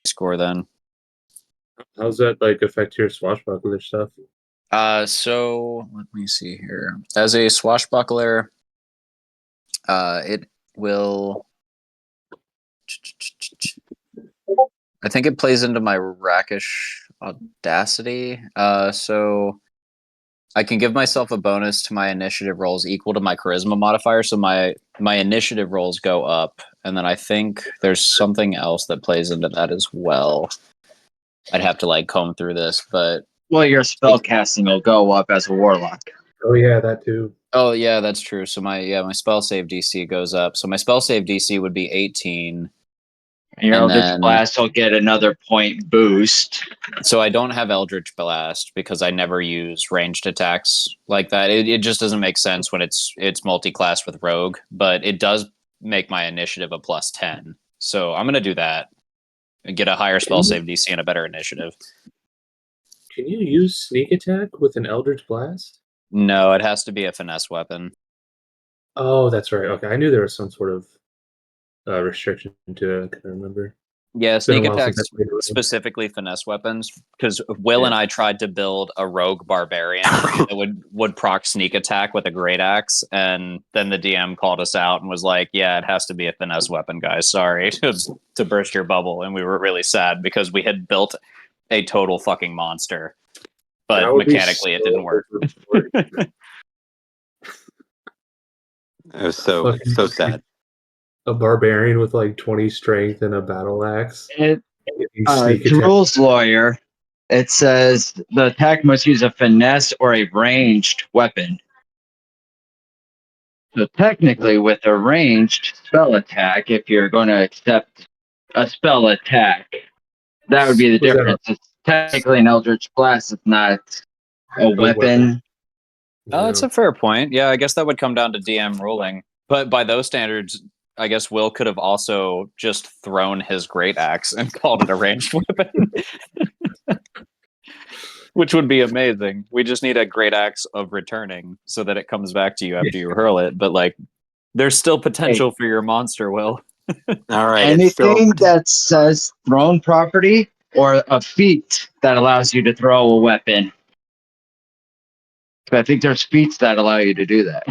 Score then. How's that like affect your swashbuckler stuff? So let me see here. As a swashbuckler, it will. I think it plays into my rakish audacity. So I can give myself a bonus to my initiative rolls equal to my charisma modifier. So my initiative rolls go up, and then I think there's something else that plays into that as well. I'd have to like comb through this, but Well, your spell casting will go up as a warlock. Oh yeah, that too. oh yeah, that's true. So my spell save DC goes up. So my spell save DC would be 18. And your And Eldritch then- Blast will get another point boost. So I don't have Eldritch Blast because I never use ranged attacks like that. It just doesn't make sense when it's multi-class with Rogue, but it does make my initiative a +10. So I'm gonna do that and get a higher spell save DC and a better initiative. Can you use sneak attack with an Eldritch Blast? No, it has to be a finesse weapon. Oh, that's right. Okay, I knew there was some sort of restriction to it. I can't remember. Yeah, It's been a sneak while since attacks, I played Rogue. specifically finesse weapons, because Will and I tried to build a rogue barbarian that would proc sneak attack with a great axe, and then the DM called us out and was like, "Yeah, it has to be a finesse weapon, guys. Sorry to burst your bubble." And we were really sad because we had built a total fucking monster, That but would be mechanically it didn't work. It was so Fucking- so sad. A barbarian with like 20 strength and a battle axe. Sneak attack. Rules lawyer, it says the attack must use a finesse or a ranged weapon. So technically, with a ranged spell attack, if you're going to accept a spell attack, that would be the Was that difference. It's technically an Eldritch Blast. It's not a weapon. Oh, that's a fair point. Yeah, I guess that would come down to DM ruling. But by those standards, I guess Will could have also just thrown his great axe and called it a ranged weapon. Which would be amazing. We just need a great axe of returning so that it comes back to you after you hurl it. But like there's still potential for your monster, Will. All right. it's still- Anything that says thrown property or a feat that allows you to throw a weapon. I think there's feats that allow you to do that.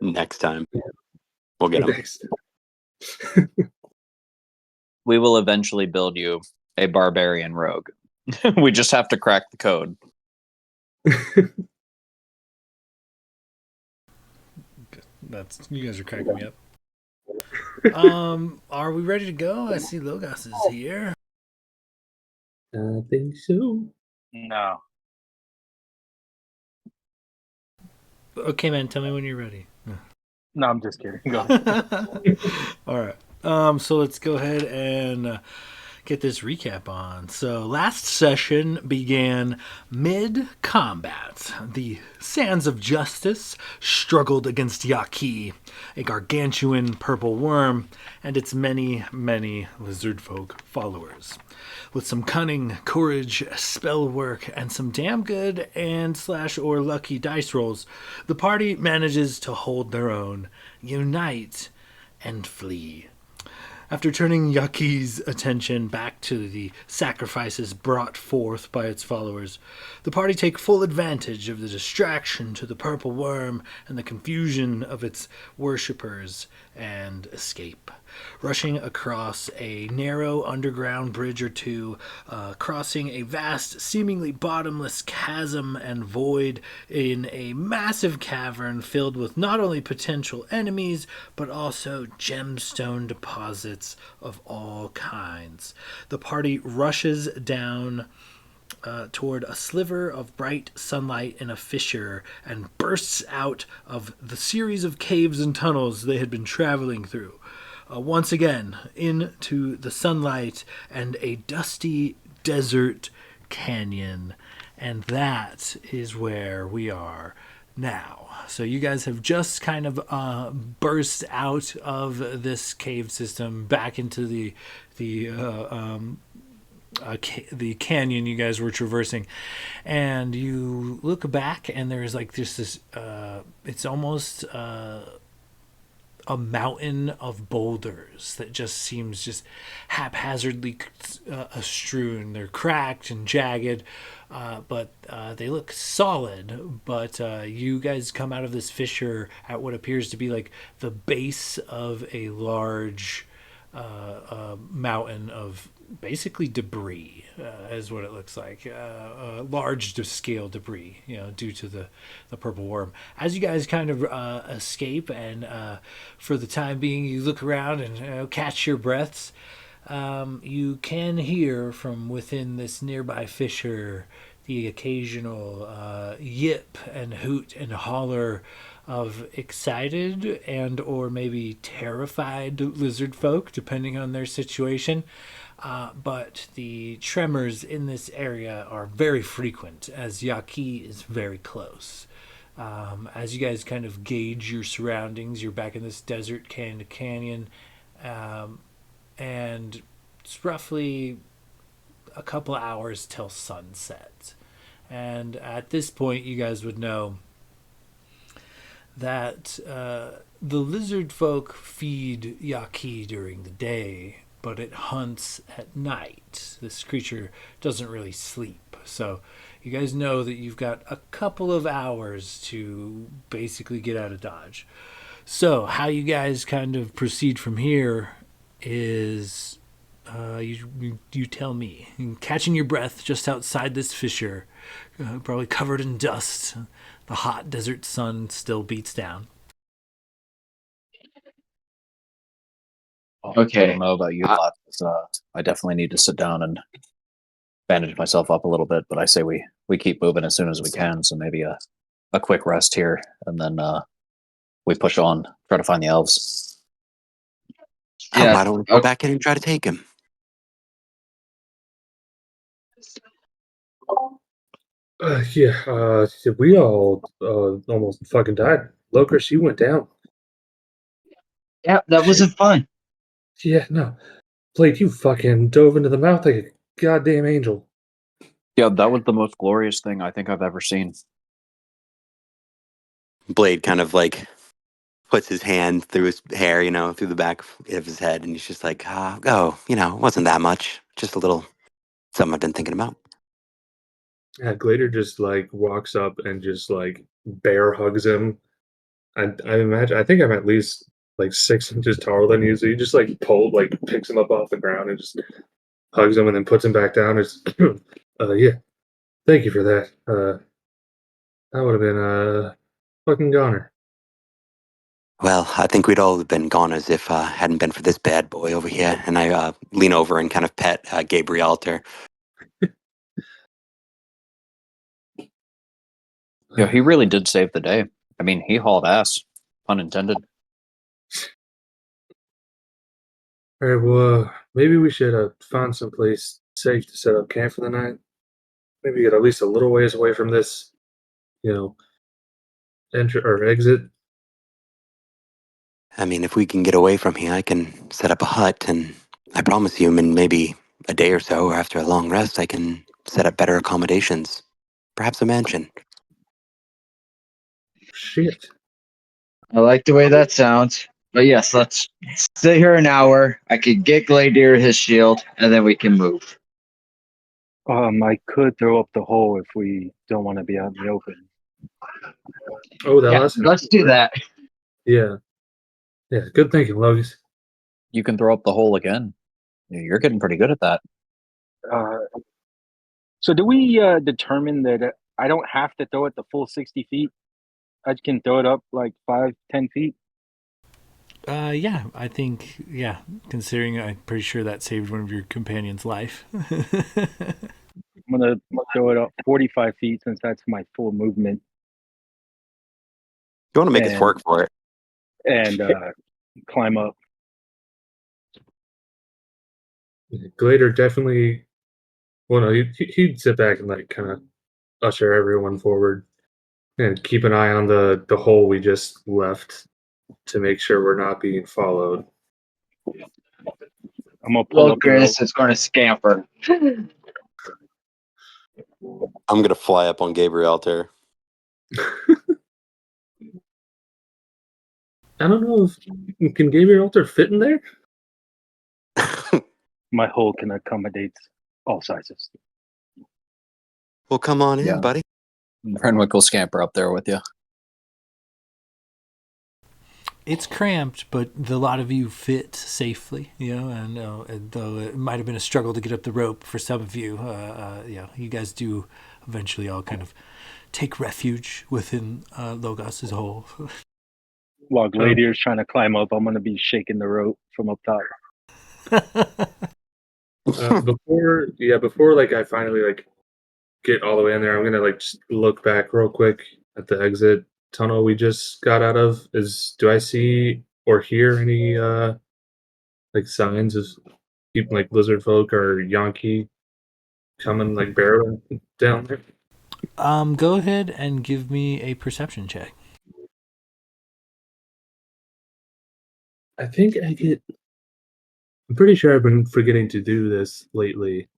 next time. We'll get them. Next. We will eventually build you a barbarian rogue. We just have to crack the code. That's you guys are cracking me up. Are we ready to go? I see Logos is here. I think so. No. Okay, man, tell me when you're ready. No, I'm just kidding. Go. All right. So let's go ahead and get this recap on. So last session began mid-combat. The Sands of Justice struggled against Yaki, a gargantuan purple worm, and its many, many lizard folk followers. With some cunning, courage, spell work, and some damn good and / or lucky dice rolls, the party manages to hold their own, unite, and flee. After turning Yaki's attention back to the sacrifices brought forth by its followers, the party take full advantage of the distraction to the purple worm and the confusion of its worshippers and escape. Rushing across a narrow underground bridge or two, crossing a vast, seemingly bottomless chasm and void in a massive cavern filled with not only potential enemies, but also gemstone deposits of all kinds. The party rushes down toward a sliver of bright sunlight in a fissure and bursts out of the series of caves and tunnels they had been traveling through. Once again, into the sunlight and a dusty desert canyon. And that is where we are now. So you guys have just kind of burst out of this cave system back into the the canyon you guys were traversing, and you look back, and there's like just this. It's almost a mountain of boulders that just seems just haphazardly strewn. They're cracked and jagged, but they look solid. But you guys come out of this fissure at what appears to be like the base of a large mountain of basically debris, is what it looks like. Large scale debris, due to the purple worm. As you guys kind of escape, and for the time being, you look around and catch your breaths. You can hear from within this nearby fissure the occasional yip and hoot and holler of excited and or maybe terrified lizard folk, depending on their situation. But the tremors in this area are very frequent, as Yaqui is very close. As you guys kind of gauge your surroundings, you're back in this desert canyon, and it's roughly a couple hours till sunset. And at this point, you guys would know that the lizard folk feed Yaqui during the day, but it hunts at night. This creature doesn't really sleep. So you guys know that you've got a couple of hours to basically get out of Dodge. So how you guys kind of proceed from here is you tell me. Catching your breath just outside this fissure, probably covered in dust. The hot desert sun still beats down. Okay. I don't know about you, I definitely need to sit down and bandage myself up a little bit, but I say we keep moving as soon as we can. So maybe a quick rest here, and then we push on, try to find the elves. Yeah. Why don't we go back in and try to take him? We all almost fucking died. Locris, she went down. Yeah, that wasn't fun. Yeah, no. Blade, you fucking dove into the mouth like a goddamn angel. Yeah, that was the most glorious thing I think I've ever seen. Blade kind of like puts his hand through his hair, through the back of his head, and he's just like, it wasn't that much. Just a little something I've been thinking about. Yeah, Glader just like walks up and just like bear hugs him. And I think I'm at least like 6 inches taller than you, so he just like picks him up off the ground and just hugs him and then puts him back down. It's yeah, thank you for that. That would have been a fucking goner. Well, I think we'd all have been goners if hadn't been for this bad boy over here. And I lean over and kind of pet Gabrielter. Yeah, he really did save the day. I mean, he hauled ass, pun intended. All right, well, maybe we should find some place safe to set up camp for the night. Maybe get at least a little ways away from this, enter or exit. I mean, if we can get away from here, I can set up a hut, and I promise you, in maybe a day or so, or after a long rest, I can set up better accommodations. Perhaps a mansion. Shit. I like the way that sounds. But yes, let's stay here an hour. I could get Gladier his shield, and then we can move. I could throw up the hole if we don't want to be out in the open. Oh, that Yeah, last let's do that. Yeah. Yeah, good thinking, Logies. You can throw up the hole again. You're getting pretty good at that. So do we determine that I don't have to throw it the full 60 feet? I can throw it up like 5-10 feet? Yeah, I think, considering I'm pretty sure that saved one of your companion's life. I'm going to throw it up 45 feet since that's my full movement. You want to make us work for it. And climb up. Glader definitely. Well, no, he'd sit back and like kind of usher everyone forward and keep an eye on the hole we just left to make sure we're not being followed. I'm I'm gonna pull up the rope. Wilkers is going to scamper. I'm gonna fly up on Gabriel Altair. I don't know if can Gabriel Alter fit in there. My hole can accommodate all sizes. Well, come on in, Yeah. buddy. Renwick will scamper up there with you. It's cramped, but a lot of you fit safely, and though it might have been a struggle to get up the rope for some of you, you guys do eventually all kind of take refuge within Logos's hole. While Gladier's trying to climb up, I'm gonna be shaking the rope from up top. Before like I finally like get all the way in there, I'm gonna like just look back real quick at the exit tunnel we just got out of. Do I see or hear any like signs of people like lizard folk or Yankee coming like barreling down there? Go ahead and give me a perception check. I think I'm pretty sure I've been forgetting to do this lately,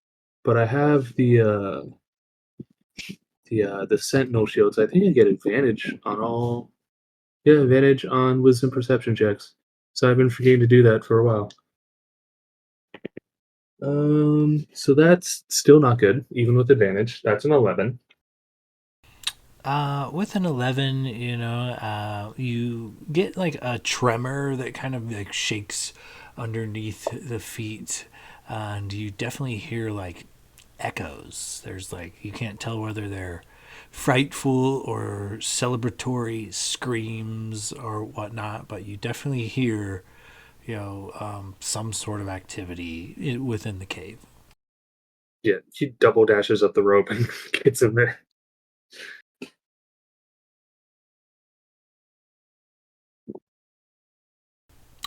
but I have the sentinel shields. I think I get advantage on all. Yeah, advantage on wisdom perception checks. So I've been forgetting to do that for a while. So that's still not good, even with advantage. That's an 11. With an 11, you get like a tremor that kind of like shakes underneath the feet, and you definitely hear like echoes. There's like, you can't tell whether they're frightful or celebratory screams or whatnot, but you definitely hear, some sort of activity within the cave. Yeah, he double dashes up the rope and gets in there.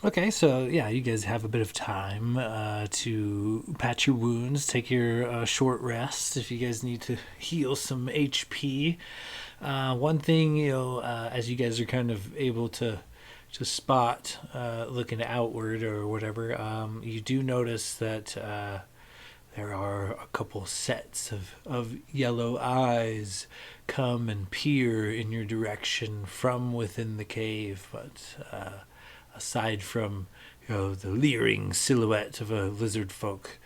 Okay, so yeah, you guys have a bit of time to patch your wounds, take your short rest if you guys need to heal some HP. One thing, as you guys are kind of able to spot, looking outward or whatever, you do notice that there are a couple sets of yellow eyes come and peer in your direction from within the cave, but aside from the leering silhouette of a lizard folk,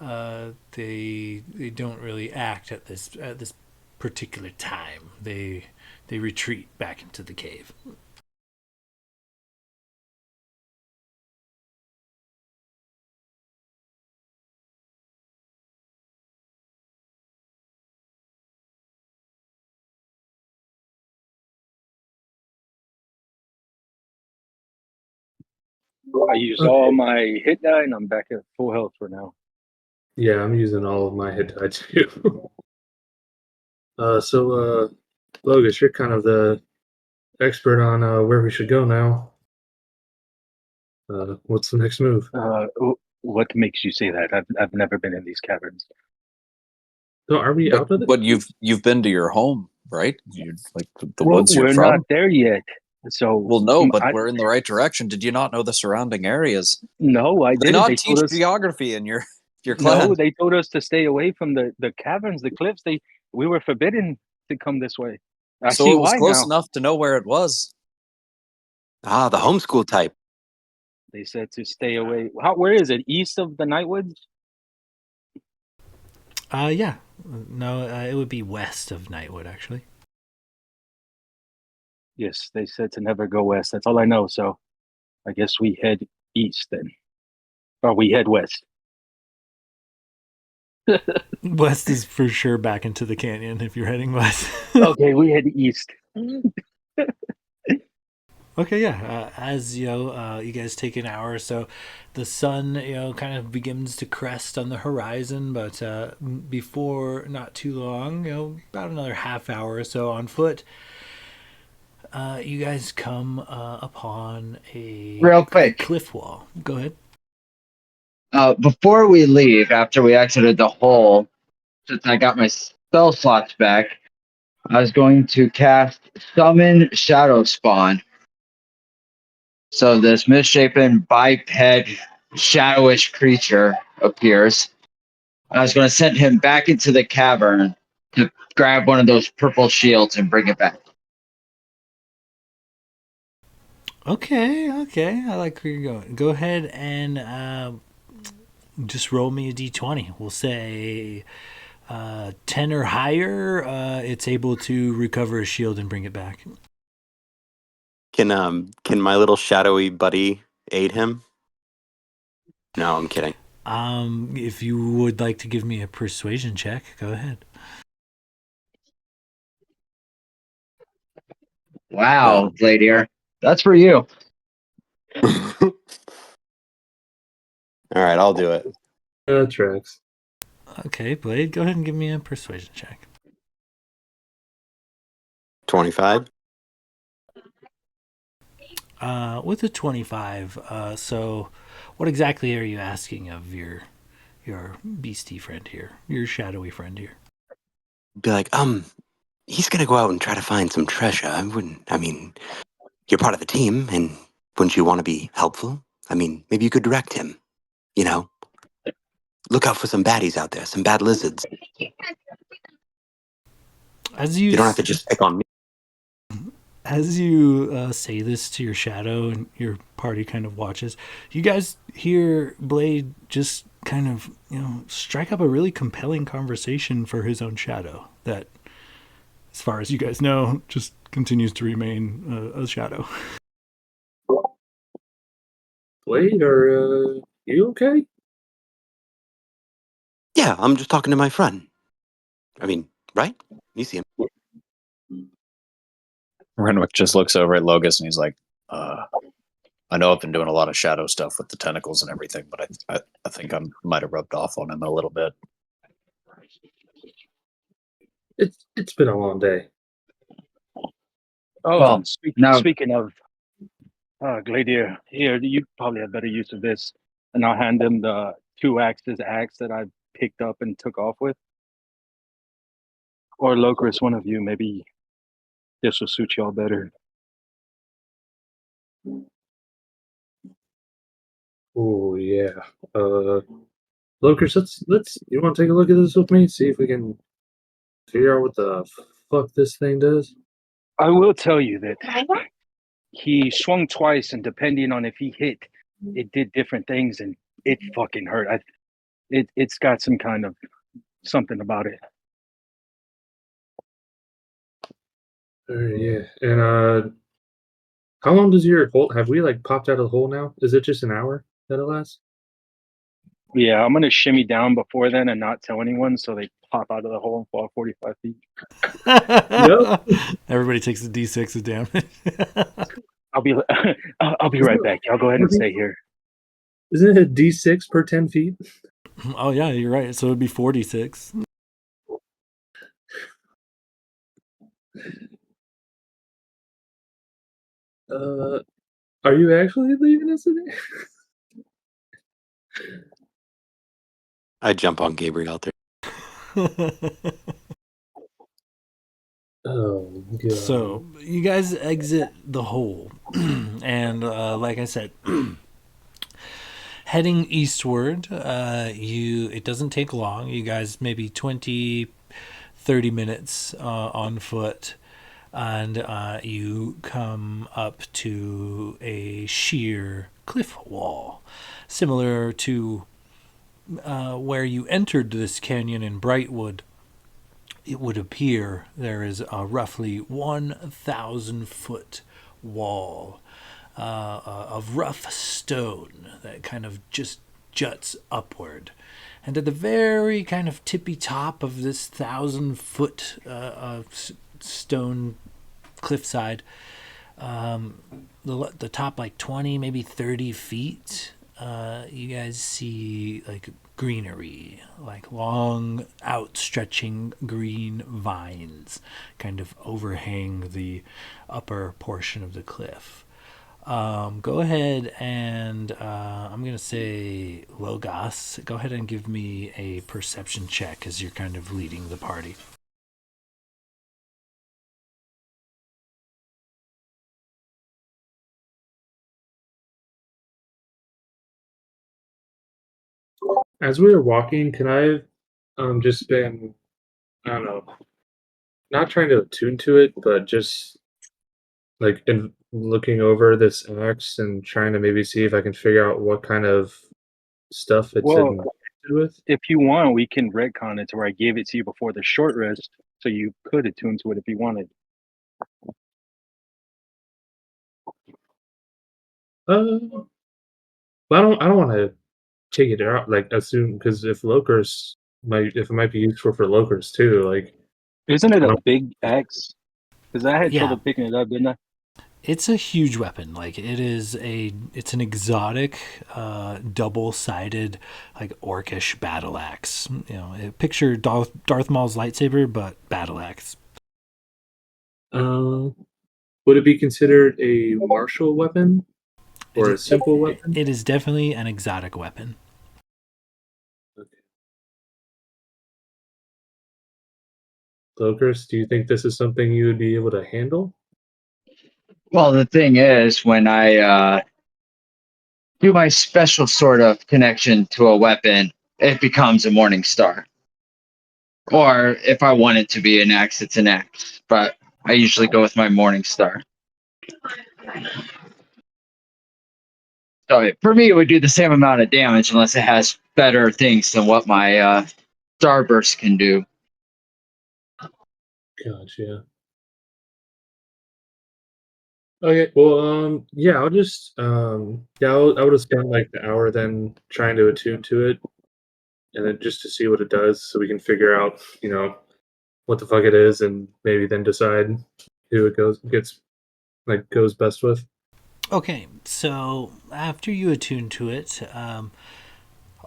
they don't really act at this particular time. They retreat back into the cave. I used all my hit die, and I'm back at full health for now. Yeah, I'm using all of my hit die too. Logus, you're kind of the expert on where we should go now. What's the next move? What makes you say that? I've never been in these caverns. So are we out of it? But you've been to your home, right? You like the woods you're We're from. not there yet. So Well, no, but we're in the right direction. Did you not know the surrounding areas? No, I They didn't. not They teach told us. geography in your class. No, they told us to stay away from the caverns, the cliffs. We were forbidden to come this way. I So see it was why close now. enough to know where it was. The homeschool type. They said to stay away. Where is it? East of the Nightwoods? Yeah. No, it would be west of Nightwood, actually. Yes, they said to never go west. That's all I know. So I guess we head east then. Or we head west. West is for sure back into the canyon if you're heading west. Okay, we head east. Okay, yeah. As you guys take an hour or so, the sun kind of begins to crest on the horizon. But before not too long, about another half hour or so on foot, you guys come upon a Real quick. cliff wall. Go ahead. Before we leave, after we exited the hole, since I got my spell slots back, I was going to cast Summon Shadow Spawn. So this misshapen biped shadowish creature appears. I was going to send him back into the cavern to grab one of those purple shields and bring it back. Okay, I like where you're going. Go ahead and just roll me a d20. We'll say 10 or higher. It's able to recover a shield and bring it back. Can my little shadowy buddy aid him? No, I'm kidding. If you would like to give me a persuasion check, go ahead. Wow, Gladier. That's for you. All right, I'll do it. Tracks. Okay, Blade, go ahead and give me a persuasion check. 25. With a 25, so what exactly are you asking of your beastie friend here, your shadowy friend here? Be like, he's gonna go out and try to find some treasure. I mean, you're part of the team, and wouldn't you want to be helpful? I mean, maybe you could direct him. You know, look out for some baddies out there, some bad lizards. As You don't have to just pick on me. As you say this to your shadow and your party kind of watches, you guys hear Blade just kind of, strike up a really compelling conversation for his own shadow that, as far as you guys know, just continues to remain a shadow. Blade, are you okay? Yeah, I'm just talking to my friend. I mean, right? You see him. Renwick just looks over at Logus and he's like, I know I've been doing a lot of shadow stuff with the tentacles and everything, but I think I might have rubbed off on him a little bit. It's been a long day. Oh, Well, now- speaking of Gladier, here, you probably have better use of this. And I'll hand him the 2 axes axe that I picked up and took off with. Or Locris, one of you, maybe this will suit y'all better. Oh yeah. Locus, let's. You want to take a look at this with me? See if we can figure out what the fuck this thing does. I will tell you that he swung twice, and depending on if he hit, it did different things, and it fucking hurt. It's got some kind of something about it. Yeah. And how long does your hole? Have we like popped out of the hole now? Is it just an hour that it lasts? Yeah, I'm gonna shimmy down before then and not tell anyone, so they pop out of the hole and fall 45 feet. Yep. Everybody takes a d6 of damage. I'll be I'll be right back. Y'all go ahead and stay here. Isn't it a D6 per 10 feet? Oh yeah, you're right. So it'd be 46. Are you actually leaving us today? I jump on Gabriel there. Oh god. So you guys exit the hole, and like I said, heading eastward. It doesn't take long. You guys maybe 20, 30 minutes on foot, and you come up to a sheer cliff wall, similar to where you entered this canyon in Brightwood. It would appear there is a roughly 1,000 foot wall of rough stone that kind of just juts upward. And at the very kind of tippy top of this 1,000 foot stone cliffside, the top like 20, maybe 30 feet, you guys see like greenery, like long outstretching green vines kind of overhang the upper portion of the cliff. Go ahead and I'm going to say Logos, go ahead and give me a perception check as you're kind of leading the party. As we were walking, can I just been, I don't know, not trying to attune to it, but just like in looking over this axe and trying to maybe see if I can figure out what kind of stuff it's Well, infected with? if you want, we can retcon it to where I gave it to you before the short rest, so you could attune to it if you wanted. Well, I don't want to take it out like assume because if it might be useful for Lokers too. Like Isn't it I a don't. big axe? Because I had Yeah, trouble picking it up, didn't I? it's a huge weapon. Like it's an exotic, double-sided, like orcish battle axe. Picture Darth Maul's lightsaber, but battle axe. Uh, would it be considered a martial weapon It, or a simple weapon? it is definitely an exotic weapon. Okay. Lokers, do you think this is something you would be able to handle? Well, the thing is, when I do my special sort of connection to a weapon, it becomes a morning star. Or if I want it to be an X, it's an X. But I usually go with my morning star. So for me, it would do the same amount of damage unless it has better things than what my starburst can do. Gotcha. Okay, well, yeah, I'll just, yeah, I would have spent like the hour then trying to attune to it, and then just to see what it does, so we can figure out, what the fuck it is, and maybe then decide who it goes best with. Okay, so after you attune to it,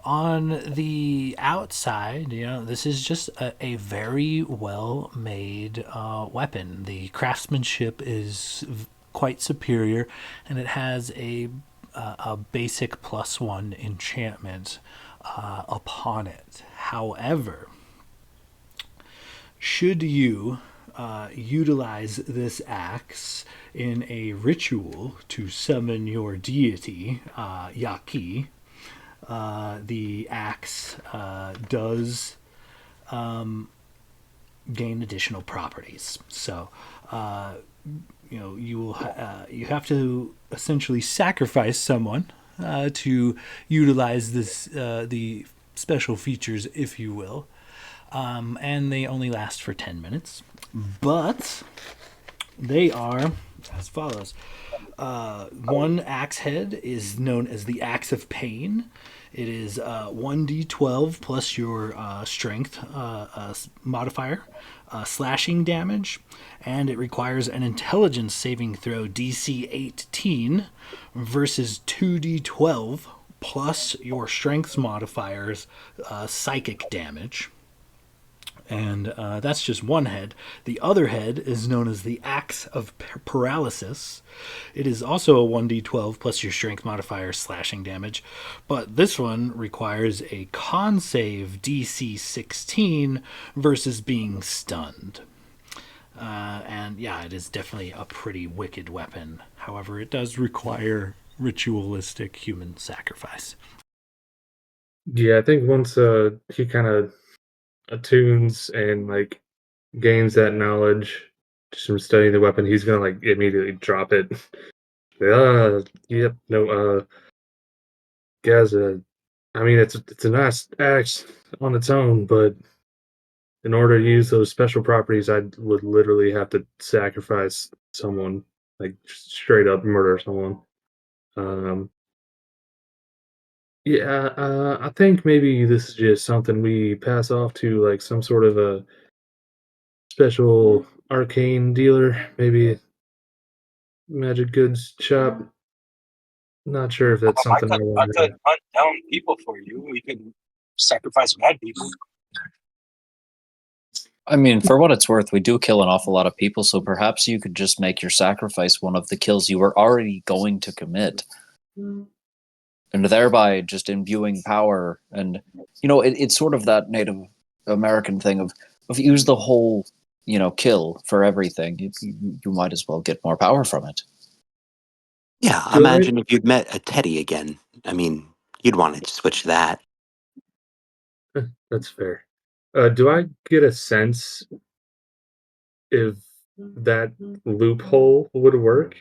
on the outside, this is just a very well made weapon. The craftsmanship is quite superior, and it has a basic +1 enchantment upon it. However, should you utilize this axe in a ritual to summon your deity, Yaki, the axe does gain additional properties. So, you have to essentially sacrifice someone to utilize the special features, if you will. And they only last for 10 minutes. But they are as follows. One axe head is known as the Axe of Pain. It is 1d12 plus your strength modifier, slashing damage, and it requires an intelligence saving throw DC 18 versus 2d12 plus your strength modifiers, psychic damage. And that's just one head. The other head is known as the Axe of Paralysis. It is also a 1d12 plus your strength modifier, slashing damage. But this one requires a con save DC 16 versus being stunned. And yeah, it is definitely a pretty wicked weapon. However, it does require ritualistic human sacrifice. Yeah, I think once he kind of attunes and like gains that knowledge just from studying the weapon, he's gonna like immediately drop it. Yep, no, guys, I mean it's a nice axe on its own, but in order to use those special properties, I would literally have to sacrifice someone, like straight up murder someone. Um, yeah, I think maybe this is just something we pass off to like some sort of a special arcane dealer, maybe magic goods shop. Not sure if that's I something I could I want could to. hunt down people for you. We could sacrifice bad people. I mean, for what it's worth, we do kill an awful lot of people, so perhaps you could just make your sacrifice one of the kills you were already going to commit, and thereby just imbuing power. And it's sort of that Native American thing of use the whole kill for everything. You might as well get more power from it. Yeah, Do I? imagine if you'd met a Teddy again. I mean, you'd want to switch that. That's fair. Do I get a sense if that loophole would work?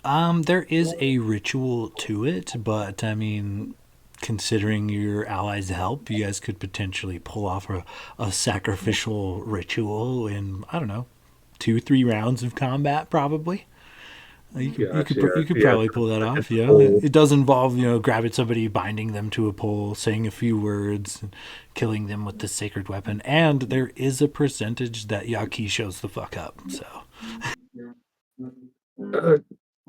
There is a ritual to it, but I mean, considering your allies' help, you guys could potentially pull off a sacrificial ritual in, I don't know, 2-3 rounds of combat, probably. You Gotcha. could Yeah, probably pull that like a off. Yeah, pole. it does involve grabbing somebody, binding them to a pole, saying a few words, and killing them with the sacred weapon. And there is a percentage that Yaki shows the fuck up. So Uh,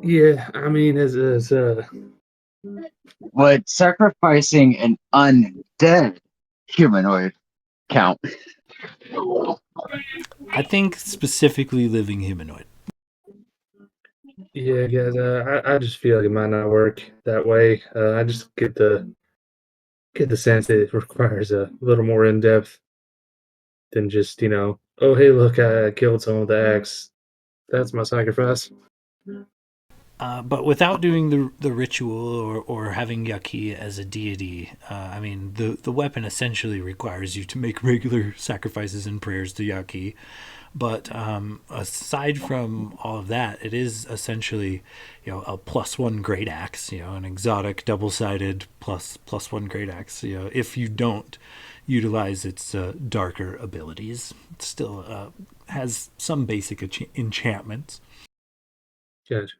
yeah, I mean, Would sacrificing an undead humanoid count? I think specifically living humanoid. yeah, guys. I just feel like it might not work that way. I just get the sense that it requires a little more in depth than just oh hey look, I killed someone with the axe. That's my sacrifice. But without doing the ritual or having Yaki as a deity, I mean, the weapon essentially requires you to make regular sacrifices and prayers to Yaki. But aside from all of that, it is essentially, a +1 great axe, an exotic double-sided plus 1 great axe. If you don't utilize its darker abilities, it still has some basic enchantments. Gotcha.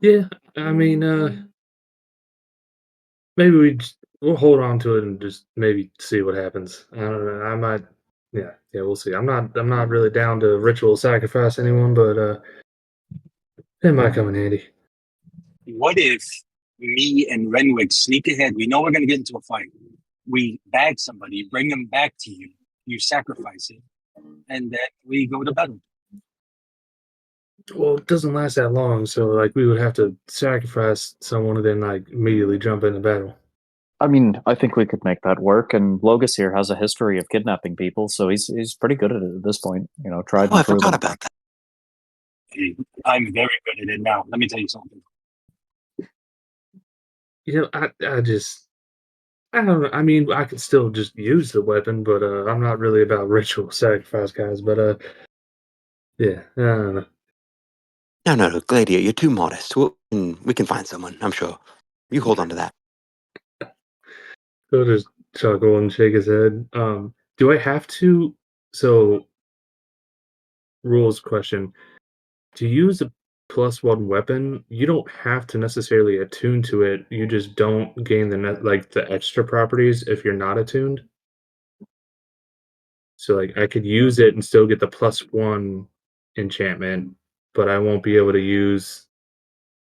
Yeah, I mean, maybe we'll hold on to it and just maybe see what happens. I don't know. I might. Yeah, we'll see. I'm not really down to ritual sacrifice anyone, but it might come in handy. What if me and Renwick sneak ahead? We know we're going to get into a fight. We bag somebody, bring them back to you. You sacrifice it, and then we go to battle. Well, it doesn't last that long, so like we would have to sacrifice someone and then like immediately jump into battle. I mean, I think we could make that work. And Logus here has a history of kidnapping people, so he's pretty good at it at this point. Tried Oh, I and forgot proven. about that. Hey, I'm very good at it now. Let me tell you something. I don't know. I mean, I could still just use the weapon, but I'm not really about ritual sacrifice, guys. But yeah, I don't know. No, Gladio, you're too modest. We can find someone, I'm sure. You hold on to that. He'll just chuckle and shake his head. Do I have to? So, rules question: to use a +1 weapon, you don't have to necessarily attune to it. You just don't gain the extra properties if you're not attuned. So, like, I could use it and still get the +1 enchantment, but I won't be able to use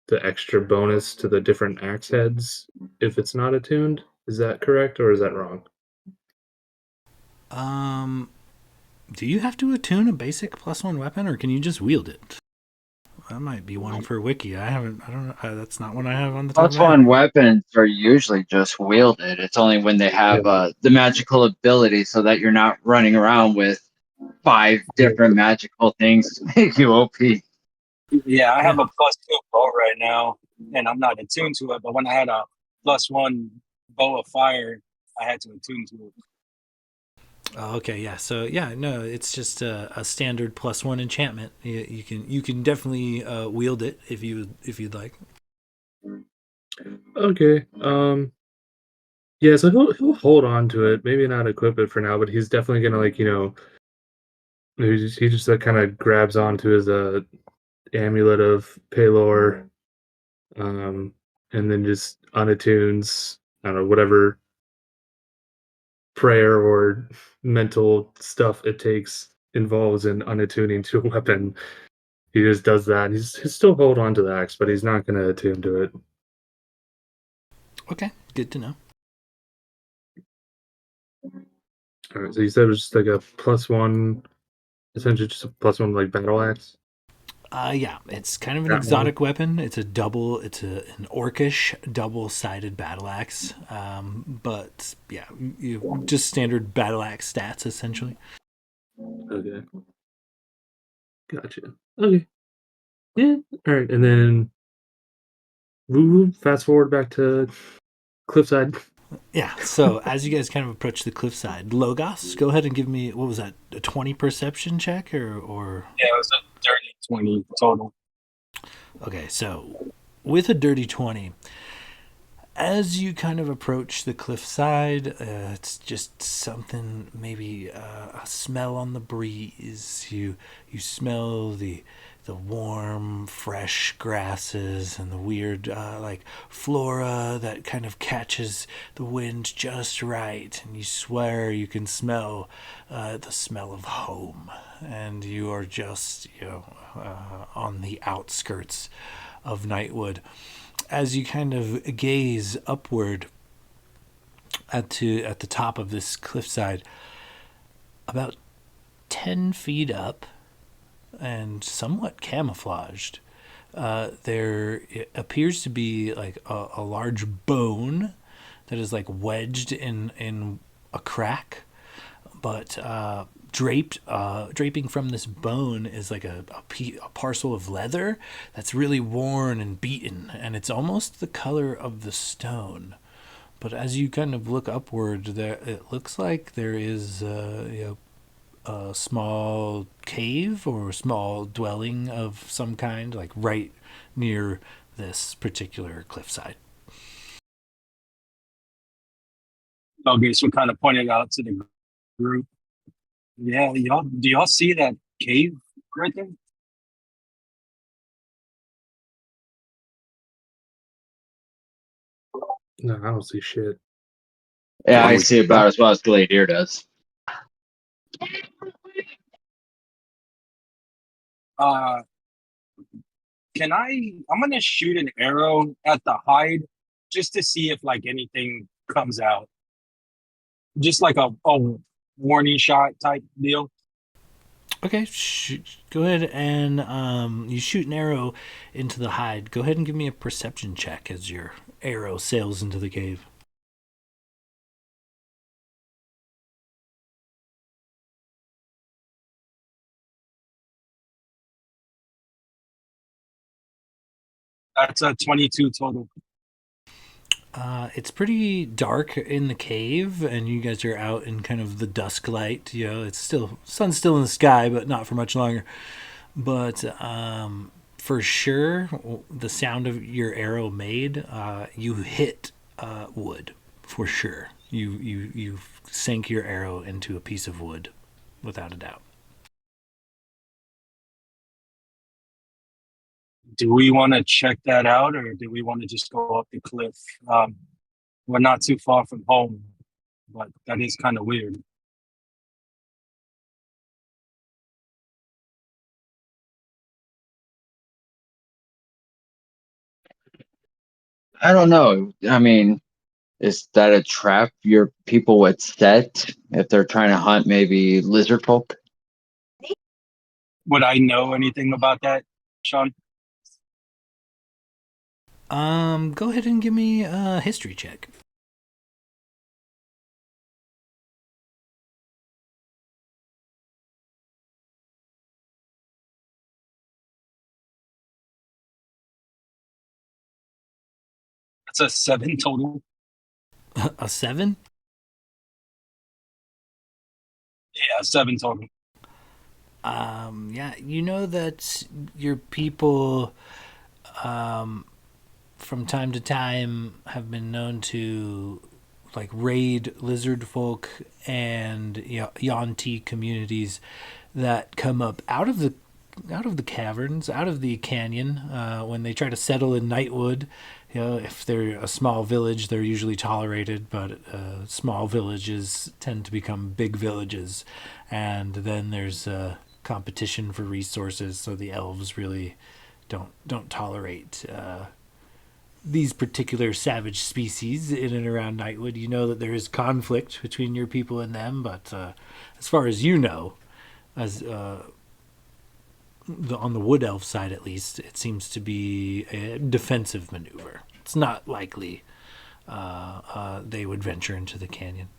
the extra bonus to the different axe heads if it's not attuned. Is that correct or is that wrong? Um, do you have to attune a basic +1 weapon, or can you just wield it? That might be one for Wiki. I haven't. I don't know. That's not one I have on the top of Plus my head. one weapons are usually just wielded. It's only when they have the magical ability, so that you're not running around with 5 different magical things to make you OP. Yeah, I have Yeah. a +2 bow right now, and I'm not attuned to it. But when I had a +1 bow of fire, I had to attune to it. Oh, okay. Yeah. So yeah, no, it's just a standard +1 enchantment. You can definitely wield it if you'd like. Okay. Yeah, so he'll hold on to it. Maybe not equip it for now, but he's definitely gonna he just like kind of grabs onto his amulet of Palor, um, and then just unattunes. I don't know whatever prayer or mental stuff it takes involves in unattuning to a weapon. He just does that. And he's still hold on to the axe, but he's not gonna attune to it. Okay. Good to know. All right. So you said it was just like a +1, essentially just a +1 like battle axe. Yeah, it's kind of an That one. exotic weapon. It's an orcish double-sided battle axe. But yeah, just standard battle axe stats essentially. Okay. Gotcha. Okay. Yeah. All right. And then fast forward back to Cliffside. Yeah. So as you guys kind of approach the cliffside, Logos, go ahead and give me, what was that, a 20 perception check or Yeah, it was a dirty 20 total. okay. So with a dirty 20, as you kind of approach the cliffside, it's just something, maybe a smell on the breeze. You smell the warm, fresh grasses and the weird like flora that kind of catches the wind just right, and you swear you can smell the smell of home, and you are just on the outskirts of Nightwood. As you kind of gaze upward at the top of this cliffside, about 10 feet up and somewhat camouflaged, there appears to be like a large bone that is like wedged in a crack, but draping from this bone is like a parcel of leather that's really worn and beaten, and it's almost the color of the stone. But as you kind of look upward, there it looks like there is a small cave or a small dwelling of some kind, like right near this particular cliffside. Okay, so kind of pointed out to the group. Yeah, y'all, do y'all see that cave right there? No, I don't see shit. Yeah, One I would see about as well as Gladiator does. Uh, can I'm gonna shoot an arrow at the hide just to see if like anything comes out. Just like a warning shot type deal. Okay, go ahead and you shoot an arrow into the hide. Go ahead and give me a perception check as your arrow sails into the cave. That's a 22 total. It's pretty dark in the cave, and you guys are out in kind of the dusk light. It's still sun's still in the sky, but not for much longer. But for sure, the sound of your arrow made, you hit wood for sure. You sank your arrow into a piece of wood, without a doubt. Do we want to check that out, or do we want to just go up the cliff? We're not too far from home, but that is kind of weird. I don't know. I mean, is that a trap your people would set if they're trying to hunt maybe lizard folk? Would I know anything about that, Sean? Go ahead and give me a history check. That's a 7 total. A 7? Yeah, 7 total. Yeah, you know that your people, from time to time, have been known to like raid lizard folk and Yanti communities that come up out of the caverns, out of the canyon, when they try to settle in Nightwood. If they're a small village, they're usually tolerated, but small villages tend to become big villages, and then there's competition for resources. So the elves really don't tolerate these particular savage species in and around Nightwood. You know that there is conflict between your people and them, but as far as you know, as on the wood elf side at least, it seems to be a defensive maneuver. It's not likely they would venture into the canyon.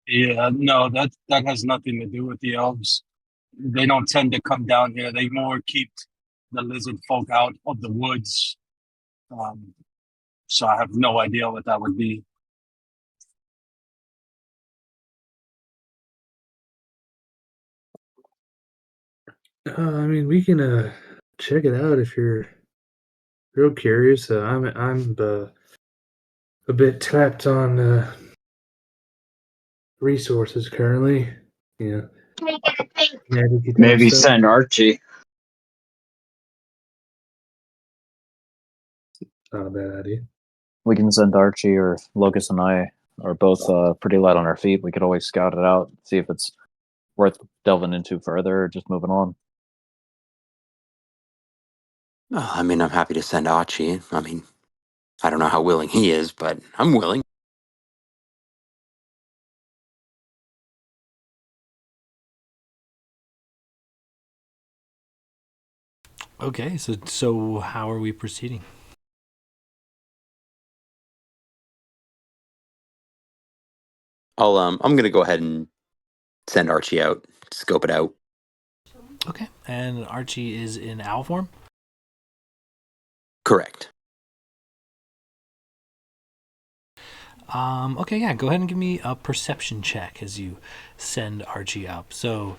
Yeah, no, that has nothing to do with the elves. They don't tend to come down here. They more keep the lizard folk out of the woods. So I have no idea what that would be. I mean, we can check it out if you're real curious. I'm a bit tapped on resources currently. Yeah, magic type Maybe stuff. send Archie. Not a bad idea. We can send Archie, or Locus and I are both pretty light on our feet. We could always scout it out, see if it's worth delving into further, or just moving on. Oh, I mean, I'm happy to send Archie. I mean, I don't know how willing he is, but I'm willing. Okay, so how are we proceeding? I'm gonna go ahead and send Archie out, scope it out. Okay, and Archie is in owl form? Correct. Okay, yeah, go ahead and give me a perception check as you send Archie up. So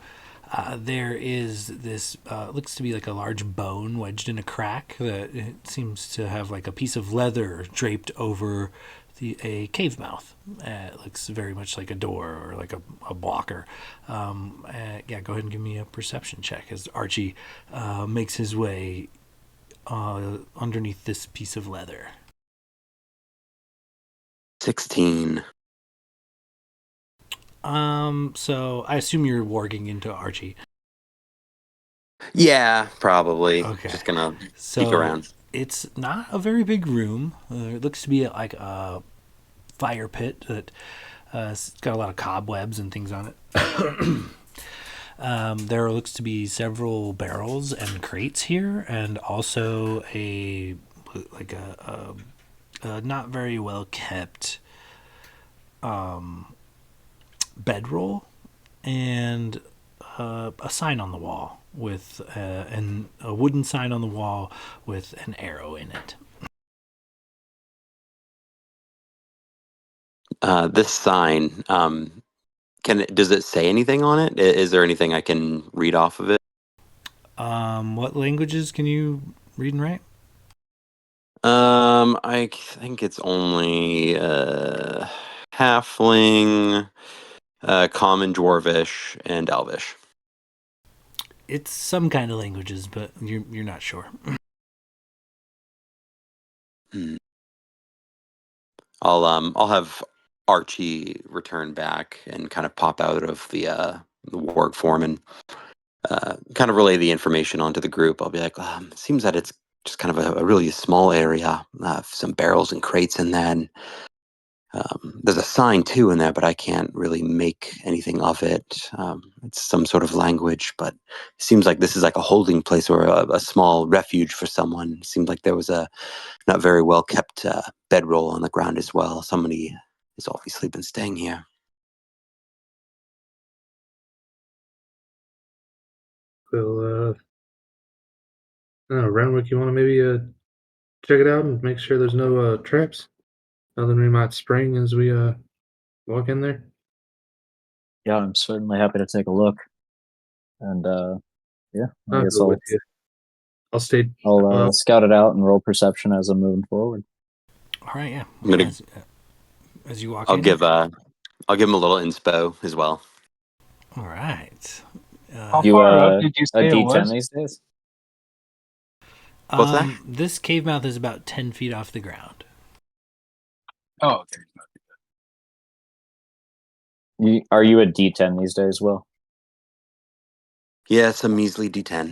there is this, looks to be like a large bone wedged in a crack that it seems to have like a piece of leather draped over a cave mouth. It looks very much like a door or like a blocker. Yeah, go ahead and give me a perception check as Archie makes his way underneath this piece of leather. 16. So I assume you're warging into Archie. Yeah, probably. Okay. Just gonna So peek around. it's not a very big room. It looks to be like a fire pit that it's got a lot of cobwebs and things on it. There looks to be several barrels and crates here, and also a not very well kept bedroll and a sign on the wall with a wooden sign on the wall with an arrow in it. This sign, does it say anything on it? Is there anything I can read off of it? What languages can you read and write? I think it's only halfling, common dwarvish, and elvish. It's some kind of languages, but you're not sure. I'll have Archie return back and kind of pop out of the warg form and kind of relay the information onto the group. I'll be like, it seems that it's just kind of a really small area, some barrels and crates in there. And, there's a sign too in there, but I can't really make anything of it. It's some sort of language, but it seems like this is like a holding place or a small refuge for someone. It seemed like there was a not very well kept bedroll on the ground as well. Somebody has obviously been staying here. Well, I don't know, Renwick, you want to maybe check it out and make sure there's no traps? Nothing we might spring as we walk in there. Yeah, I'm certainly happy to take a look. And yeah, I I'll guess go with you. I'll stay. I'll scout it out and roll perception as I'm moving forward. All right, yeah. I'm gonna- As you walk I'll in. give him a little inspo as well. All right. How You far up did you a say it D10 was? these days? What's that? This cave mouth is about 10 feet off the ground. Oh, okay. Are you a D10 these days, Will? Yeah, it's a measly D10.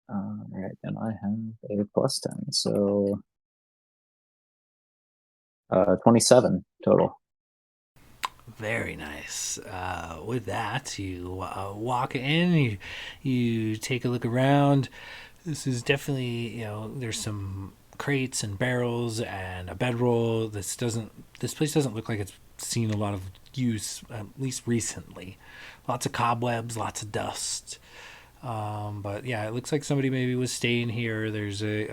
All right, and I have a plus 10, so 27 total. Very nice. With that, you walk in, you take a look around. This is definitely, there's some crates and barrels and a bedroll. This place doesn't look like it's seen a lot of use, at least recently. Lots of cobwebs, lots of dust. But yeah, it looks like somebody maybe was staying here. There's a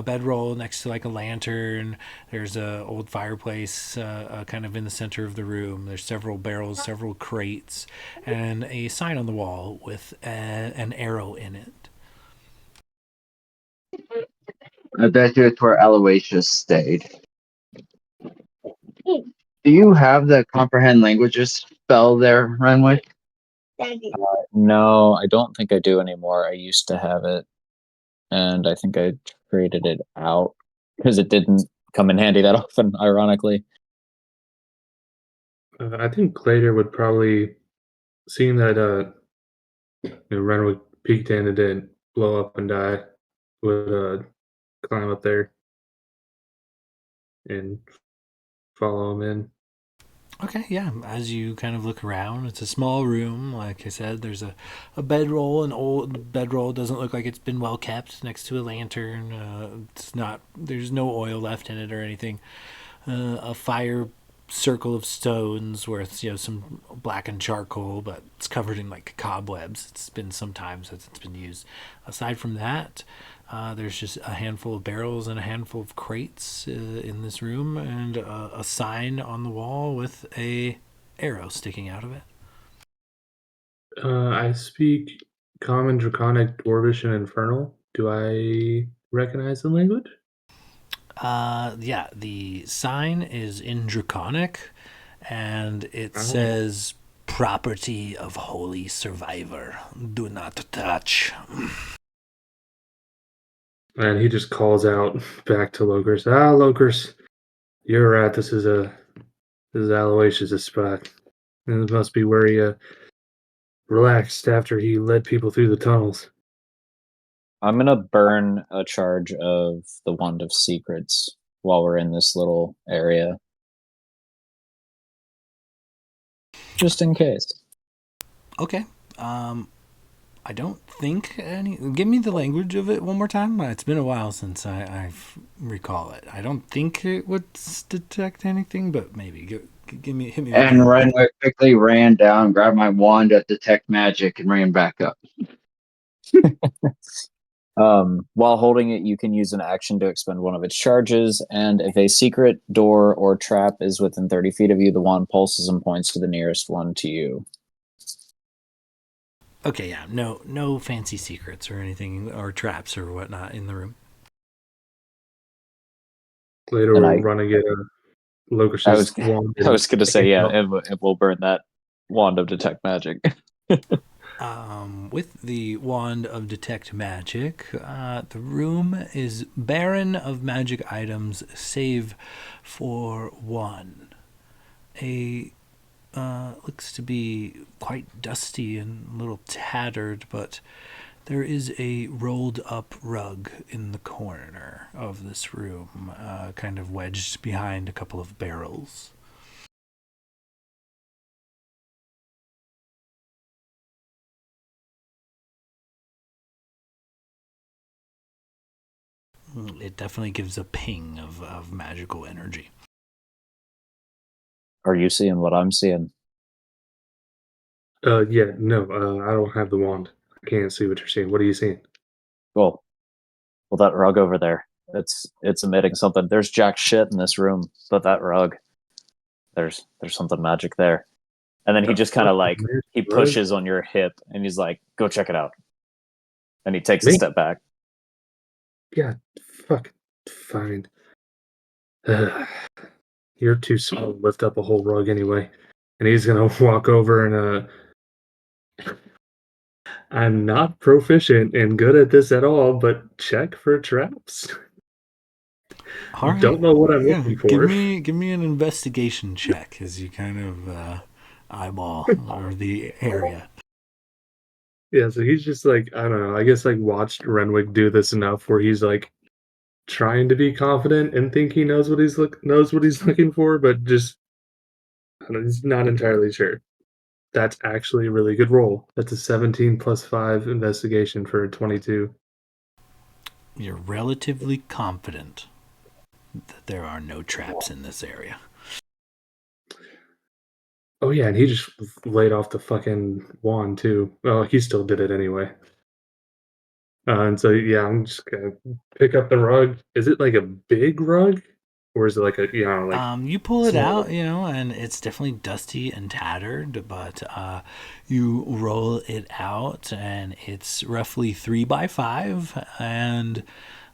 bedroll next to like a lantern. There's a old fireplace kind of in the center of the room. There's several barrels, several crates, and a sign on the wall with an arrow in it. I bet you it's where Aloysius stayed. Do you have the comprehend languages spell there, Renwick? No, I don't think I do anymore. I used to have it, and I think I traded it out because it didn't come in handy that often, ironically. I think Glader would probably, seeing that Renwick peeked in and didn't blow up and die, would climb up there and follow him in. Okay, yeah. As you kind of look around, it's a small room. Like I said, there's a bedroll. An old bedroll doesn't look like it's been well kept next to a lantern. It's not. There's no oil left in it or anything. A fire circle of stones where it's some blackened charcoal, but it's covered in like cobwebs. It's been some time since it's been used. Aside from that, there's just a handful of barrels and a handful of crates in this room, and a sign on the wall with a arrow sticking out of it. I speak Common, Draconic, Dwarvish, and Infernal. Do I recognize the language? Yeah, the sign is in Draconic, and it Oh. says property of holy survivor. Do not touch. And he just calls out back to Lokers. Ah, Lokers, you're right. This is Aloysius' spot. And it must be where he relaxed after he led people through the tunnels. I'm gonna burn a charge of the Wand of Secrets while we're in this little area, just in case. Okay. I don't think any. Give me the language of it one more time. It's been a while since I recall it. I don't think it would detect anything, but maybe hit me. With And the- Renwick quickly ran down, grabbed my wand at detect magic, and ran back up. While holding it, you can use an action to expend one of its charges, and if a secret door or trap is within 30 feet of you, the wand pulses and points to the nearest one to you. Okay, yeah, no fancy secrets or anything or traps or whatnot in the room. Later, And we'll run and get Lokers' wand. I was gonna say, yeah, it will burn that Wand of Detect Magic. With the wand of detect magic, the room is barren of magic items, save for one. A looks to be quite dusty and a little tattered, but there is a rolled up rug in the corner of this room, kind of wedged behind a couple of barrels. It definitely gives a ping of magical energy. Are you seeing what I'm seeing? Yeah, no, I don't have the wand. I can't see what you're seeing. What are you seeing? Well, that rug over there, it's emitting something. There's jack shit in this room, but that rug, there's something magic there. And then he just kind of like he pushes on your hip, and he's like, "Go check it out." And he takes a Me? step back. Yeah, fuck, fine. You're too small to lift up a whole rug anyway. And he's gonna walk over and I'm not proficient and good at this at all, but check for traps. All right. Don't know what I'm looking Give for. me an investigation check as you kind of eyeball or the area. Yeah, so he's just like, I don't know, I guess like watched Renwick do this enough where he's like trying to be confident and think he knows what he's looking for, but just I don't know, he's not entirely sure. That's actually a really good roll. That's a 17 plus 5 investigation for a 22. You're relatively confident that there are no traps in this area. Oh yeah, and he just laid off the fucking wand too. Well, he still did it anyway. And so yeah, I'm just gonna pick up the rug. Is it like a big rug, or is it like a like You pull it small? out, and it's definitely dusty and tattered, but you roll it out, and it's roughly 3 by 5, and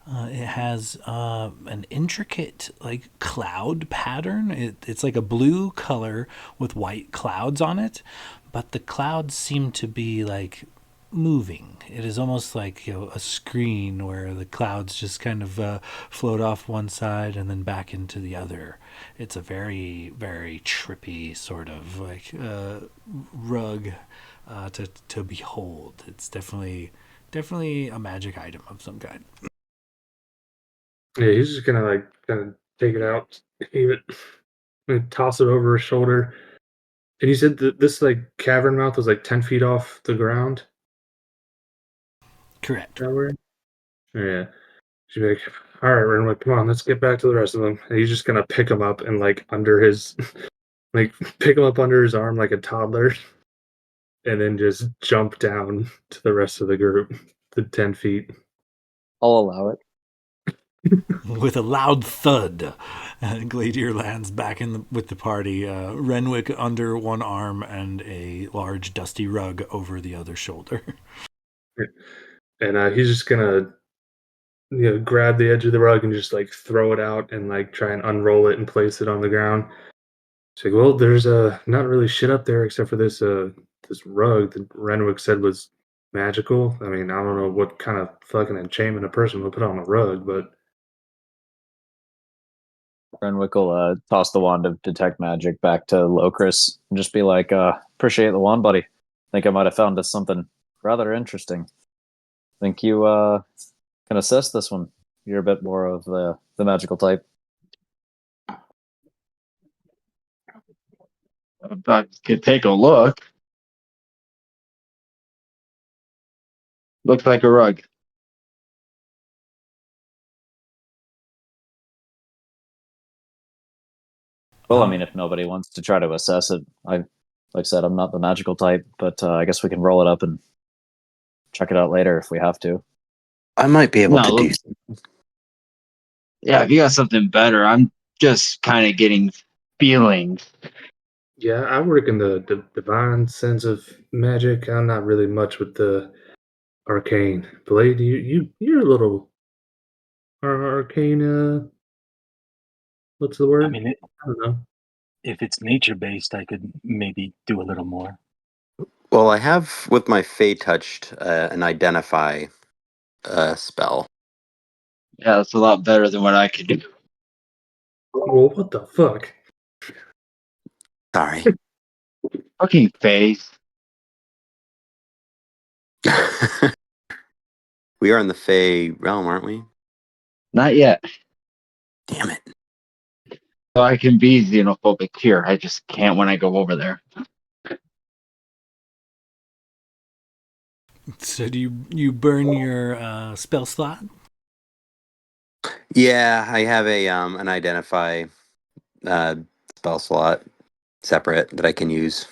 it has an intricate like cloud pattern. It's like a blue color with white clouds on it, but the clouds seem to be like moving. It is almost like a screen where the clouds just kind of float off one side and then back into the other. It's a very very trippy sort of like rug to behold. It's definitely a magic item of some kind. Yeah, he's just gonna like kind of take it out, heave it, and toss it over his shoulder. And you said that this like cavern mouth was like 10 feet off the ground. Correct. That way? Yeah. She'd be like, "All right, Renwick, come on, let's get back to the rest of them." And he's just gonna pick him up and like under his, like pick him up under his arm like a toddler, and then just jump down to the rest of the group, the 10 feet. I'll allow it. With a loud thud, Gladier lands back with the party. Renwick under one arm and a large dusty rug over the other shoulder. And he's just gonna grab the edge of the rug and just like throw it out and like try and unroll it and place it on the ground. It's like, well, there's not really shit up there except for this rug that Renwick said was magical. I mean, I don't know what kind of fucking enchantment a person would put on a rug, but Renwick will toss the wand of detect magic back to Locris and just be like, appreciate the wand, buddy. Think I might have found us something rather interesting. Think you can assess this one. You're a bit more of the magical type. I could take a look. Looks like a rug. Well, I mean, if nobody wants to try to assess it, like I said, I'm not the magical type, but I guess we can roll it up and check it out later if we have to. I might be able No, to do. look, yeah, if you got something better, I'm just kind of getting feelings. yeah, I work in the divine sense of magic. I'm not really much with the arcane. Blade, you're a little arcane. What's the I word? mean, I don't know. if it's nature based, I could maybe do a little more. Well, I have with my Fey touched an identify spell. Yeah, that's a lot better than what I could do. Well, what the fuck? Sorry. Fucking face. We are in the Fey realm, aren't we? Not yet. Damn it. So I can be xenophobic here. I just can't when I go over there. So do you burn your spell slot? Yeah, I have a an identify uh, spell slot separate that I can use.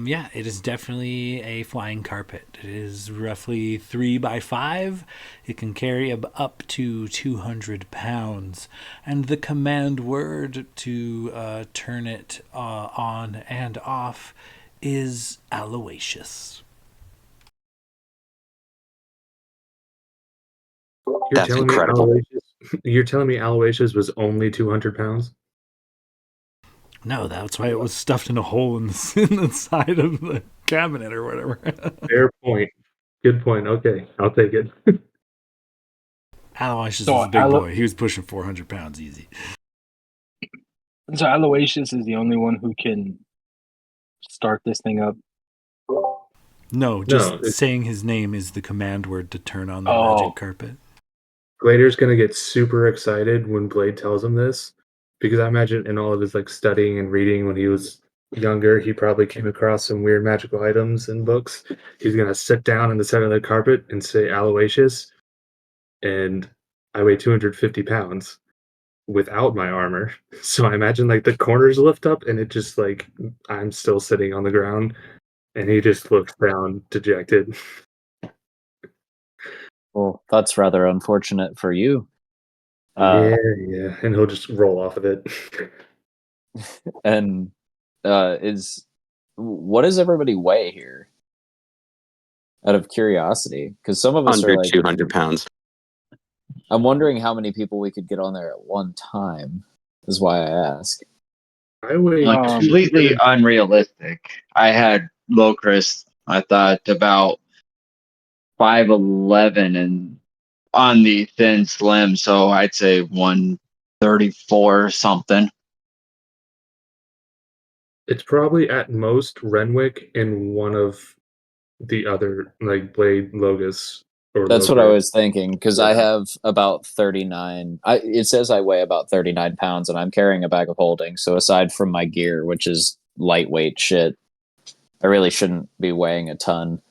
Yeah, it is definitely a flying carpet. It is roughly 3 by 5. It can carry up to 200 pounds, and the command word to turn it on and off is Aloysius. You're That's telling me incredible. Aloysius was only 200 pounds? No, that's why it was stuffed in a hole in in the side of the cabinet or whatever. Fair point. Good point. Okay, I'll take it. Aloysius So was a big boy. He was pushing 400 pounds easy. So Aloysius is the only one who can start this thing up. No, just No, saying his name is the command word to turn on the Oh. magic carpet. Glader's gonna get super excited when Blade tells him this, because I imagine in all of his like studying and reading when he was younger, he probably came across some weird magical items in books. He's gonna sit down in the center of the carpet and say Aloysius, and I weigh 250 pounds. without my armor. So I imagine like the corners lift up and it just like I'm still sitting on the ground and he just looks down dejected. Well, that's rather unfortunate for you. Yeah, and he'll just roll off of it. And what does everybody weigh here? Out of curiosity, because some of us are Under like, 200 pounds. I'm wondering how many people we could get on there at one time. Is why I ask. I weigh Like, completely 200. unrealistic. I had Locris, I thought, about 5'11" and on the thin slim, so I'd say 134 or something. It's probably at most Renwick and one of the other like Blade, Logus, or That's what I Locris. was thinking, because I Yeah. have about 39. It says I weigh about 39 pounds, and I'm carrying a bag of holding. So aside from my gear, which is lightweight shit, I really shouldn't be weighing a ton.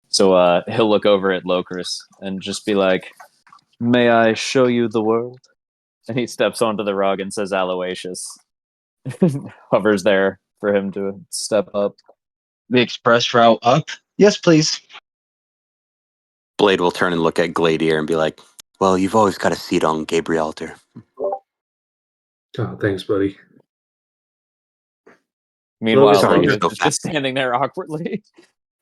So he'll look over at Locris and just be like, "May I show you the world?" And he steps onto the rug and says, "Aloysius." Hovers there for him to step up. The express route up? Yes, please. Blade will turn and look at Gladier and be like, well, you've always got a seat on Gabrielter. Oh, thanks, buddy. Meanwhile, Sorry, you're Logan so is fat. just standing there awkwardly.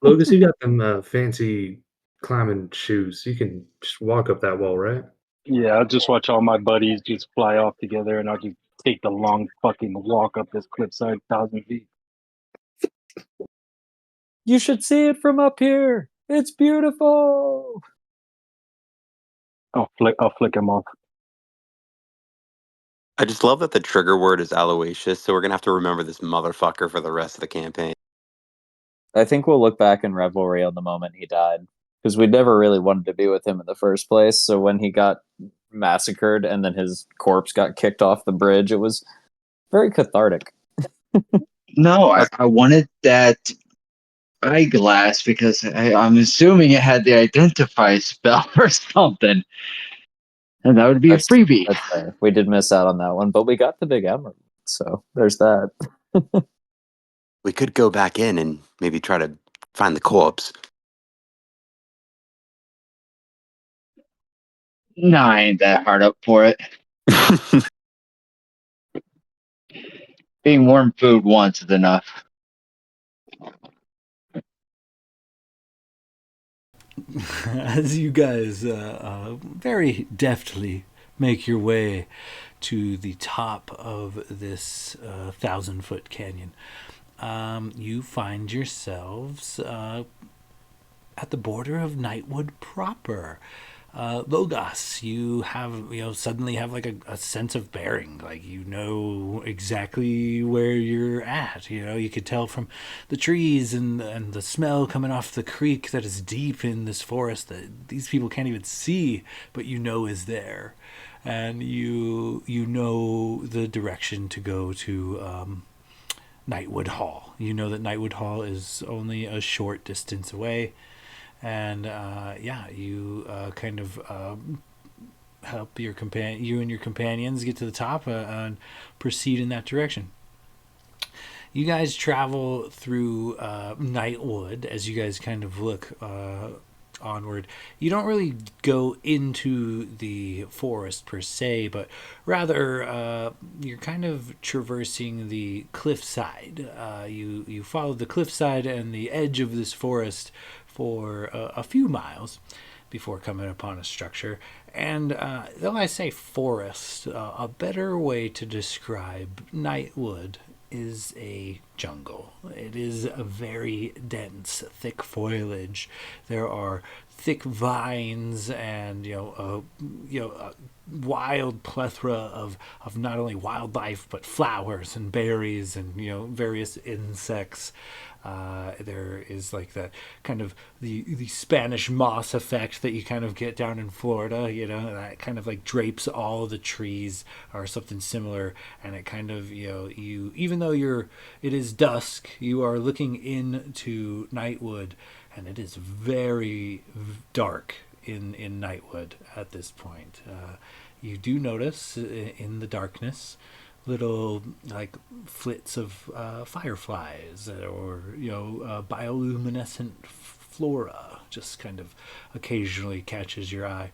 Logus, you got them fancy climbing shoes. You can just walk up that wall, right? Yeah, I'll just watch all my buddies just fly off together, and I'll just take the long fucking walk up this cliffside, 1,000 feet. You should see it from up here. It's beautiful. I'll flick him off. I just love that the trigger word is Aloysius, so we're going to have to remember this motherfucker for the rest of the campaign. I think we'll look back in revelry on the moment he died, because we never really wanted to be with him in the first place. So when he got massacred and then his corpse got kicked off the bridge, it was very cathartic. No, I wanted that eyeglass because I'm assuming it had the identify spell or something. And that would be a freebie. That's fair. We did miss out on that one, but we got the big emerald. So there's that. We could go back in and maybe try to find the corpse. No, I ain't that hard up for it. Being warm food once is enough. As you guys very deftly make your way to the top of this 1,000-foot canyon, you find yourselves at the border of Nightwood proper. Logos, you suddenly have like a sense of bearing, like you know exactly where you're at. You could tell from the trees and the smell coming off the creek that is deep in this forest that these people can't even see, but you know is there, and you know the direction to go to Nightwood Hall. You know that Nightwood Hall is only a short distance away. And you kind of help you and your companions get to the top and proceed in that direction. You guys travel through Nightwood as you guys kind of look onward. You don't really go into the forest per se, but rather you're kind of traversing the cliffside. You follow the cliffside and the edge of this forest for a few miles before coming upon a structure. And though I say forest, a better way to describe Nightwood is a jungle. It is a very dense, thick foliage. There are thick vines and a wild plethora of not only wildlife but flowers and berries and various insects. There is like that kind of the Spanish moss effect that you kind of get down in Florida, that kind of like drapes all the trees or something similar, and it kind of you even though it is dusk, you are looking into Nightwood, and it is very dark in Nightwood at this point. you do notice in the darkness little like flits of fireflies or bioluminescent flora just kind of occasionally catches your eye.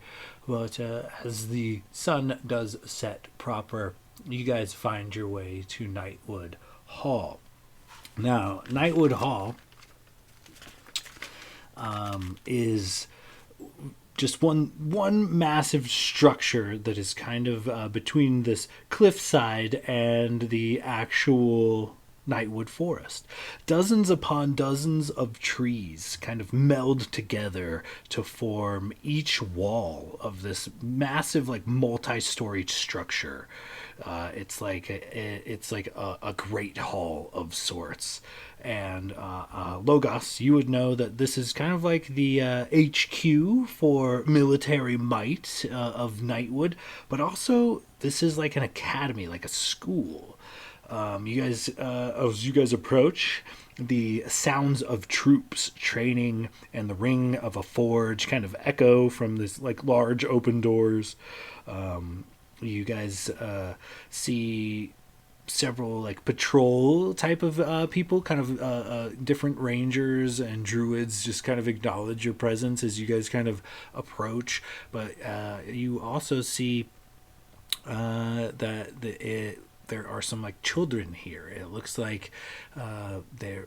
But as the sun does set proper, you guys find your way to Nightwood Hall. Now, Nightwood Hall is just one massive structure that is kind of between this cliffside and the actual Nightwood Forest. Dozens upon dozens of trees kind of meld together to form each wall of this massive, like multi-story structure. It's like a great hall of sorts. And Logos, you would know that this is kind of like the HQ for military might of Nightwood, but also this is like an academy, like a school. You guys, as you guys approach, the sounds of troops training and the ring of a forge kind of echo from this like large open doors. You guys see several like patrol type of people, kind of different rangers and druids just kind of acknowledge your presence as you guys kind of approach. But you also see there are some like children here. It looks like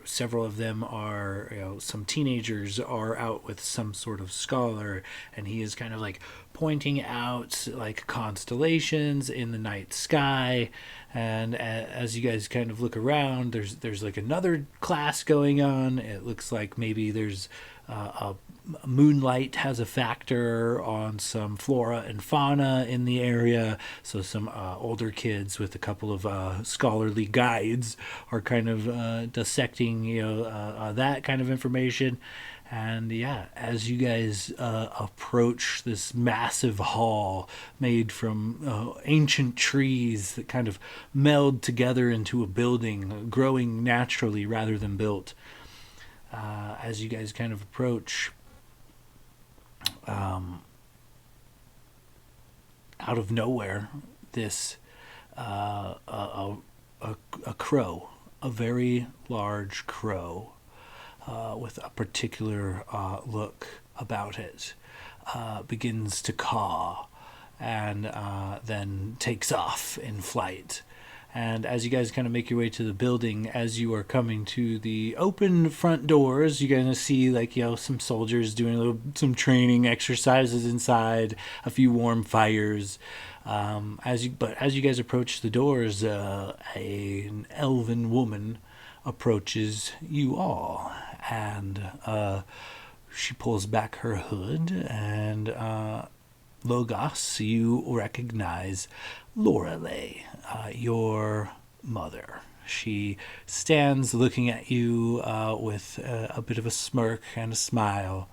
several of them are, some teenagers are out with some sort of scholar, and he is kind of like pointing out like constellations in the night sky. And as you guys kind of look around, there's like another class going on. It looks like maybe there's a moonlight has a factor on some flora and fauna in the area. So some older kids with a couple of scholarly guides are kind of dissecting, that kind of information. And yeah, as you guys approach this massive hall made from ancient trees that kind of meld together into a building, growing naturally rather than built, as you guys kind of approach, out of nowhere, this a crow, a very large crow, with a particular look about it, begins to caw and then takes off in flight. And as you guys kind of make your way to the building, as you are coming to the open front doors, you're going to see like, some soldiers doing some training exercises inside, a few warm fires. As you guys approach the doors, an elven woman approaches you all, and she pulls back her hood, and Logos, you recognize Lorelei, your mother. She stands looking at you with a bit of a smirk and a smile.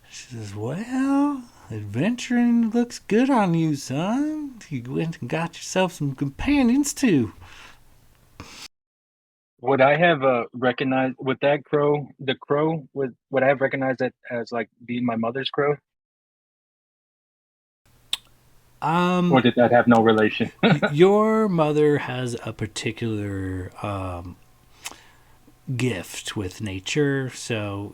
She says, "Well, adventuring looks good on you, son. You went and got yourself some companions, too." Would I have recognized with that crow, the crow, would I have recognized that as like being my mother's crow? Or did that have no relation? Your mother has a particular gift with nature, so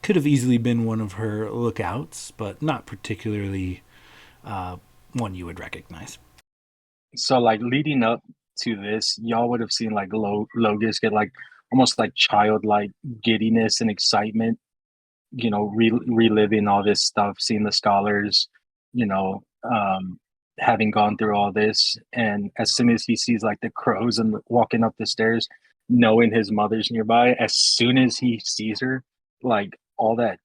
could have easily been one of her lookouts, but not particularly one you would recognize. So like leading up to this, y'all would have seen like Logis get like almost like childlike giddiness and excitement, reliving all this stuff, seeing the scholars, having gone through all this. And as soon as he sees like the crows and walking up the stairs, knowing his mother's nearby, as soon as he sees her, like all that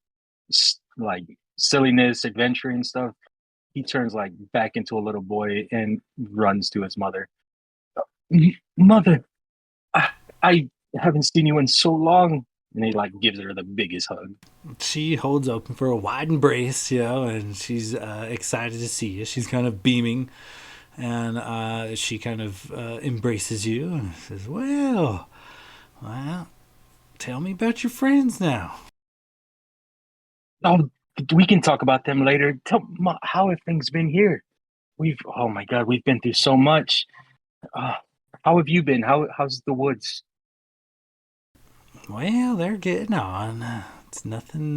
like silliness, adventuring stuff, he turns like back into a little boy and runs to his mother. Mother, I haven't seen you in so long. And he like gives her the biggest hug. She holds open for a wide embrace, and she's excited to see you. She's kind of beaming, and she kind of embraces you and says, well, tell me about your friends now. Oh, we can talk about them later. How have things been here? Oh my God, we've been through so much. Uh, how have you been? How's the woods? Well, they're getting on. It's nothing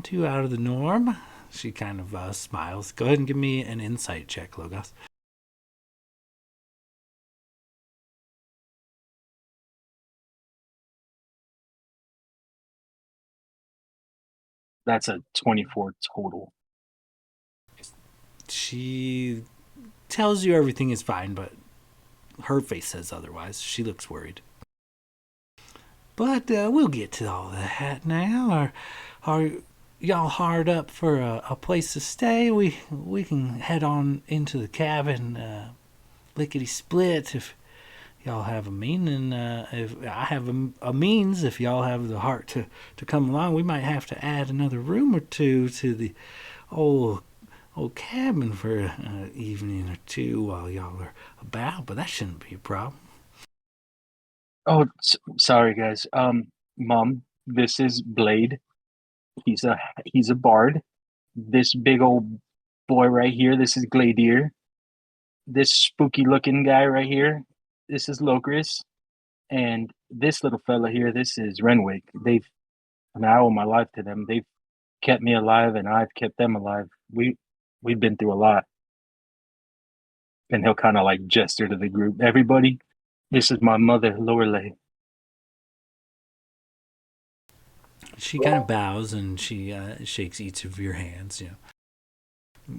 too out of the norm. She kind of smiles. Go ahead and give me an insight check, Logos. That's a 24 total. She tells you everything is fine, but her face says otherwise. She looks worried. But we'll get to all that now. Are y'all hard up for a place to stay? We can head on into the cabin, lickety split if y'all have a mean, and if I have a means, if y'all have the heart to come along, we might have to add another room or two to the old cabin for an evening or two while y'all are about. But that shouldn't be a problem. Oh, sorry guys. Mom, this is Blade. He's a bard. This big old boy right here, this is Gladier. This spooky looking guy right here, this is Locris. And this little fella here, this is Renwick. I owe my life to them. They've kept me alive and I've kept them alive. We've been through a lot. And he'll kind of like gesture to the group. Everybody, this is my mother, Lorelei. She kind of bows and she shakes each of your hands.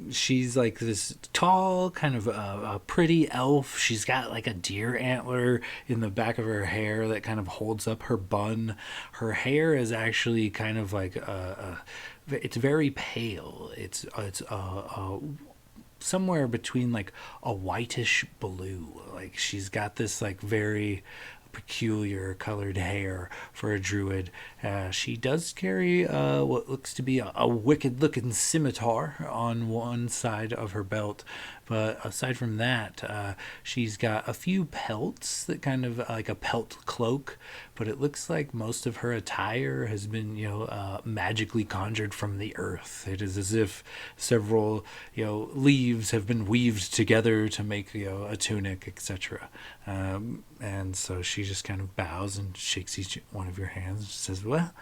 She's like this tall, kind of a pretty elf. She's got like a deer antler in the back of her hair that kind of holds up her bun. Her hair is actually kind of like it's very pale. It's somewhere between like a whitish blue. Like she's got this like very peculiar colored hair for a druid. She does carry what looks to be a wicked looking scimitar on one side of her belt. But aside from that, she's got a few pelts that kind of like a pelt cloak. But it looks like most of her attire has been, magically conjured from the earth. It is as if several, leaves have been weaved together to make, a tunic, etc. And so she just kind of bows and shakes each one of your hands and says, well,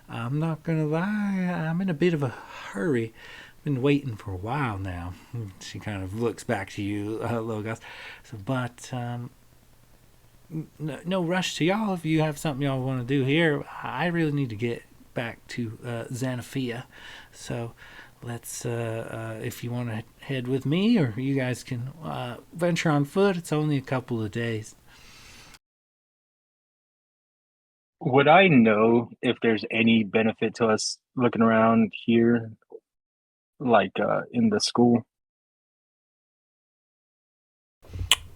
I'm not going to lie, I'm in a bit of a hurry. Been waiting for a while now. She kind of looks back to you, Logos. So, but no rush to y'all. If you have something y'all want to do here, I really need to get back to Xanathia. So let's, if you want to head with me, or you guys can venture on foot. It's only a couple of days. Would I know if there's any benefit to us looking around here, like in the school?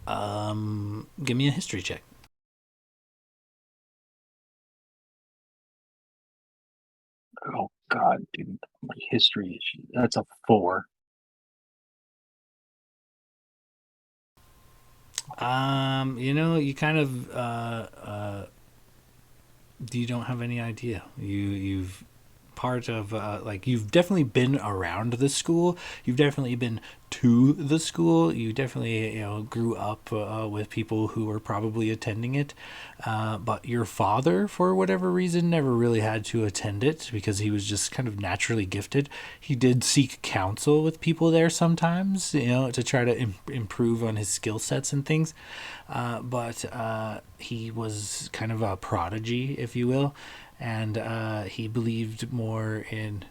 Give me a history check. Oh God, dude, my history issue. That's a 4. You kind of you don't have any idea. You've part of you've definitely been around the school. You've definitely been to the school. You definitely grew up with people who were probably attending it. But your father, for whatever reason, never really had to attend it because he was just kind of naturally gifted. He did seek counsel with people there sometimes, to try to improve on his skill sets and things. But he was kind of a prodigy, if you will, and he believed more in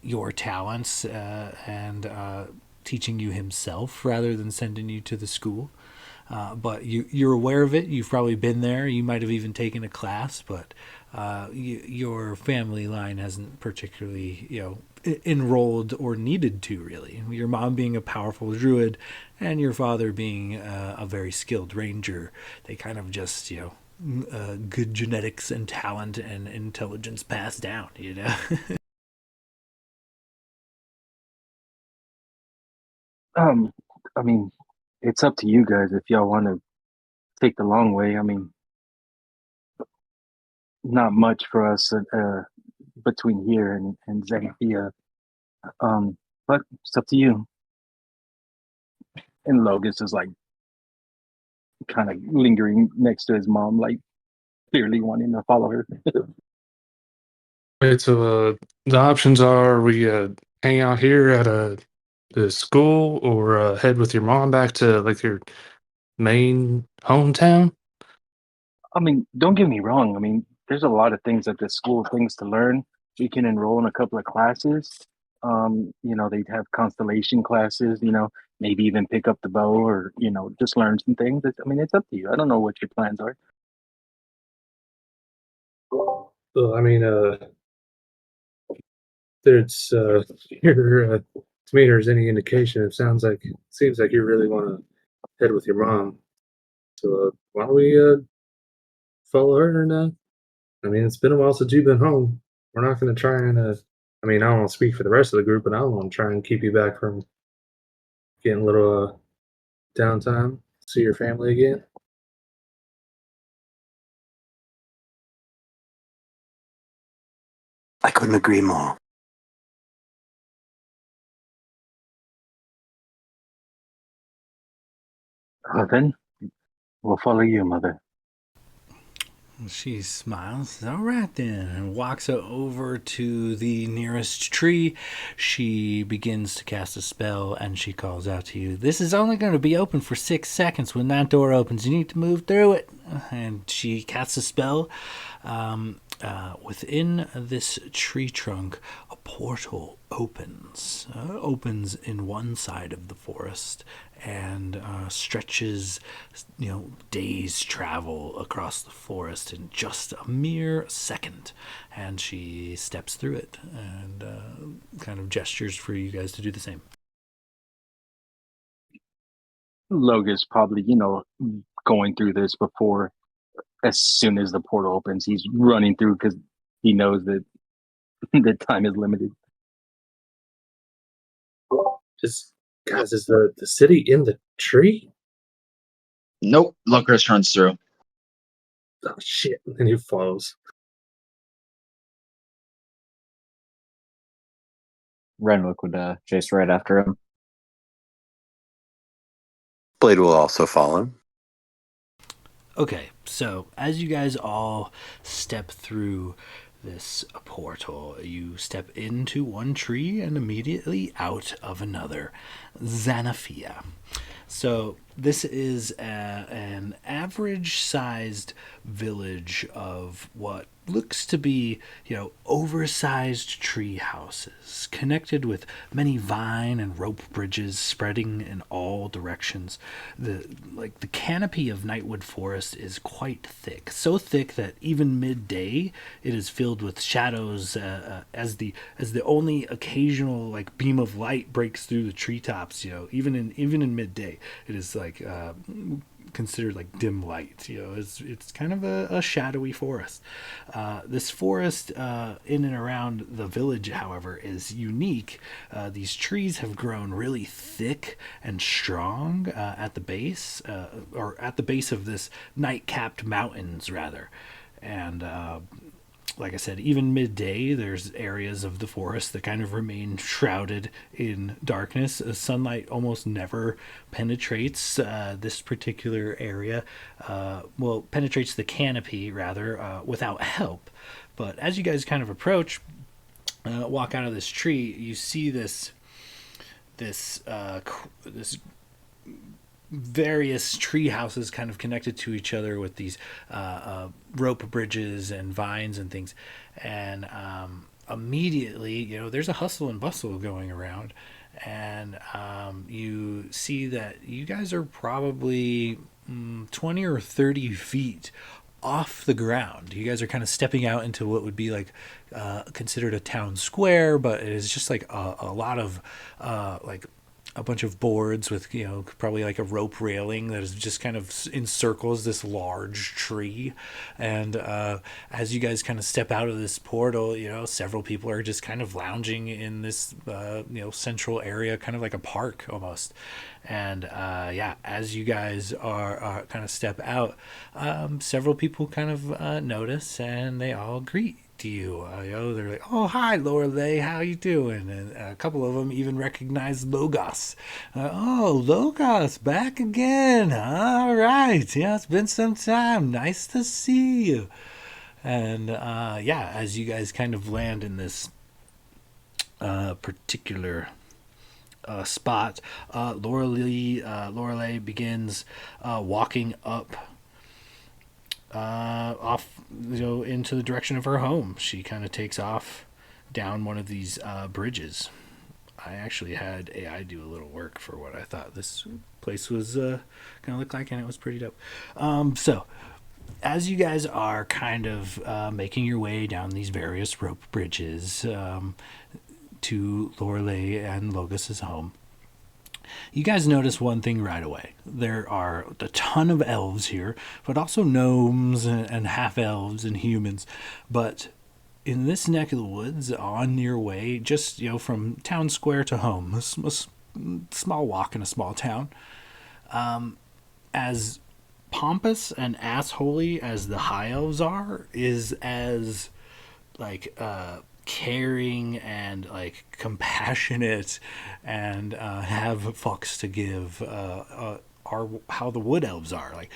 your talents and teaching you himself rather than sending you to the school. But you're aware of it. You've probably been there. You might have even taken a class, but your family line hasn't particularly, enrolled or needed to, really. Your mom being a powerful druid and your father being a very skilled ranger, they kind of just, good genetics and talent and intelligence passed down, I mean, it's up to you guys if y'all want to take the long way. I mean, not much for us between here and Xanathia. But it's up to you. And Logus is like kind of lingering next to his mom, like clearly wanting to follow her. Wait, so the options are we hang out here at the school or head with your mom back to like your main hometown? I mean, don't get me wrong. I mean, there's a lot of things at this school, things to learn. We can enroll in a couple of classes. They'd have constellation classes, maybe even pick up the bow or, just learn some things. I mean, it's up to you. I don't know what your plans are. Well, I mean, there's your to me there's any indication, seems like you really want to head with your mom. So why don't we follow her and I mean it's been a while since you've been home. We're not going to try and I mean I don't want to speak for the rest of the group, but I don't want to try and keep you back from getting a little downtime, see your family again. I couldn't agree more. Well, then we'll follow you, Mother. She smiles. All right then, and walks over to the nearest tree. She begins to cast a spell, and she calls out to you. This is only going to be open for 6 seconds. When that door opens, you need to move through it. And she casts a spell. Within this tree trunk, a portal opens. Opens in one side of the forest and stretches, days travel across the forest in just a mere second. And she steps through it and kind of gestures for you guys to do the same. Logan's probably, going through this before, as soon as the portal opens, he's running through because he knows that the time is limited. Is the city in the tree? Nope. Lucrus runs through. Oh shit! And he follows. Renwick would chase right after him. Blade will also follow. Okay, so as you guys all step through this portal, you step into one tree and immediately out of another. Xanaphia. So this is an average-sized village of what looks to be, oversized tree houses connected with many vine and rope bridges spreading in all directions. The canopy of Nightwood Forest is quite thick, so thick that even midday it is filled with shadows as the only occasional beam of light breaks through the treetops. Even in midday, it is considered dim light. It's kind of a shadowy forest. This forest in and around the village, however, is unique. These trees have grown really thick and strong at the base, or at the base of this night-capped mountains, rather. And like I said, even midday, there's areas of the forest that kind of remain shrouded in darkness. Sunlight almost never penetrates this particular area. Penetrates the canopy, rather, without help. But as you guys kind of approach, walk out of this tree, you see this various tree houses kind of connected to each other with these rope bridges and vines and things. And immediately, there's a hustle and bustle going around. And you see that you guys are probably 20 or 30 feet off the ground. You guys are kind of stepping out into what would be considered a town square, but it is just a lot of a bunch of boards with probably a rope railing that is just kind of encircles this large tree. And as you guys kind of step out of this portal, several people are just kind of lounging in this central area, kind of like a park almost. And as you guys are kind of step out, several people kind of notice, and they all greet to you. They're like, "Oh, hi, Lorelei, how you doing?" And a couple of them even recognize Logos. "Oh, Logos, back again. All right. Yeah, it's been some time. Nice to see you." And yeah, as you guys kind of land in this particular spot, Lorelei begins walking up off, into the direction of her home. She kind of takes off down one of these bridges. I actually had AI do a little work for what I thought this place was gonna look like, and it was pretty dope. So as you guys are kind of making your way down these various rope bridges to Lorelei and Logos's home, you guys notice one thing right away. There are a ton of elves here, but also gnomes and half elves and humans. But in this neck of the woods, on your way, just from town square to home, a small walk in a small town, as pompous and assholey as the high elves are, is as like caring and like compassionate and have fucks to give are how the wood elves are. Like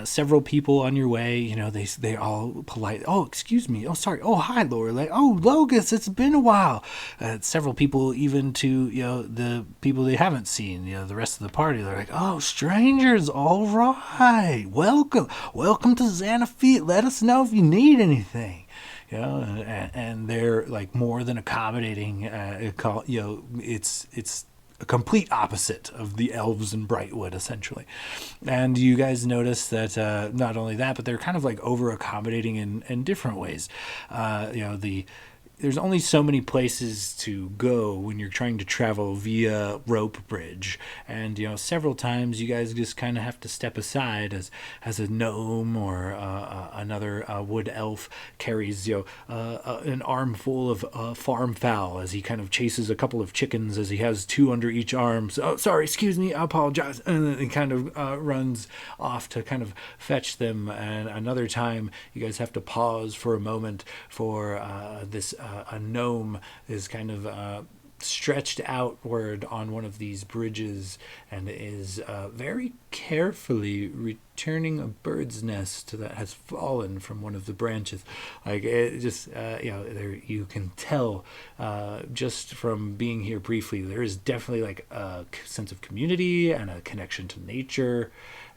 several people on your way, they all polite. "Oh, excuse me. Oh, sorry. Oh, hi, Lorelei. Oh, Logos, it's been a while." Several people, even to the people they haven't seen, the rest of the party, they're like, "Oh, strangers, all right, welcome to Xanafeet. Let us know if you need anything." And they're like more than accommodating. It's a complete opposite of the elves in Brightwood, essentially. And you guys notice that not only that, but they're kind of like over accommodating in different ways. There's only so many places to go when you're trying to travel via rope bridge, and several times you guys just kind of have to step aside as a gnome or another wood elf carries an armful of farm fowl as he kind of chases a couple of chickens as he has two under each arm. So, "Oh, sorry, excuse me, I apologize," and then he kind of runs off to kind of fetch them. And another time you guys have to pause for a moment for this a gnome is kind of stretched outward on one of these bridges and is very carefully returning a bird's nest that has fallen from one of the branches. Like it just, there you can tell just from being here briefly, there is definitely like a sense of community and a connection to nature,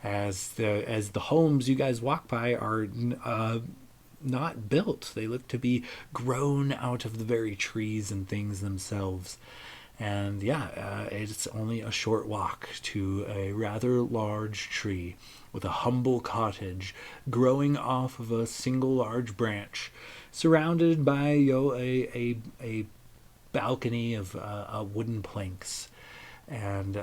as the homes you guys walk by are not built. They look to be grown out of the very trees and things themselves. And yeah, it's only a short walk to a rather large tree with a humble cottage growing off of a single large branch, surrounded by a balcony of wooden planks. And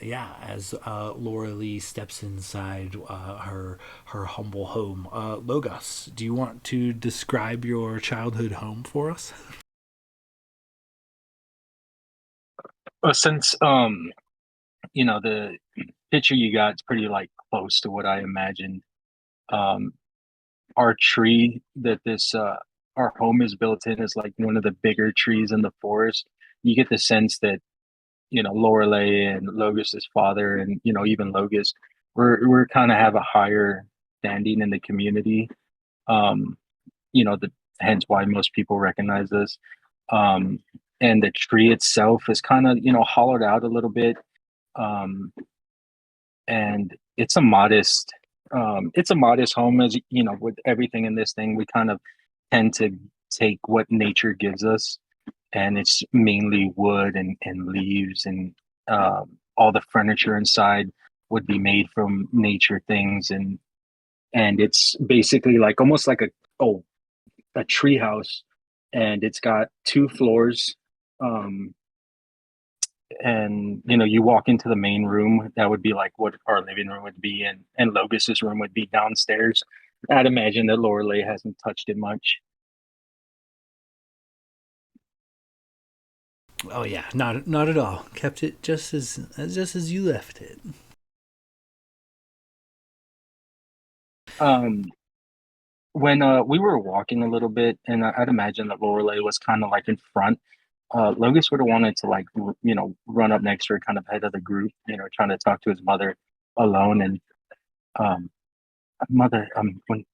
yeah, as Laura Lee steps inside her humble home, Logos, do you want to describe your childhood home for us? Since the picture you got is pretty like close to what I imagined. Um, our tree that this our home is built in is like one of the bigger trees in the forest. You get the sense that Lorelei and Logos's father, and even Logos, we're kind of have a higher standing in the community. Um, the hence why most people recognize us. And the tree itself is kind of hollowed out a little bit, and it's a modest home. As with everything in this thing, we kind of tend to take what nature gives us, and it's mainly wood and leaves, and all the furniture inside would be made from nature things, and it's basically like almost like a tree house, and it's got 2 floors. um and you walk into the main room, that would be like what our living room would be, and Logos's room would be downstairs. I'd imagine that Lorelei hasn't touched it much. Oh yeah, not at all. Kept it just as you left it. um when we were walking a little bit, and I'd imagine that Lorelei was kind of like in front. Logan sort of wanted to like run up next to her, kind of head of the group, trying to talk to his mother alone. And um, mother,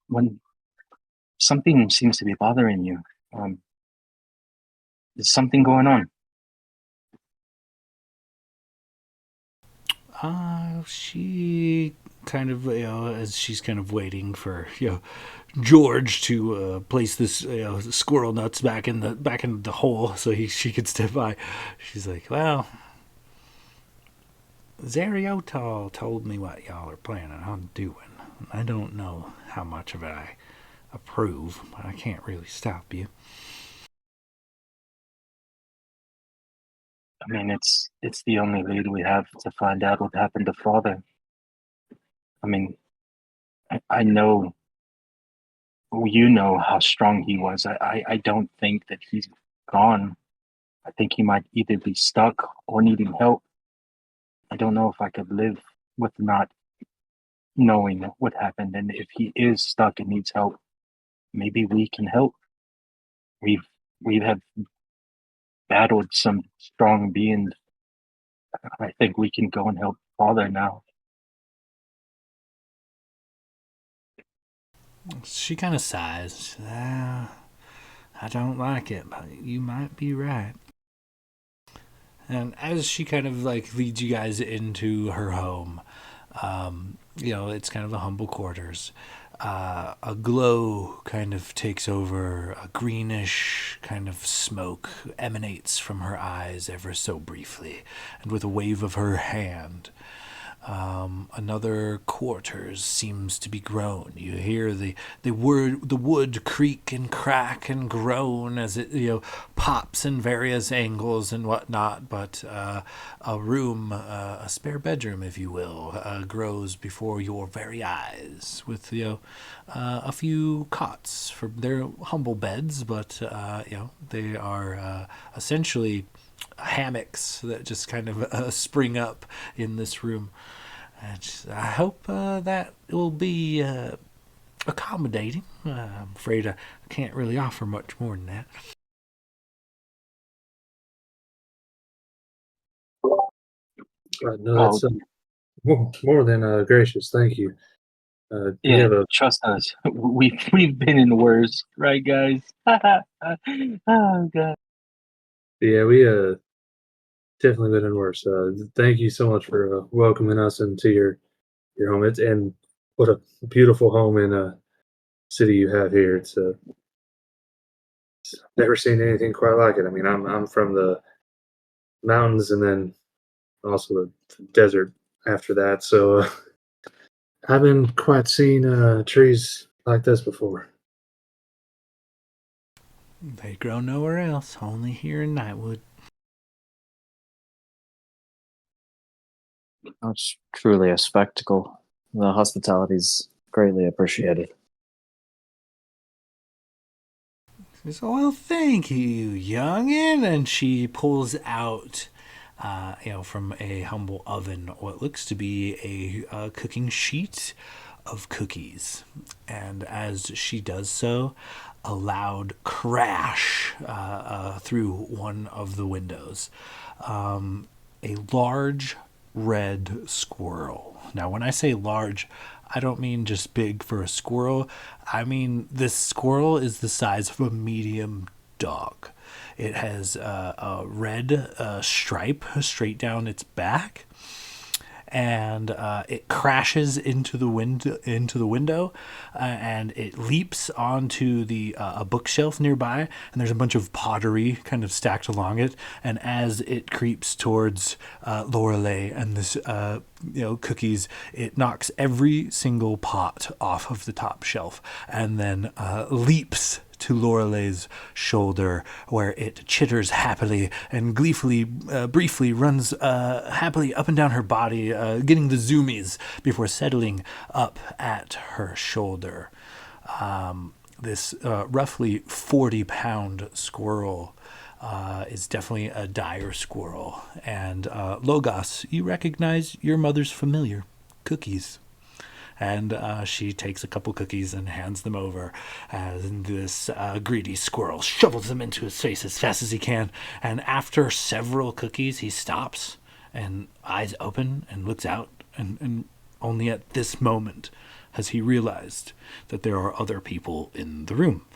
when something seems to be bothering you, um, there's something going on. She kind of, as she's kind of waiting for, George to place this squirrel nuts back in the hole so she could step by. She's like, well, Zariotal told me what y'all are planning on doing. I don't know how much of it I approve, but I can't really stop you. I mean, it's the only lead we have to find out what happened to father. I mean, I know you know how strong he was. I don't think that he's gone. I think he might either be stuck or needing help. I don't know if I could live with not knowing what happened. And if he is stuck and needs help, maybe we can help. We have battled some strong beings. I think we can go and help father now. She kind of sighs. I don't like it, but you might be right. And as she kind of like leads you guys into her home, it's kind of a humble quarters. A glow kind of takes over, a greenish kind of smoke emanates from her eyes ever so briefly, and with a wave of her hand, another quarters seems to be grown. You hear the wood creak and crack and groan as it pops in various angles and whatnot. But a room, a spare bedroom, if you will, grows before your very eyes with a few cots for their humble beds, but they are essentially hammocks that just kind of spring up in this room. I hope that will be accommodating. I'm afraid I can't really offer much more than that. No, that's more than gracious. Thank you. We Yeah, have a trust us. We've been in worse, right, guys? Oh god. yeah, we definitely been in worse. Thank you so much for welcoming us into your home. And what a beautiful home in a city you have here. It's never seen anything quite like it. I mean, I'm from the mountains and then also the desert after that, so I haven't quite seen trees like this before. They grow nowhere else, only here in Nightwood. It's truly a spectacle. The hospitality's greatly appreciated. She says, well, thank you, youngin'. And she pulls out, from a humble oven, what looks to be a cooking sheet of cookies. And as she does so, a loud crash through one of the windows. A large red squirrel. Now, when I say large, I don't mean just big for a squirrel. I mean, this squirrel is the size of a medium dog. It has a red stripe straight down its back, and it crashes into the window, and it leaps onto the a bookshelf nearby, and there's a bunch of pottery kind of stacked along it. And as it creeps towards Lorelei and this cookies, it knocks every single pot off of the top shelf, and then leaps to Lorelei's shoulder, where it chitters happily and gleefully, briefly runs happily up and down her body, getting the zoomies before settling up at her shoulder. This roughly 40-pound squirrel is definitely a dire squirrel. And Logos, you recognize your mother's familiar, cookies. and she takes a couple cookies and hands them over, and this greedy squirrel shovels them into his face as fast as he can, and after several cookies he stops and eyes open and looks out, and only at this moment has he realized that there are other people in the room.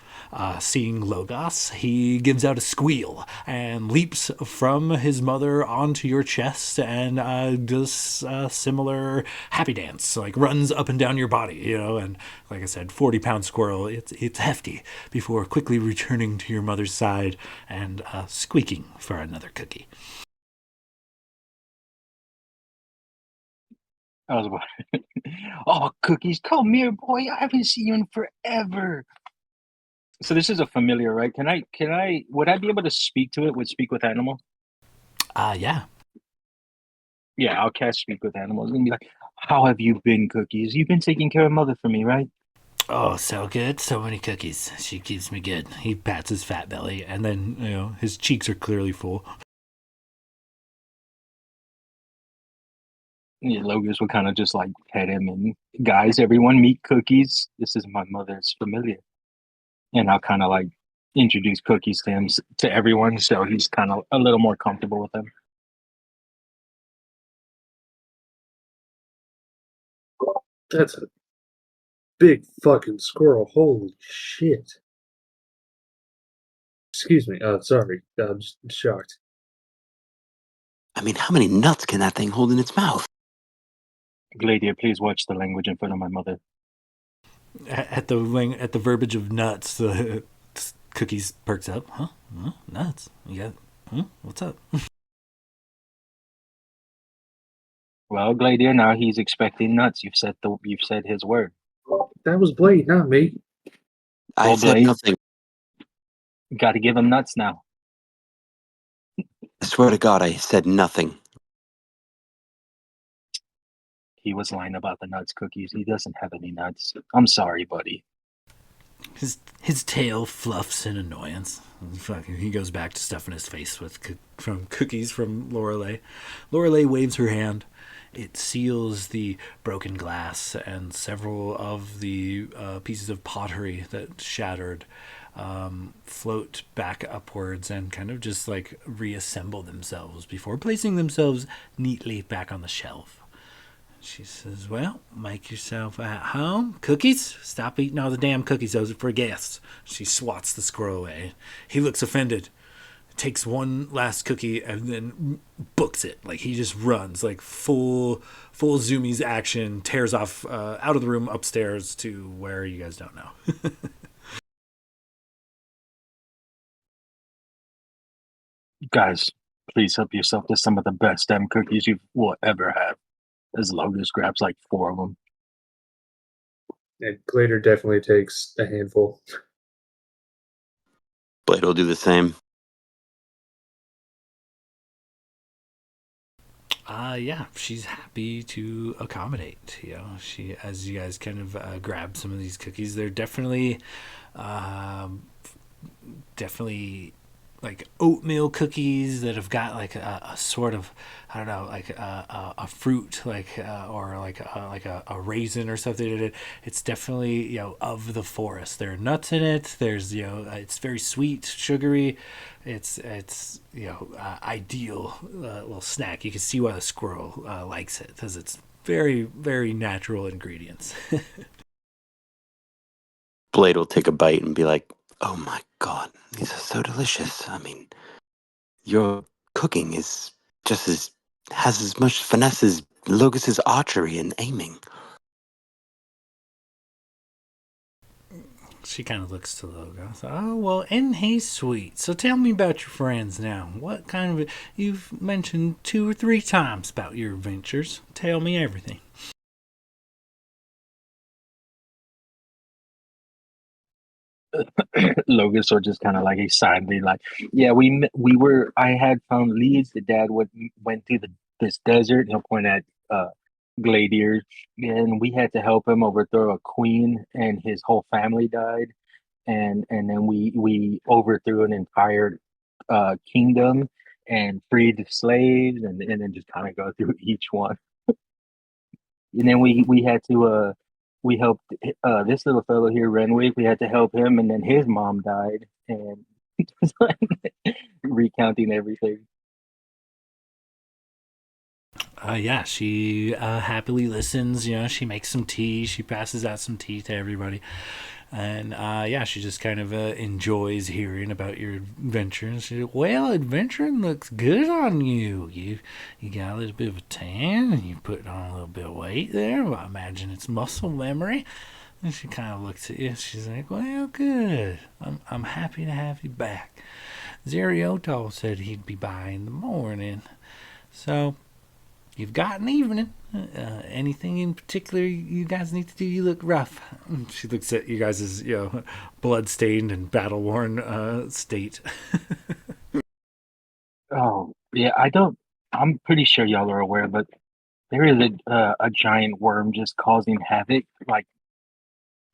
Seeing Logos, he gives out a squeal and leaps from his mother onto your chest and does a similar happy dance, like runs up and down your body, and like I said, 40-pound squirrel, it's hefty, before quickly returning to your mother's side and squeaking for another cookie. I was about, oh, Cookies, come here, boy. I haven't seen you in forever. So this is a familiar, right? Would I be able to speak to it with Speak with Animal? Yeah. Yeah, I'll cast Speak with Animals and be like, how have you been, Cookies? You've been taking care of Mother for me, right? Oh, so good. So many cookies. She keeps me good. He pats his fat belly, and then, his cheeks are clearly full. Yeah, Logos would kind of just like pet him and, guys, everyone meet Cookies. This is my mother's familiar. And I'll kind of like introduce Cookies to him, to everyone, so he's kind of a little more comfortable with them. That's a big fucking squirrel. Holy shit. Excuse me. Sorry. I'm just shocked. I mean, how many nuts can that thing hold in its mouth? Gladiator, please watch the language in front of my mother. At the verbiage of nuts, the Cookies perks up. Huh? Nuts? You got? What's up? Well, Gladiator, now he's expecting nuts. You've said his word. That was Blade, not me. I Well, said Blade, nothing. got to give him nuts now. I swear to God, I said nothing. He was lying about the nuts, Cookies. He doesn't have any nuts. I'm sorry, buddy. His tail fluffs in annoyance. He goes back to stuffing his face with from cookies from Lorelei. Lorelei waves her hand. It seals the broken glass, and several of the pieces of pottery that shattered float back upwards and kind of just like reassemble themselves before placing themselves neatly back on the shelf. She says, well, make yourself at home. Cookies? Stop eating all the damn cookies. Those are for guests. She swats the squirrel away. He looks offended, takes one last cookie, and then books it. Like, he just runs, like full Zoomies action, tears off out of the room upstairs to where you guys don't know. Guys, please help yourself to some of the best damn cookies you will ever have. As Logos grabs like 4 of them. And Glader definitely takes a handful. Blade will do the same. Yeah, she's happy to accommodate. She, as you guys kind of grab some of these cookies, they're definitely like oatmeal cookies that have got like a sort of, I don't know, like a fruit, like or like a raisin or something in it. It's definitely of the forest. There are nuts in it. There's it's very sweet, sugary. It's ideal little snack. You can see why the squirrel likes it, because it's very, very natural ingredients. Blade will take a bite and be like, oh my God, these are so delicious. I mean, your cooking has as much finesse as Logos's archery and aiming. She kind of looks to Logos. Oh, well, and he's sweet. So tell me about your friends now. What kind of... You've mentioned 2 or 3 times about your adventures. Tell me everything. Logos or just kind of like a side be like, yeah, I had found leads. The dad went through this desert. He'll point at Gladiator, and we had to help him overthrow a queen, and his whole family died. And then we overthrew an entire kingdom and freed slaves, and then just kind of go through each one. And then we had to we helped this little fellow here, Renwick. We had to help him, and then his mom died, and it's like recounting everything. Yeah, she happily listens. You know, she makes some tea. She passes out some tea to everybody. And yeah, she just kind of enjoys hearing about your adventures. She's like, well, adventuring looks good on you. You got a little bit of a tan, and you put on a little bit of weight there. Well, I imagine it's muscle memory. And she kind of looks at you. She's like, well, good. I'm happy to have you back. Zerioto said he'd be by in the morning. So you've got an evening. Anything in particular you guys need to do? You look rough. She looks at you guys' blood-stained and battle-worn state. Oh yeah, I don't. I'm pretty sure y'all are aware, but there is a giant worm just causing havoc. Like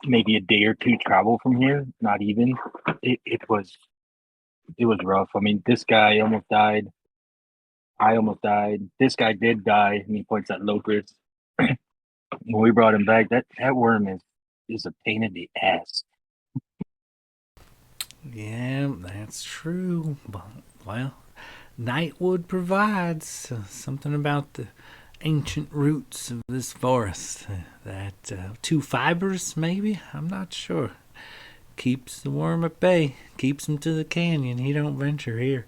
maybe a day or two travel from here. Not even. It was rough. I mean, this guy almost died. I almost died. This guy did die, and he points at Locust. When we brought him back, that worm is a pain in the ass. Yeah, that's true. But, well, Nightwood provides something about the ancient roots of this forest. That 2 fibers, maybe? I'm not sure. Keeps the worm at bay. Keeps him to the canyon. He don't venture here.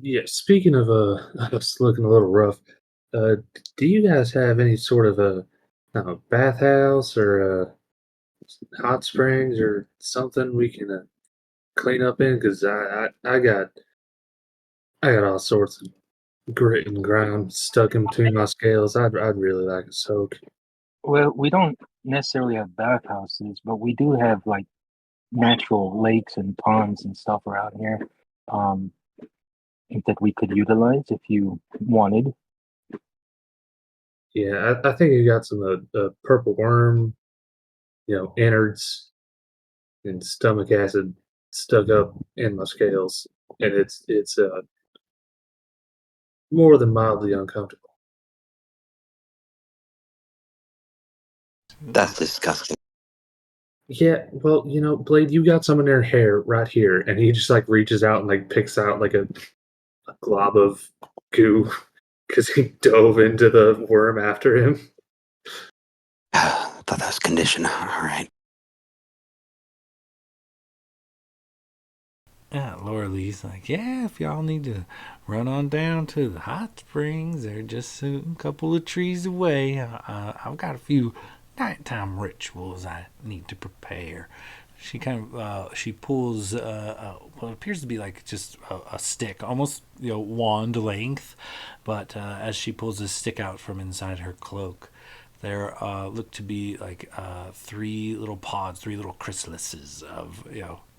Yeah, speaking of us looking a little rough, uh, do you guys have any sort of a bathhouse or hot springs or something we can clean up in? Because I got all sorts of grit and grime stuck in between my scales. I'd really like a soak. Well, we don't necessarily have bathhouses, but we do have like natural lakes and ponds and stuff around here um, that we could utilize if you wanted. Yeah, I think you got some purple worm, innards and stomach acid stuck up in my scales, and it's more than mildly uncomfortable. That's disgusting. Yeah, well, Blade, you got some in their hair right here, and he just like reaches out and like picks out like a glob of goo because he dove into the worm after him. I thought that was condition. All right. Yeah, Laura Lee's like, yeah, if y'all need to run on down to the hot springs, they're just a couple of trees away. I've got a few nighttime rituals I need to prepare. She kind of she pulls what appears to be like just a stick, almost wand length, but as she pulls this stick out from inside her cloak, there look to be like 3 little pods, 3 little chrysalises of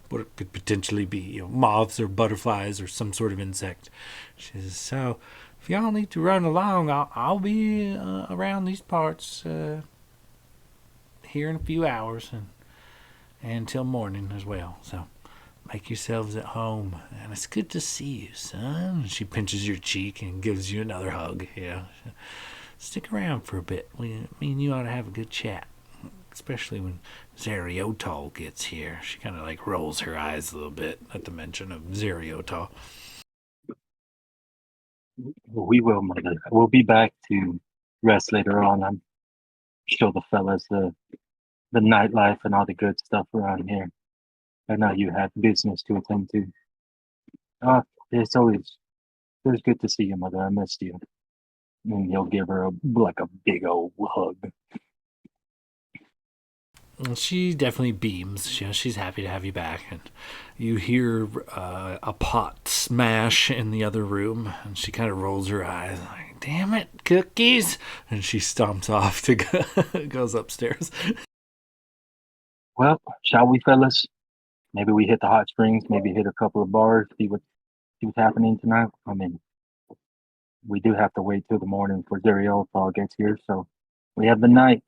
what could potentially be moths or butterflies or some sort of insect. She says, so if y'all need to run along, I'll be around these parts here in a few hours and until morning as well. So make yourselves at home, and it's good to see you, son. She pinches your cheek and gives you another hug. Stick around for a bit. Me and you ought to have a good chat, especially when Zeriotol gets here. She kind of like rolls her eyes a little bit at the mention of Zeriotol. We will, mother. We'll be back to rest later on. I'm show the fellas the nightlife and all the good stuff around here. I know you have business to attend to. It's always good to see you, mother. I missed you. And he'll give her a big old hug. She definitely beams. She's happy to have you back, and you hear a pot smash in the other room, and she kind of rolls her eyes like, "Damn it, cookies!" And she stomps off to goes upstairs. Well, shall we, fellas? Maybe we hit the hot springs. Maybe hit a couple of bars. See what's happening tonight. I mean, we do have to wait till the morning for Zeriolthal gets here, so we have the night.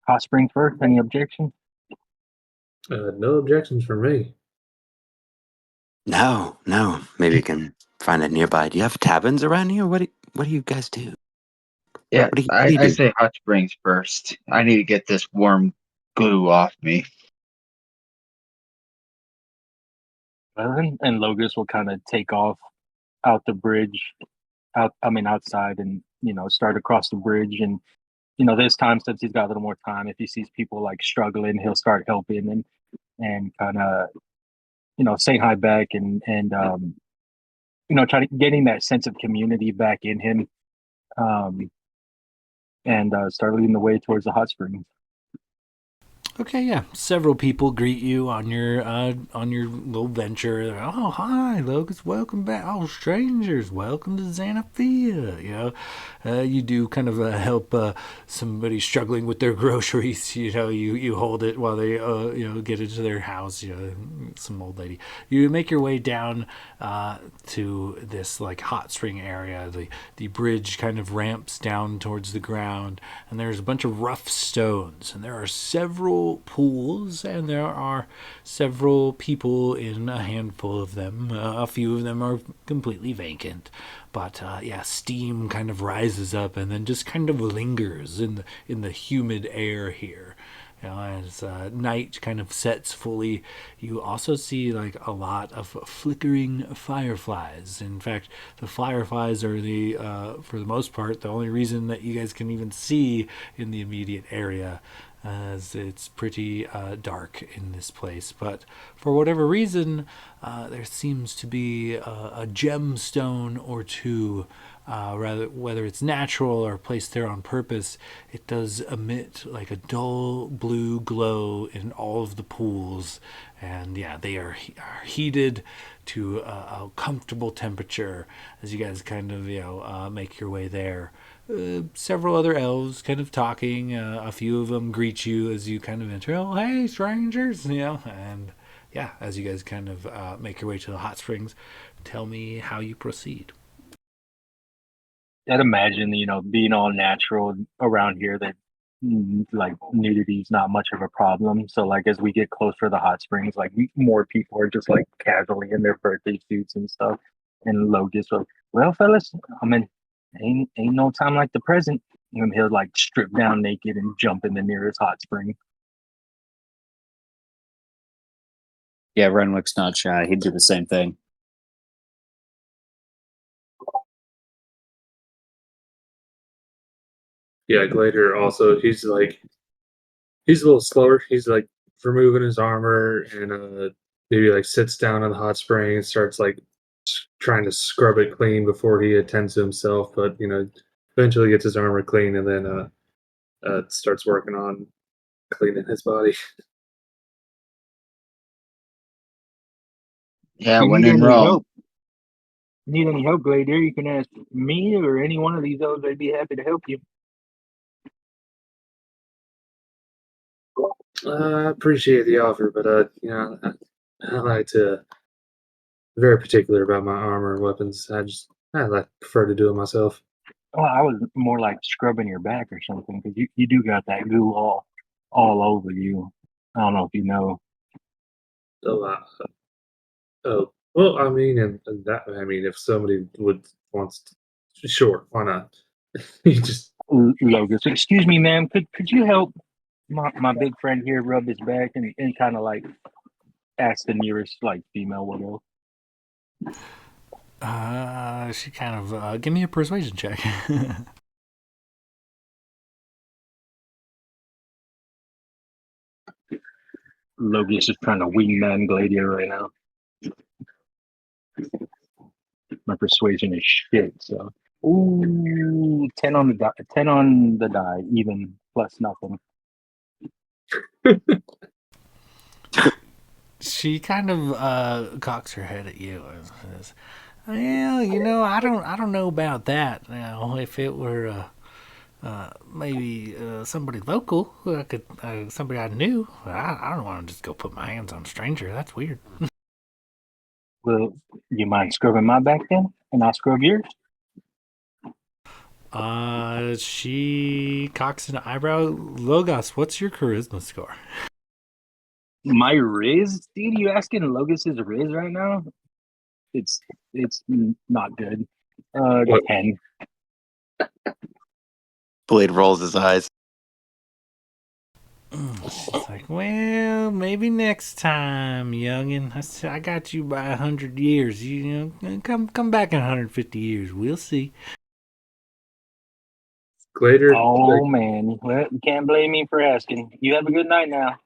Hot springs first. Any objections? No objections from me. No. Maybe we can find it nearby. Do you have taverns around here? What do you guys do? Yeah, What do I you do? say hot springs first. I need to get this warm glue off me. And Logus will kind of take off out the bridge, outside, and start across the bridge. And this time, since he's got a little more time, if he sees people like struggling, he'll start helping and kind of say hi back and try to getting that sense of community back in him, and start leading the way towards the hot springs. Okay, yeah. Several people greet you on your little venture. They're, oh, hi, Locust. Welcome back. Oh, strangers, welcome to Xanathia. You do kind of help somebody struggling with their groceries. You hold it while they get into their house. Some old lady. You make your way down to this like hot spring area. The bridge kind of ramps down towards the ground, and there's a bunch of rough stones, and there are several pools, and there are several people in a handful of them. A few of them are completely vacant, but steam kind of rises up and then just kind of lingers in the humid air here. As night kind of sets fully, you also see like a lot of flickering fireflies. In fact, the fireflies are for the most part, the only reason that you guys can even see in the immediate area, as it's pretty dark in this place. But for whatever reason, there seems to be a gemstone or two, whether it's natural or placed there on purpose. It does emit like a dull blue glow in all of the pools, and they are heated to a comfortable temperature as you guys kind of make your way there. Several other elves kind of talking. A few of them greet you as you kind of enter. Oh, hey, strangers! And as you guys kind of make your way to the hot springs, tell me how you proceed. I'd imagine, being all natural around here, that like nudity is not much of a problem. So like as we get closer to the hot springs, like more people are just like casually in their birthday suits and stuff. And Logus will, well, fellas, I mean, ain't no time like the present. And he'll like strip down naked and jump in the nearest hot spring. Yeah, Renwick's not shy. He'd do the same thing. Yeah, Glader also, he's a little slower. He's like removing his armor and maybe like sits down in the hot spring and starts like trying to scrub it clean before he attends to himself. But eventually gets his armor clean and then starts working on cleaning his body. Yeah, You when need in any Rome. help? Need any help, Gladiator? You can ask me or any one of these elves. They'd be happy to help you. I appreciate the offer, but I like to very particular about my armor and weapons. I like prefer to do it myself. Oh, I was more like scrubbing your back or something, because you do got that goo all over you. I don't know if you know. So, oh well, I mean, and that I mean, if somebody wants, sure, why not? You just Logus, excuse me, ma'am. Could you help my big friend here rub his back and kind of like ask the nearest like female widow? She kind of give me a persuasion check. Logus is trying to wingman Gladiator right now. My persuasion is shit. So, ooh, 10 on the die. 10 on the die, even plus nothing. She kind of cocks her head at you and says, "Well, I don't know about that. Now, if it were maybe somebody local who I could, somebody I knew, I don't want to just go put my hands on a stranger. That's weird." Well, you mind scrubbing my back then, and I'll scrub yours? She cocks an eyebrow. Logos, what's your charisma score? My Riz, dude, you asking Logus's Riz right now? It's not good. What? 10. Blade rolls his eyes. It's like, well, maybe next time, youngin. I got you by 100 years. You know, come back in 150 years. We'll see. Glader, Oh man, well, you can't blame me for asking. You have a good night now.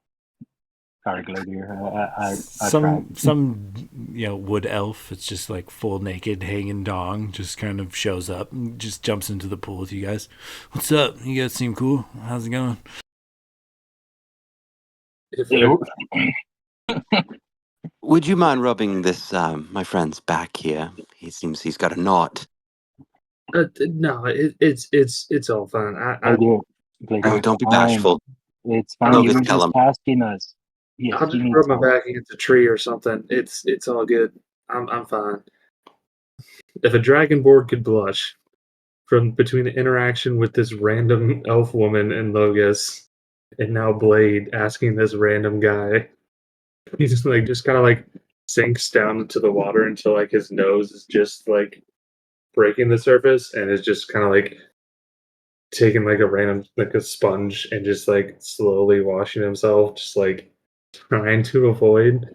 Sorry, Gladiator. I tried. Some wood elf. It's just like full naked, hanging dong. Just kind of shows up and just jumps into the pool with you guys. What's up? You guys seem cool. How's it going? Ew. Would you mind rubbing this, my friend's back here? He seems he's got a knot. no, it's all fine. Gladiator, Oh, don't be fine. bashful. It's fine. Logus, You were tell just him. tasking us. Yes, I'll you just need rub my time. back against a tree or something. It's all good. I'm fine. If a dragonborn could blush from between the interaction with this random elf woman and Logus, and now Blade asking this random guy, he just kind of like sinks down into the water until like his nose is just like breaking the surface and is just kind of like taking like a random like a sponge and just like slowly washing himself, just like trying to avoid.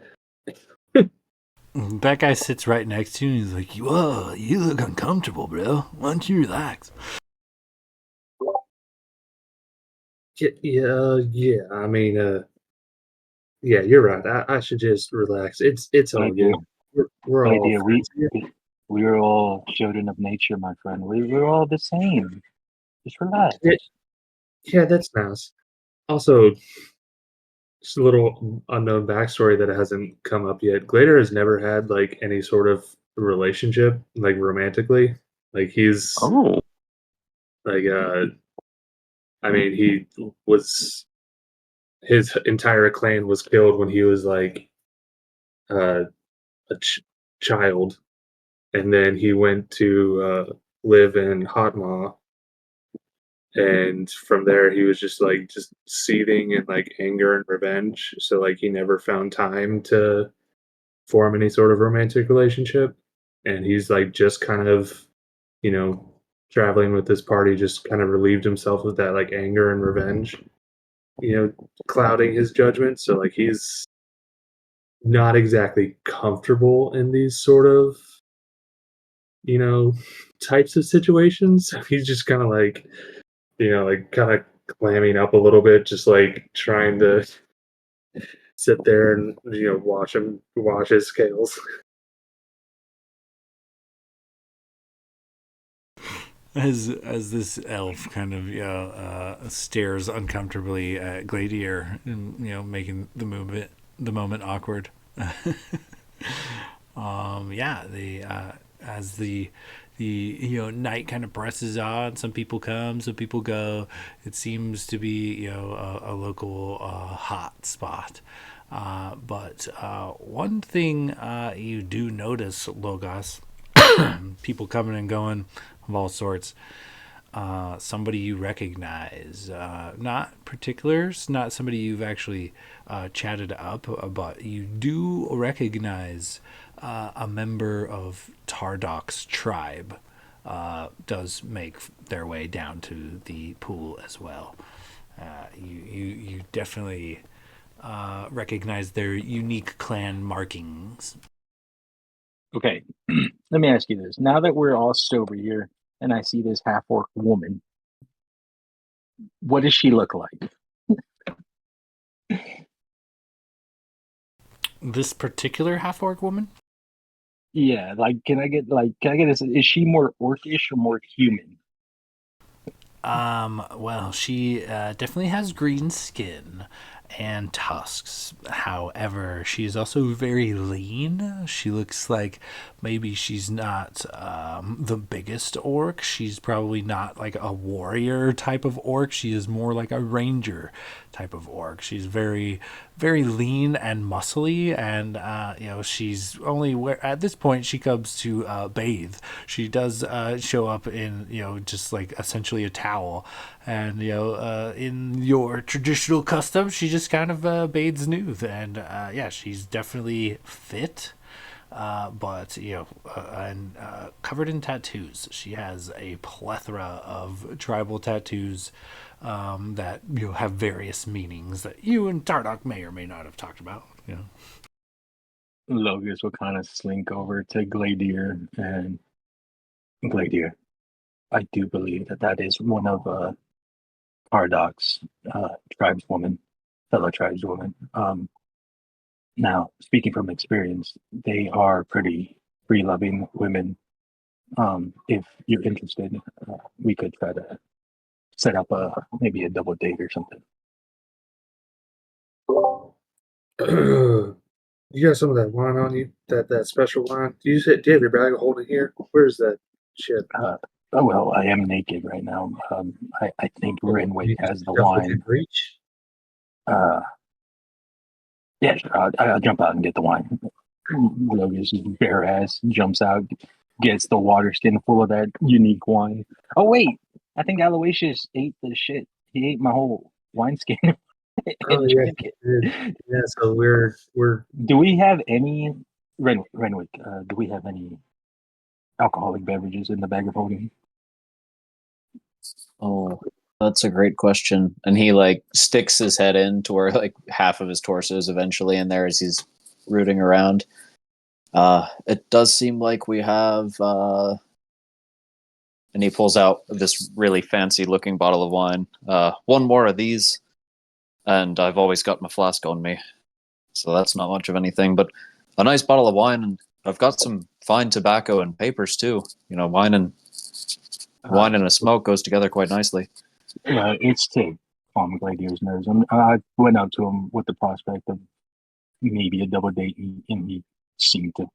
That guy sits right next to you and he's like, whoa, you look uncomfortable, bro. Why don't you relax? Yeah. I mean, yeah, you're right. I should just relax. It's all good. We're all Gladiator, friends here. we're all children of nature, my friend. We're all the same. Just relax. Yeah, that's nice. Also, just a little unknown backstory that hasn't come up yet. Glader has never had like any sort of relationship, like romantically. Like he's Oh. like I mean his entire clan was killed when he was like a child, and then he went to live in Hotma, and from there he was just seething in like anger and revenge. So like he never found time to form any sort of romantic relationship, and he's like just kind of you know traveling with this party, just kind of relieved himself of that like anger and revenge, clouding his judgment. So like he's not exactly comfortable in these sort of you know types of situations. He's just kind of like like kind of clamming up a little bit, just like trying to sit there and watch him wash his scales. As this elf kind of stares uncomfortably at Gladiator and making the moment awkward. Yeah, as the night kind of presses on, some people come, some people go. It seems to be a local hot spot. But one thing you do notice, Logos, people coming and going of all sorts. Somebody you recognize, not particulars, not somebody you've actually chatted up, but you do recognize a member of Tardok's tribe does make their way down to the pool as well. You definitely recognize their unique clan markings. Okay, let me ask you this. Now that we're all sober here and I see this half-orc woman, what does she look like? This particular half-orc woman? Yeah, can I get this? Is she more orcish or more human? Well, she definitely has green skin and tusks. However, she's also very lean. She looks like maybe she's not the biggest orc. She's probably not like a warrior type of orc. She is more like a ranger type of orc. She's very, very lean and muscly, and she's only at this point she comes to bathe. She does show up in just like essentially a towel, and in your traditional custom, she just kind of bathes nude, and yeah, she's definitely fit. but and covered in tattoos. She has a plethora of tribal tattoos that have various meanings that you and Tardok may or may not have talked about. Logus will kind of slink over to Gladier and Gladier. I do believe that is one of Ardok's tribeswoman, fellow tribeswoman. Now, speaking from experience, they are pretty free-loving women. If you're interested, we could try to set up maybe a double date or something. You got some of that wine on you? That special wine? Do you have your bag of holding here? Where's that shit? Oh well, I am naked right now. I think Renwick You has the stuff within wine. reach? Yeah, sure. I'll jump out and get the wine. Logan's bare ass jumps out, gets the water skin full of that unique wine. Oh wait, I think Aloysius ate the shit. He ate my whole wine skin Oh and yeah, drank it. yeah. So we're Do we have any Renwick? Do we have any alcoholic beverages in the bag of holding? Oh, that's a great question. And he like sticks his head in to where like half of his torso is eventually in there as he's rooting around. It does seem like we have and he pulls out this really fancy looking bottle of wine. One more of these, and I've always got my flask on me. So that's not much of anything, but a nice bottle of wine, and I've got some fine tobacco and papers too. Wine and a smoke goes together quite nicely. It's to calm Gladier's nerves. I went up to him with the prospect of maybe a double date, and he seemed to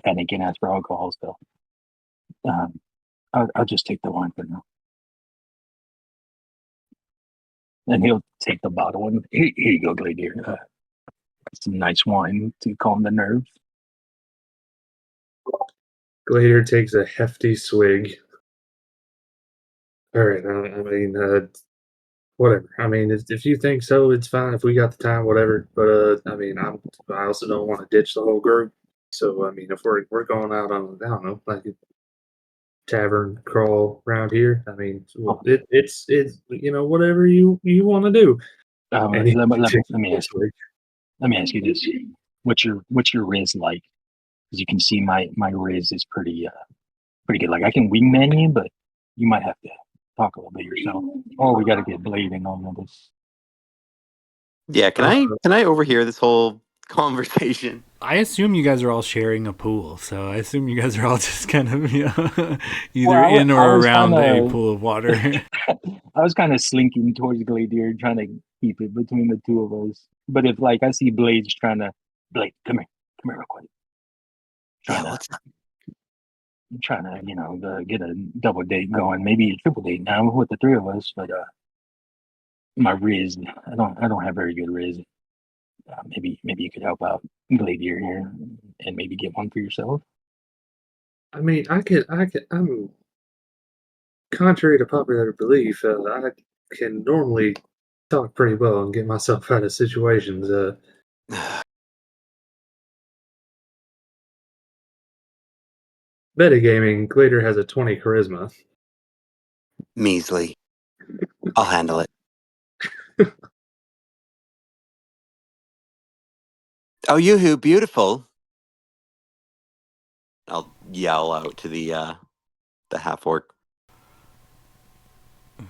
panic and ask for alcohol still. I'll just take the wine for now. And he'll take the bottle and here you go, Gladier. Some nice wine to calm the nerves. Gladiator takes a hefty swig. All right, I mean, whatever. I mean, if you think so, it's fine. If we got the time, whatever. But I mean, I also don't want to ditch the whole group. So I mean, if we're going out on, I don't know, like a tavern crawl around here, I mean, well, it's whatever you want to do. Let me ask you. Let me ask you this: what's your riz like? Because you can see my riz is pretty good. Like I can wingman you, but you might have to talk a little bit yourself. Oh, we got to get blading on this. Yeah, can I overhear this whole conversation? I assume you guys are all sharing a pool, so I assume you guys are all just kind of either in or around a pool of water. I was kind of slinking towards Gladier, trying to keep it between the two of us. But if like I see Blades trying to, Blade, come here real quick. I'm trying to get a double date going, maybe a triple date now with the three of us. But my riz, I don't have very good riz. Maybe you could help out Gladier here and maybe get one for yourself. I mean, I'm contrary to popular belief. I can normally talk pretty well and get myself out of situations. Metagaming, Glader has a 20 charisma. Measly. I'll handle it. Oh, yoo-hoo, beautiful. I'll yell out to the half-orc.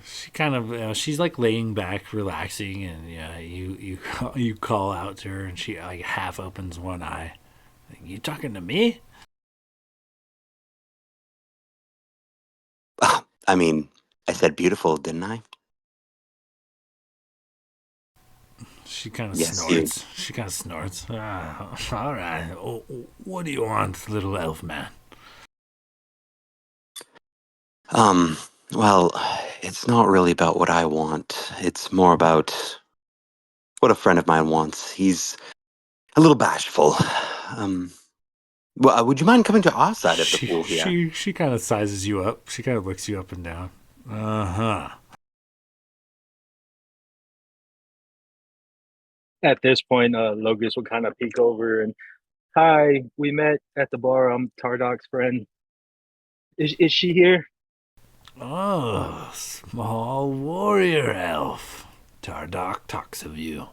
She kind of, she's like laying back, relaxing, and you call out to her, and she like half opens one eye. You talking to me? I mean, I said beautiful, didn't I? She kind of Yes, snorts. She kind of snorts. All right. Oh, what do you want, little elf man? Well, it's not really about what I want. It's more about what a friend of mine wants. He's a little bashful. Well, would you mind coming to our side of the pool here? She kind of sizes you up. She kind of looks you up and down. Uh-huh. At this point, Logus will kind of peek over and Hi, we met at the bar. I'm Tardoc's friend. Is she here? Oh, small warrior elf. Tardok talks of you.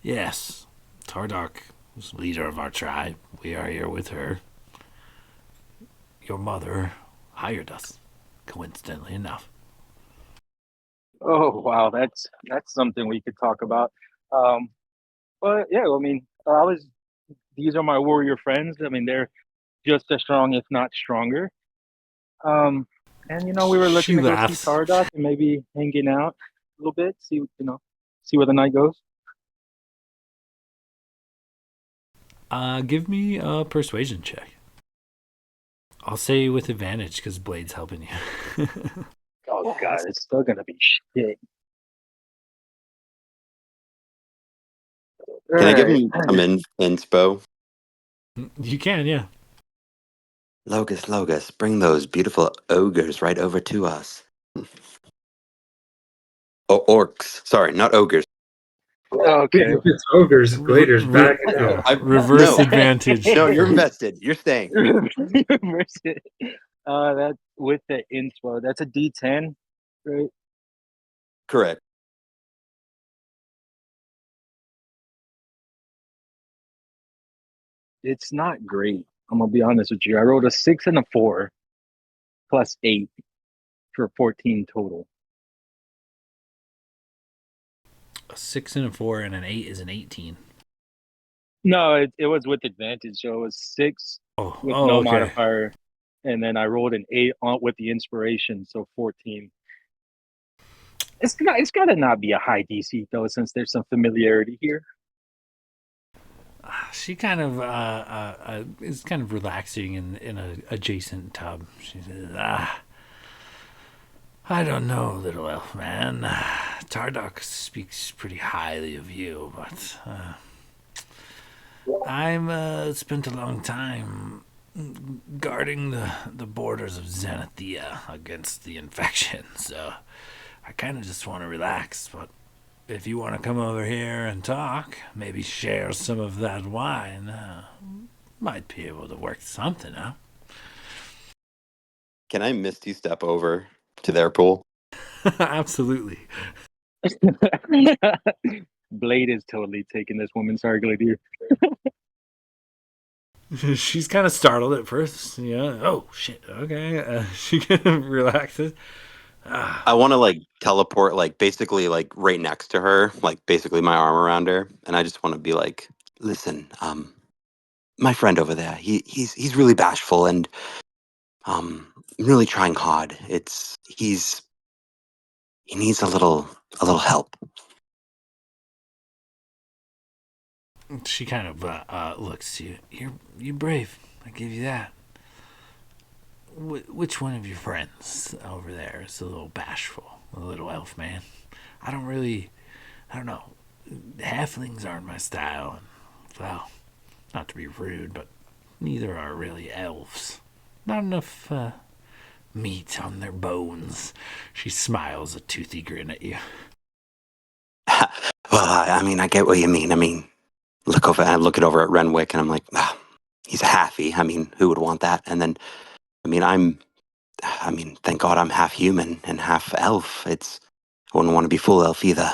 Yes, Tardok is leader of our tribe. We are here with her. Your mother hired us, coincidentally enough. Oh wow, that's something we could talk about. Um, but yeah, I mean, I was. These are my warrior friends. I mean, they're just as strong, if not stronger. Um, and we were looking She to go see laughs. Tardok and maybe hanging out a little bit, see where the night goes. Give me a persuasion check. I'll say with advantage because Blade's helping you. Oh god, it's still gonna be shit. Can I give Alright. him some inspo? You can, yeah. Logus, bring those beautiful ogres right over to us. Oh, orcs. Sorry, not ogres. Okay. If it's ogres, Glader's backing out. Reverse No, advantage. no, you're invested. You're staying. That's with the inspo. That's a D10, right? Correct. It's not great. I'm gonna be honest with you. I rolled a 6 and a 4 plus 8 for 14 total. A 6 and a 4 and an 8 is an 18. No, it was with advantage. So it was 6 with no Okay. modifier, and then I rolled an 8 on with the inspiration, so 14. It's gotta not be a high DC though, since there's some familiarity here. She kind of is kind of relaxing in a adjacent tub. She says, I don't know, little elf man. Tardok speaks pretty highly of you, but I'm spent a long time guarding the borders of Xanathia against the infection, so I kind of just want to relax, but if you want to come over here and talk, maybe share some of that wine, might be able to work something out. Can I misty step over to their pool? Absolutely. Blade is totally taking this woman's Gladiator. She's kind of startled at first. Yeah. Oh shit. Okay. She kind of relaxes. I want to like teleport, like basically like right next to her, like basically my arm around her, and I just want to be like, listen, my friend over there, he's really bashful and really trying hard. He needs a little help. She kind of looks to you. You're brave. I give you that. Which one of your friends over there is a little bashful, a little elf man? I don't know. Halflings aren't my style. And, well, not to be rude, but neither are really elves. Not enough meat on their bones. She smiles a toothy grin at you. Well, I mean, I get what you mean. I mean, I look it over at Renwick, and I'm like, he's a halfie. I mean, who would want that? And then, I mean, thank God I'm half human and half elf. I wouldn't want to be full elf either.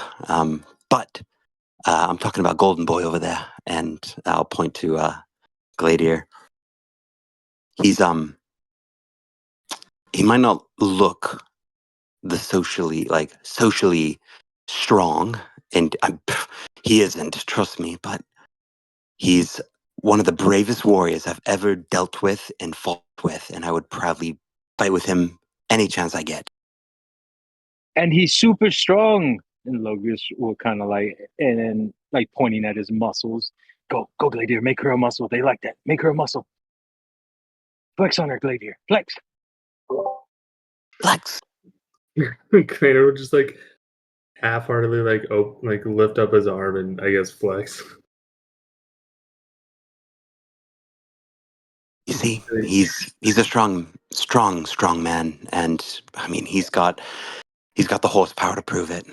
But I'm talking about Golden Boy over there, and I'll point to Gladiator. He might not look the socially strong, and he isn't. Trust me, but he's one of the bravest warriors I've ever dealt with and fought with, and I would proudly fight with him any chance I get. And he's super strong. And Logus will kind of and then like pointing at his muscles. Go, Gladiator, make her a muscle. They like that. Make her a muscle. Flex on her, Gladiator. Flex. Flex. Glader would just like half-heartedly like lift up his arm and I guess flex. You see, he's a strong man, and I mean, he's got the horsepower to prove it.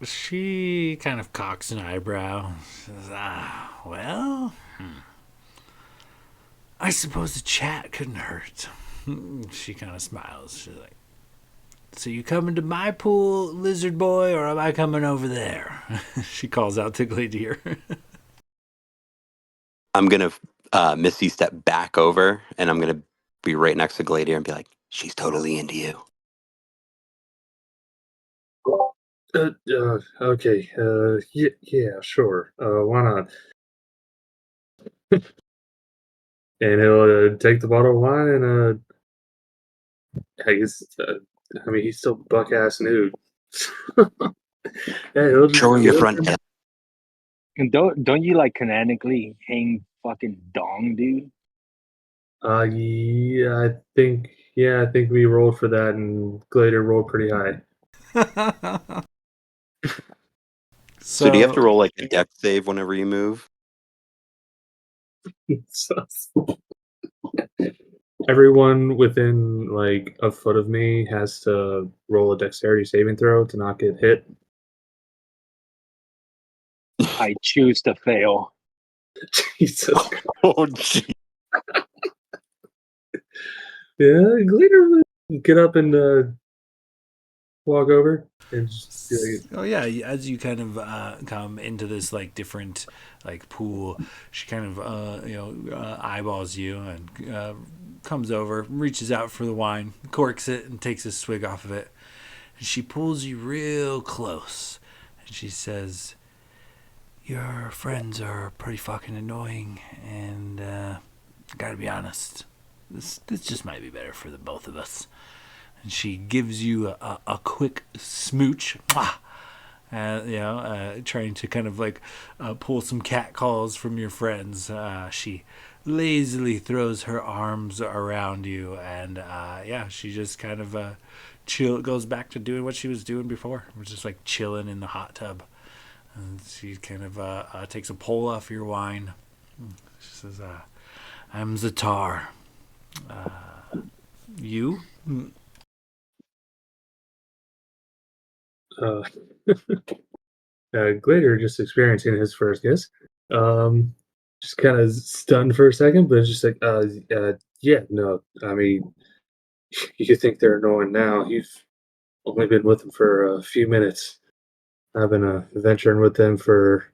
She kind of cocks an eyebrow. She says, well, I suppose a chat couldn't hurt. She kind of smiles. She's like, so you coming to my pool, lizard boy, or am I coming over there? She calls out to Gladier. I'm gonna Misty step back over, and I'm gonna be right next to Gladiator and be like, "She's totally into you." Okay. Yeah, sure. Why not? And he'll take the bottle of wine and I guess I mean he's still buck ass nude. Yeah, he'll just Show her your get up front and tail. And don't you like canonically hang fucking dong, dude? I think we rolled for that and Glader rolled pretty high. So do you have to So roll like a dex save whenever you move? So- Everyone within like a foot of me has to roll a dexterity saving throw to not get hit. I choose to fail. Jesus Christ. Oh, gee. Yeah, Glader would get up and walk over and just be like, oh yeah, as you kind of come into this like different like pool, she kind of eyeballs you and comes over, reaches out for the wine, corks it, and takes a swig off of it. And she pulls you real close, and she says, "Your friends are pretty fucking annoying, and gotta be honest, this just might be better for the both of us." And she gives you a quick smooch. Trying to kind of like pull some cat calls from your friends. She lazily throws her arms around you, and she just kind of goes back to doing what she was doing before, just like chilling in the hot tub. And she kind of takes a pull off your wine. She says, "I'm Zatar. You?" uh, Glader just experiencing his first kiss. Just kind of stunned for a second, but just like, yeah, no, I mean, you think they're annoying now. You've only been with them for a few minutes. I've been venturing with them for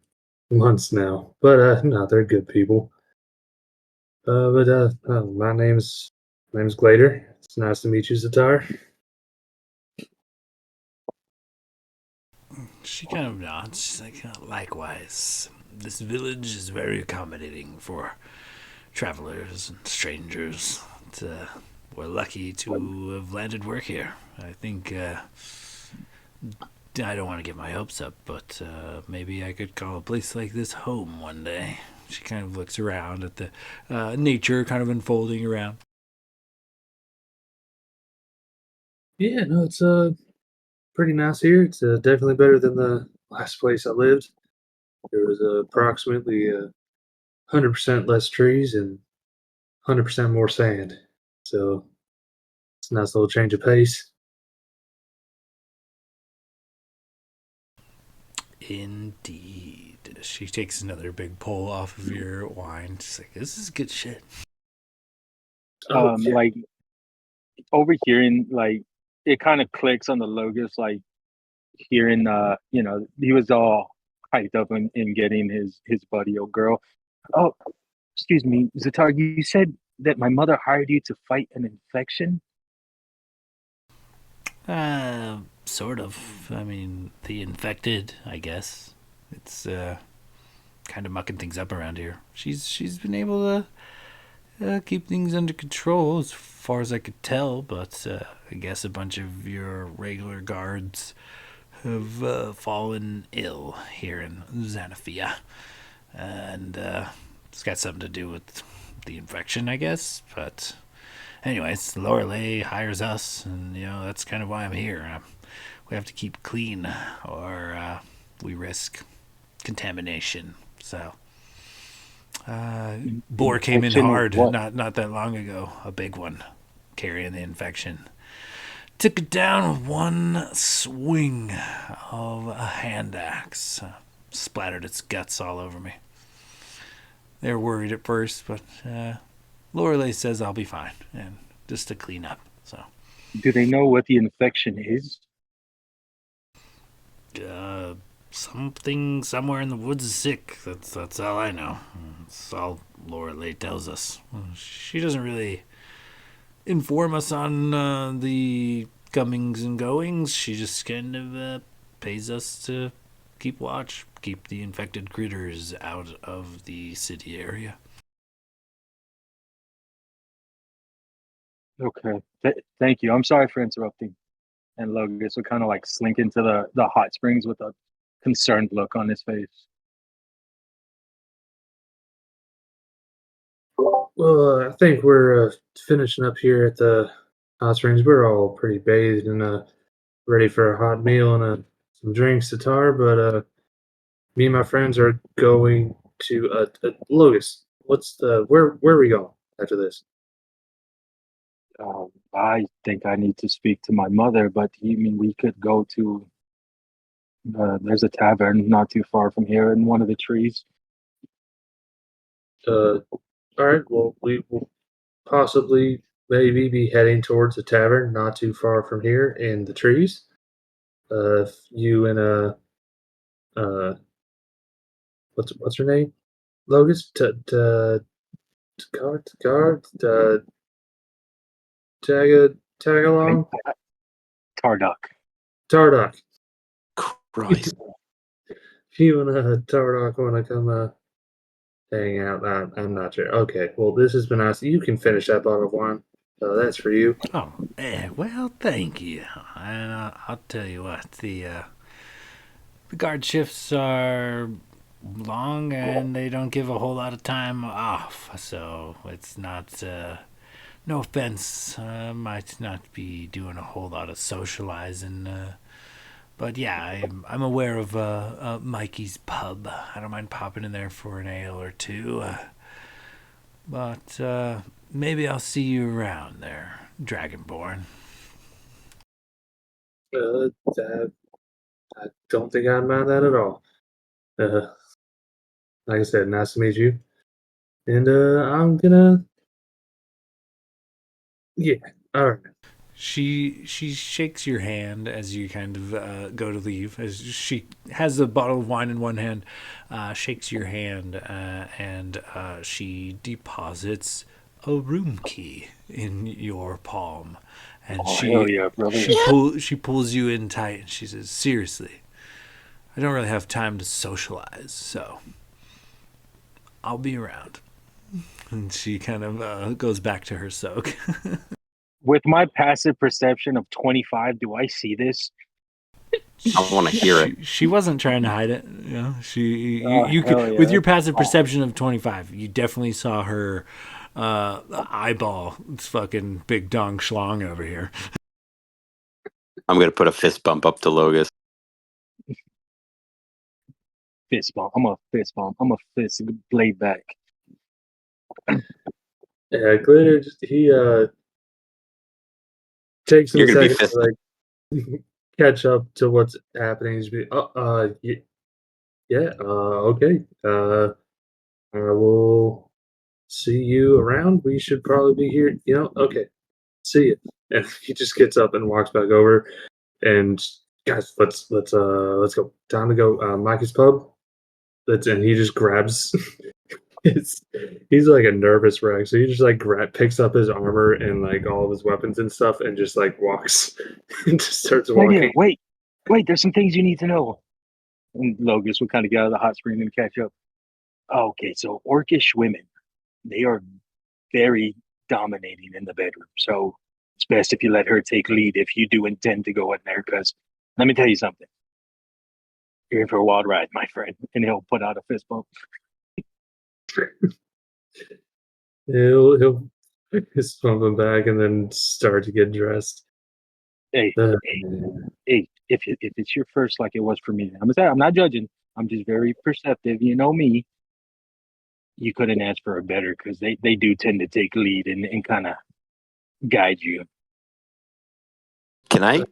months now, but no, they're good people. My name's Glader. It's nice to meet you, Zatar. She kind of nods. She's like, likewise. This village is very accommodating for travelers and strangers. We're lucky to have landed work here. I think, I don't want to get my hopes up, but maybe I could call a place like this home one day. She kind of looks around at the nature kind of unfolding around. Yeah, no, it's pretty nice here. It's definitely better than the last place I lived. There was approximately 100% less trees and 100% more sand. So it's a nice little change of pace. Indeed. She takes another big pull off of your wine. She's like, this is good shit. Yeah. Like overhearing, like it kind of clicks on the Logos, like hearing, he was all hyped up in getting his buddy, old girl. Oh, excuse me, Zatar, you said that my mother hired you to fight an infection? Sort of. I mean, the infected, I guess. It's kind of mucking things up around here. She's been able to keep things under control as far as I could tell, but I guess a bunch of your regular guards have fallen ill here in Xanathia, and it's got something to do with the infection, I guess. But anyways, Lorelei hires us, and that's kind of why I'm here. We have to keep clean, or we risk contamination. So, Boar came in Infection of hard what? not that long ago, a big one, carrying the infection. took it down with one swing of a hand axe. Splattered its guts all over me. They were worried at first, but Lorelei says I'll be fine, and just to clean up. So, Do they know what the infection is? something somewhere in the woods is sick. That's all I know. That's all Lorelei tells us. She doesn't really inform us on the comings and goings. She just kind of pays us to keep watch, keep the infected critters out of the city area. Okay. Thank you. I'm sorry for interrupting. And Logus would kind of like slink into the hot springs with a concerned look on his face. Well, I think we're finishing up here at the hot springs. We're all pretty bathed and ready for a hot meal and some drinks to tar. But me and my friends are going to Logus. Where are we going after this? I think I need to speak to my mother, but you mean we could go to. There's a tavern not too far from here in one of the trees. All right. Well, we will possibly maybe be heading towards a tavern not too far from here in the trees. If you and what's her name? Logus? Tag along? Tarduck. Tardock. Christ. If you and Tardock want to come hang out, I'm not sure. Okay, well, this has been nice. You can finish that bottle of wine. That's for you. Oh, well, thank you. And I'll tell you what, the guard shifts are long and they don't give a whole lot of time off, so it's not. No offense, might not be doing a whole lot of socializing. But yeah, I'm aware of Mikey's pub. I don't mind popping in there for an ale or two. But maybe I'll see you around there, Dragonborn. I don't think I'd mind that at all. Like I said, nice to meet you. And I'm gonna. Yeah, all right. She shakes your hand as you kind of go to leave. As she has the bottle of wine in one hand, shakes your hand, and she deposits a room key in your palm. And Hell yeah, brother. she pulls you in tight, and she says, "Seriously, I don't really have time to socialize, so I'll be around." And she kind of goes back to her soak. With my passive perception of 25, do I see this? I want to hear it. She wasn't trying to hide it. You know, you hell could, yeah. with your passive perception of 25, you definitely saw her eyeball. It's fucking big dong schlong over here. I'm going to put a fist bump up to Logus. Fist bump. I'm a fist bump. I'm a fist blade back. Yeah, Glitter, he takes him You're a going to be second to like catch up to what's happening. He's be, okay. I will see you around. We should probably be here. Okay. See you. And he just gets up and walks back over. And guys, let's go. Time to go. Mikey's pub. And he just grabs. He's like a nervous wreck, so he just like picks up his armor and like all of his weapons and stuff, and just like walks and just starts walking. Wait, there's some things you need to know. And Logus will kind of get out of the hot spring and catch up. Okay, so orcish women, they are very dominating in the bedroom. So it's best if you let her take lead if you do intend to go in there, because let me tell you something. You're in for a wild ride, my friend. And he'll put out a fist bump. He'll fist bump him back and then start to get dressed. Hey, if it's your first like it was for me, I'm not judging. I'm just very perceptive. You know me. You couldn't ask for a better, because they do tend to take lead and kind of guide you.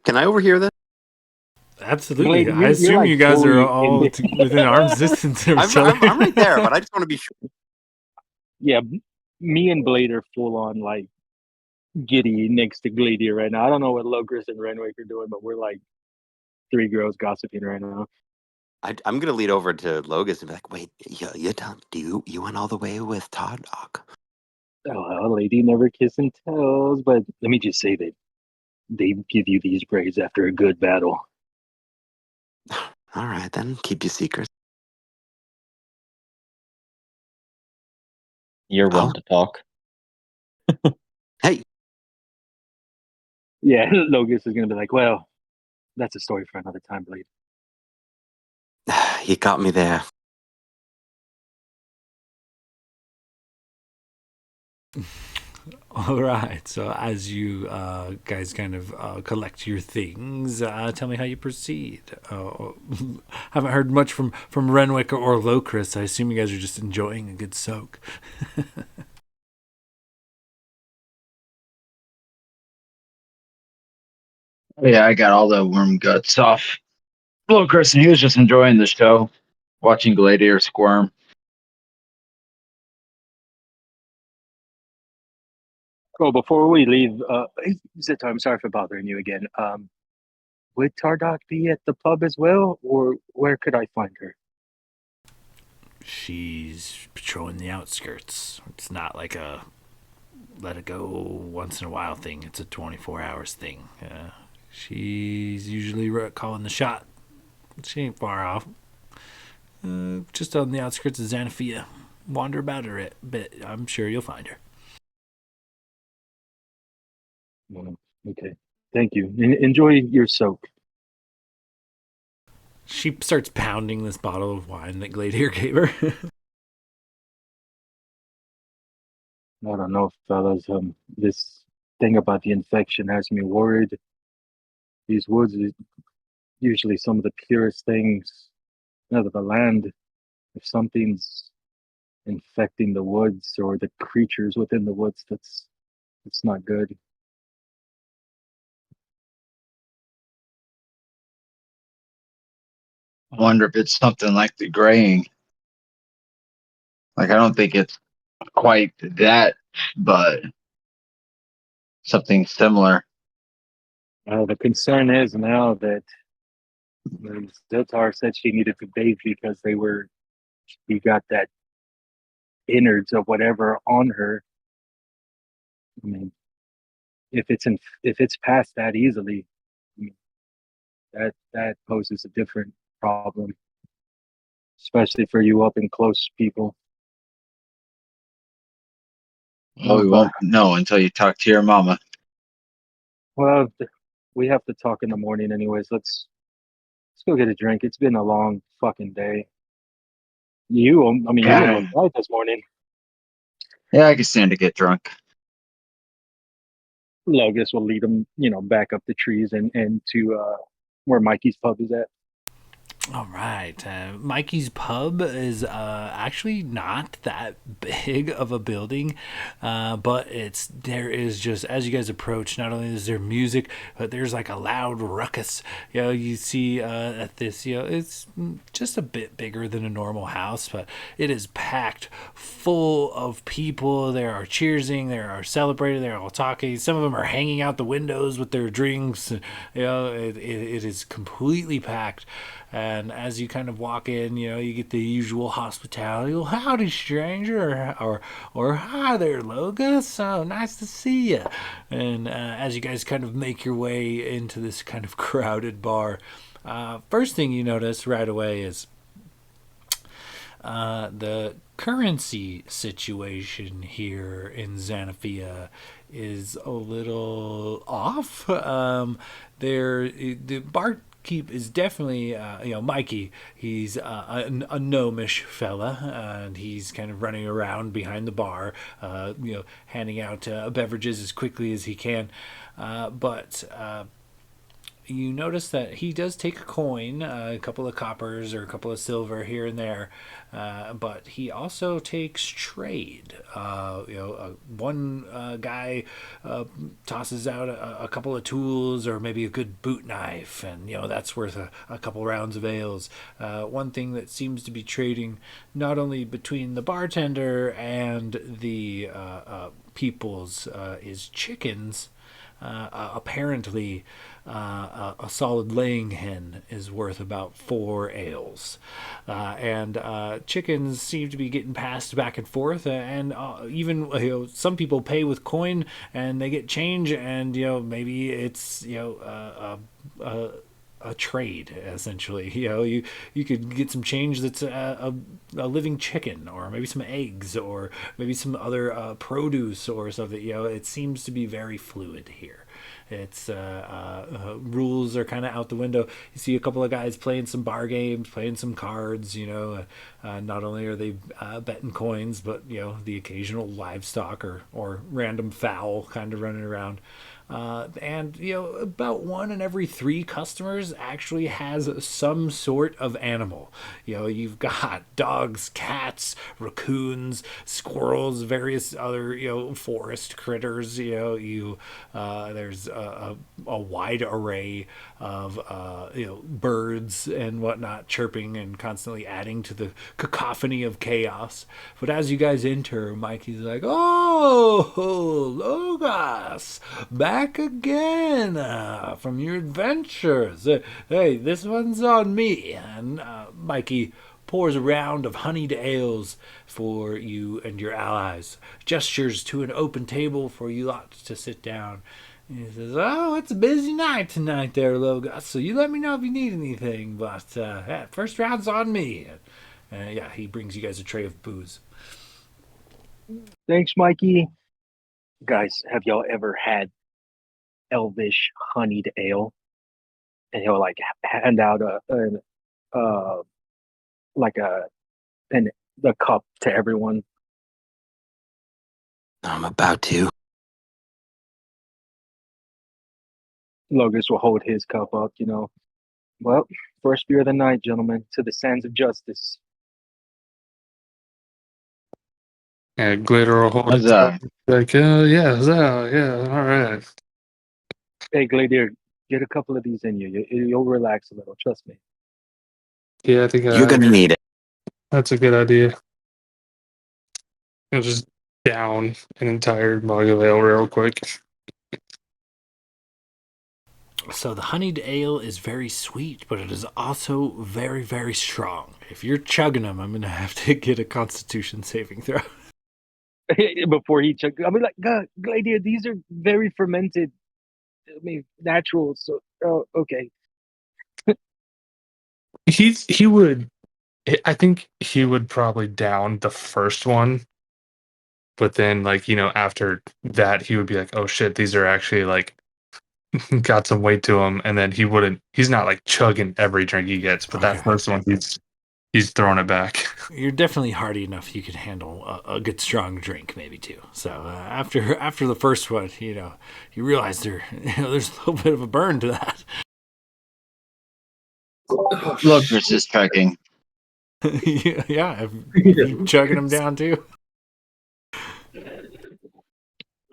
Can I overhear this? Absolutely. Blade, I you're assume like you guys are fully all within arm's distance of each other. I'm right there, but I just want to be sure. Yeah, me and Blade are full on like giddy next to Gladia right now. I don't know what Locris and Renwick are doing, but we're like three girls gossiping right now. I'm gonna lead over to Logus and be like, "Wait, you went all the way with Todd, Doc?" Oh, lady never kiss and tells, but let me just say that they give you these braids after a good battle. All right, then keep your secrets. You're one Oh. to talk. Hey, Yeah, Locus is gonna be like, well, that's a story for another time, Blade. you got me there. All right. So as you guys kind of collect your things, tell me how you proceed. Haven't heard much from Renwick or Locris. I assume you guys are just enjoying a good soak. Yeah, I got all the worm guts off. Hello, Chris, and he was just enjoying the show, watching Gladiator squirm. Oh, before we leave, Zito, I'm sorry for bothering you again. Would Tardok be at the pub as well, or where could I find her? She's patrolling the outskirts. It's not like a let it go once in a while thing. It's a 24 hours thing. She's usually calling the shot. She ain't far off. Just on the outskirts of Xanathia. Wander about her a bit. I'm sure you'll find her. Okay, thank you. Enjoy your soak. She starts pounding this bottle of wine that Gladiator gave her. I don't know, fellas. This thing about the infection has me worried. These woods are usually some of the purest things out of the land. If something's infecting the woods or the creatures within the woods, that's not good. I wonder if it's something like the graying. Like, I don't think it's quite that, but something similar. The concern is now that Ziltar said she needed to bathe because he got that innards of whatever on her. I mean, if it's passed that easily, I mean, that poses a different problem, especially for you up and close people. Well, we won't know until you talk to your mama. Well, we have to talk in the morning anyways. Let's go get a drink. It's been a long fucking day. You didn't look right this morning. Yeah, I can stand to get drunk. Logus will lead him, back up the trees and to where Mikey's pub is at. All right. Mikey's Pub is actually not that big of a building, but there is just, as you guys approach, not only is there music, but there's like a loud ruckus. You see at this, it's just a bit bigger than a normal house, but it is packed full of people. There are cheersing, there are celebrating, they're all talking. Some of them are hanging out the windows with their drinks. It is completely packed. And as you kind of walk in, you get the usual hospitality. Well, howdy, stranger, or hi there, Logus. So nice to see you. And as you guys kind of make your way into this kind of crowded bar, first thing you notice right away is the currency situation here in Xanathia is a little off. The barkeep is definitely, Mikey. He's a gnomish fella, and he's kind of running around behind the bar, handing out beverages as quickly as he can. But you notice that he does take a coin, a couple of coppers or a couple of silver here and there, but he also takes trade. One guy tosses out a couple of tools or maybe a good boot knife, and that's worth a couple rounds of ales. One thing that seems to be trading not only between the bartender and the peoples is chickens. Apparently, a solid laying hen is worth about 4 ales. And chickens seem to be getting passed back and forth. And even some people pay with coin and they get change, and maybe it's a trade essentially. You could get some change that's a living chicken, or maybe some eggs, or maybe some other produce or something. It seems to be very fluid here. It's rules are kind of out the window. You see a couple of guys playing some bar games, playing some cards. Not only are they betting coins, but the occasional livestock or random fowl kind of running around. And about 1 in every 3 customers actually has some sort of animal. You've got dogs, cats, raccoons, squirrels, various other forest critters. There's a wide array of birds and whatnot chirping and constantly adding to the cacophony of chaos. But as you guys enter, Mikey's like, "Oh, Logos, back again from your adventures. Hey, this one's on me." And Mikey pours a round of honeyed ales for you and your allies, gestures to an open table for you lot to sit down. He says, "Oh, it's a busy night tonight there, Logos, so you let me know if you need anything, but first round's on me." He brings you guys a tray of booze. Thanks, Mikey. Guys, have y'all ever had elvish honeyed ale? And he'll like hand out the cup to everyone. I'm about to. Logos will hold his cup up, Well, first beer of the night, gentlemen, to the sands of justice. Yeah, Glitter will hold it Huzzah. like, yeah, all right. Hey, Gladiator, get a couple of these in you. You'll relax a little. Trust me. Yeah, I think You're gonna need it. that's a good idea. I'll just down an entire mug of ale real quick. So the honeyed ale is very sweet, but it is also very, very strong. If you're chugging them, I'm going to have to get a Constitution saving throw. Before he checked, I mean, like, God, Gladiator, these are very fermented. I mean, natural. So, okay. He would. I think he would probably down the first one, but then after that he would be like, "Oh shit, these are actually like got some weight to them," and then he wouldn't. He's not like chugging every drink he gets, but that first one he's throwing it back. You're definitely hardy enough you could handle a good strong drink, maybe too. So after the first one, you realize there's a little bit of a burn to that. Logos is chugging. Yeah, I'm chugging them down too.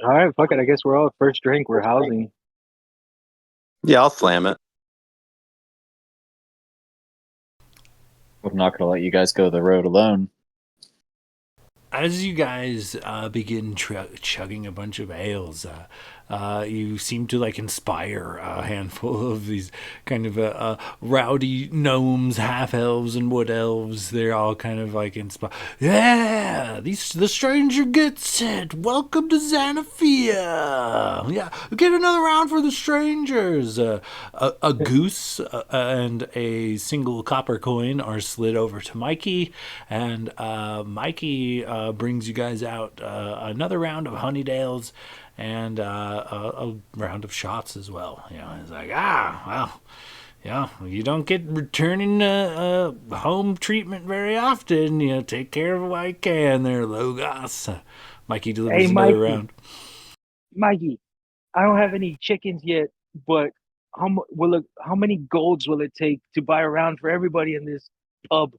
All right, fuck it. I guess we're all first drink. We're housing. Yeah, I'll slam it. I'm not going to let you guys go the road alone. As you guys begin chugging a bunch of ales, you seem to inspire a handful of these kind of rowdy gnomes, half elves, and wood elves. They're all kind of inspire. Yeah, the stranger gets it. Welcome to Xanathia. Yeah, get another round for the strangers. A goose and a single copper coin are slid over to Mikey, and Mikey brings you guys out another round of honeyed ales and a round of shots as well. It's like, well, you don't get returning home treatment very often. Take care of it while you can there, Logos. Mikey delivers another round. Mikey, I don't have any chickens yet, but how many golds will it take to buy a round for everybody in this pub?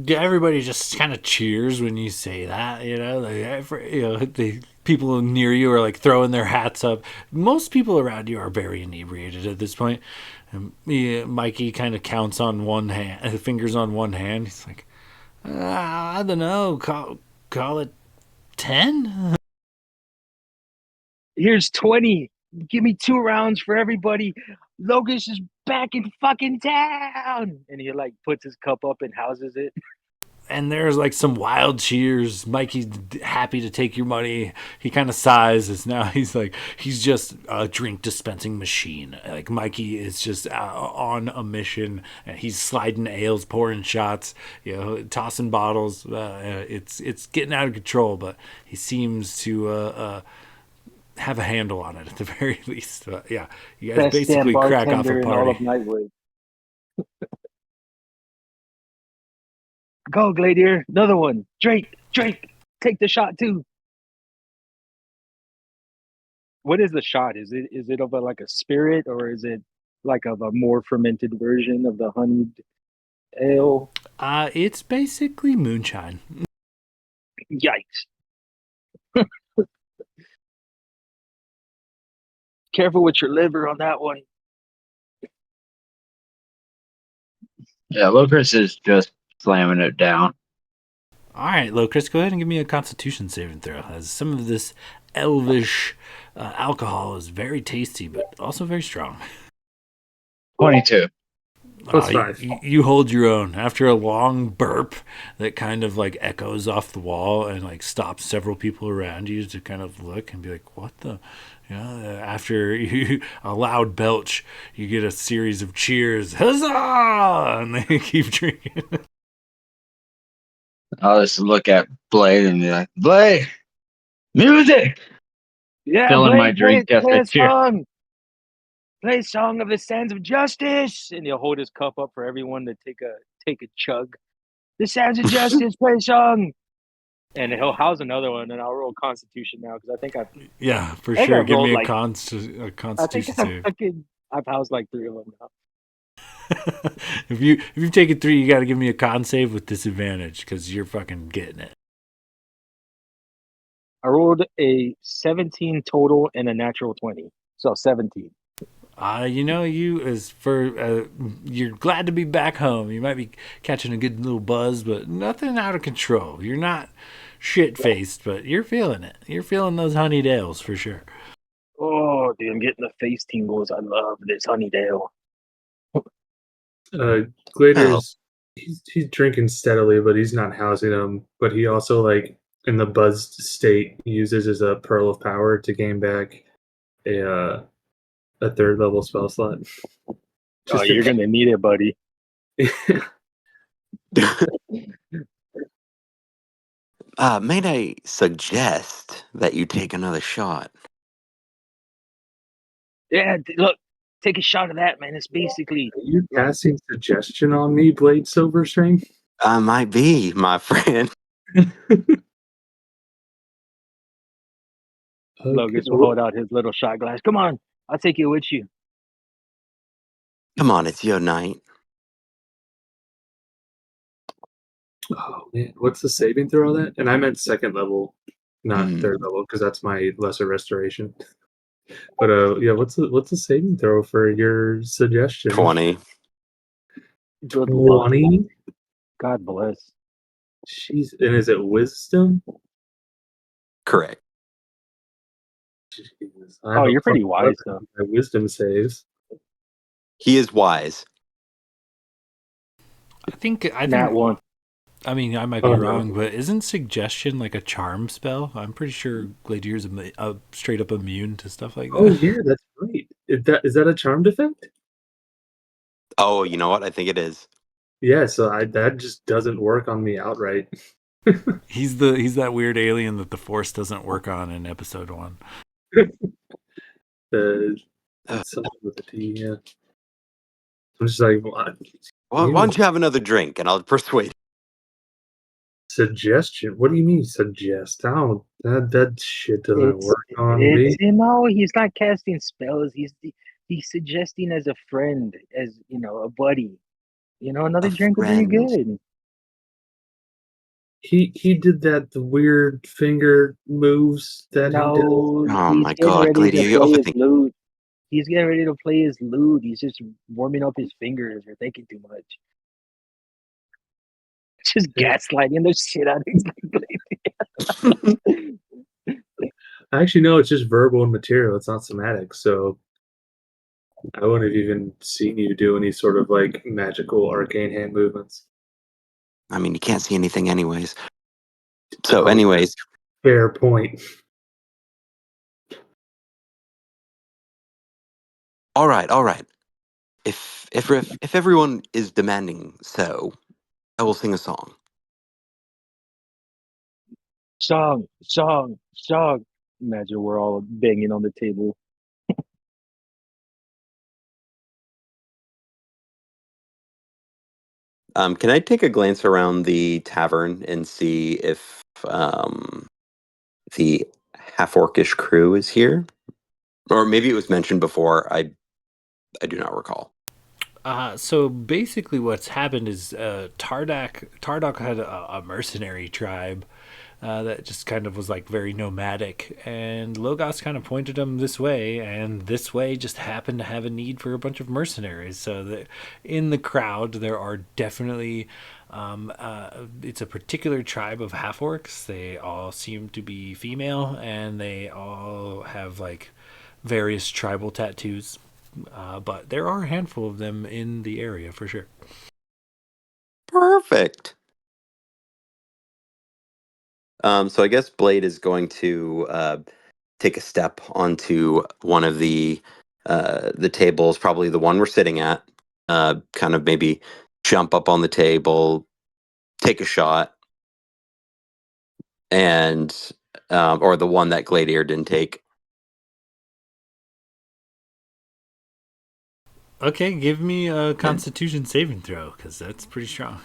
Everybody just kind of cheers when you say that, the people near you are like throwing their hats up. Most people around you are very inebriated at this point. And Mikey kind of counts on one hand, fingers on one hand. He's like, I don't know, call it 10. Here's 20. Give me 2 rounds for everybody. Logus is back in fucking town. And he like puts his cup up and houses it. And there's like some wild cheers. Mikey's happy to take your money. He kind of sighs as now he's just a drink dispensing machine. Like Mikey is just on a mission. He's sliding ales, pouring shots, tossing bottles. It's getting out of control, but he seems to have a handle on it at the very least. Yeah, you guys Best basically damn crack off bartender a in all of party. Nightwood. Go, Gladiator. Another one. Drake. Take the shot too. What is the shot? Is it of like a spirit, or is it like of a more fermented version of the honeyed ale? It's basically moonshine. Yikes. Careful with your liver on that one. Yeah, Locris is just slamming it down. All right, Locris, go ahead and give me a Constitution saving throw. As some of this elvish alcohol is very tasty, but also very strong. 22. +5. You hold your own after a long burp that kind of like echoes off the wall and like stops several people around you to kind of look and be like, "What the?" After a loud belch, you get a series of cheers, huzzah! And they keep drinking. I'll just look at Blade and be like, Blade, music! Yeah, Filling my drink as play I a cheer. song. Play a song of the Sands of Justice. And he'll hold his cup up for everyone to take a chug. The Sands of Justice, play a song. And he'll house another one, and I'll roll Constitution now because I think Yeah, for think sure. I've Give rolled me a like- Constitution save. I've housed like 3 of them now. If you've taken 3, you got to give me a con save with disadvantage because you're fucking getting it. I rolled a 17 total and a natural 20, so 17. You're glad to be back home. You might be catching a good little buzz, but nothing out of control. You're not shit faced, but you're feeling it. You're feeling those honeyed ales for sure. Oh, dude, I'm getting the face tingles. I love this honeyed ale. Gladiator's he's drinking steadily, but he's not housing them. But he also, like, in the buzzed state, uses as a pearl of power to gain back a 3rd level spell slot. You're gonna need it, buddy. May I suggest that you take another shot? Yeah, look, take a shot of that, man. It's basically Are you casting suggestion on me, Blade Silverstring? I might be, my friend. Logus will hold out his little shot glass. Come on, I'll take it with you. Come on, it's your night. Oh man, what's the saving throw on that? And I meant 2nd level, not Hmm. 3rd level, because that's my lesser restoration. But yeah, what's the saving throw for your suggestion? 20. Good luck. 20? God bless. Jeez, and is it wisdom? Correct. Jesus, I have Oh, a you're pretty +11 wise, though. to my wisdom saves. He is wise. I think Nat 1. I mean, I might be Oh, no. wrong, but isn't suggestion like a charm spell? I'm pretty sure Gladier's straight up immune to stuff like that. Oh yeah, that's right. Is that a charmed effect? Oh, you know what? I think it is. Yeah, so that just doesn't work on me outright. He's that weird alien that the Force doesn't work on in episode 1. Something with a T, yeah. I'm just like, what? Well, why don't you have another drink and I'll persuade. Suggestion? What do you mean suggest? I don't. That shit doesn't work on me. No, he's not casting spells. He's suggesting as a friend, as a buddy. Another A drink will do you friend. good. He did the weird finger moves that he does. No, Oh he's my getting God, ready Glady, to you play his overthink. lute. He's getting ready to play his lute. He's just warming up his fingers. You're thinking too much. Just Yeah. gaslighting the shit out of his. Actually, no, it's just verbal and material. It's not somatic. So I wouldn't have even seen you do any sort of like magical arcane hand movements. I mean, you can't see anything anyways. So, Oh, anyways, fair point. all right, all right. If everyone is demanding so, I will sing a song. Song, song, song. Imagine we're all banging on the table. Can I take a glance around the tavern and see if the half orcish crew is here? Or maybe it was mentioned before. I do not recall. So basically, what's happened is Tardak had a mercenary tribe that just kind of was like very nomadic, and Logos kind of pointed them this way, and this way just happened to have a need for a bunch of mercenaries. So that in the crowd there are definitely it's a particular tribe of half orcs. They all seem to be female, and they all have like various tribal tattoos. But there are a handful of them in the area for sure. Perfect. So I guess Blade is going to take a step onto one of the tables, probably the one we're sitting at. Kind of maybe jump up on the table, take a shot, and or the one that Gladiator didn't take. Okay, give me a Constitution saving throw because that's pretty strong.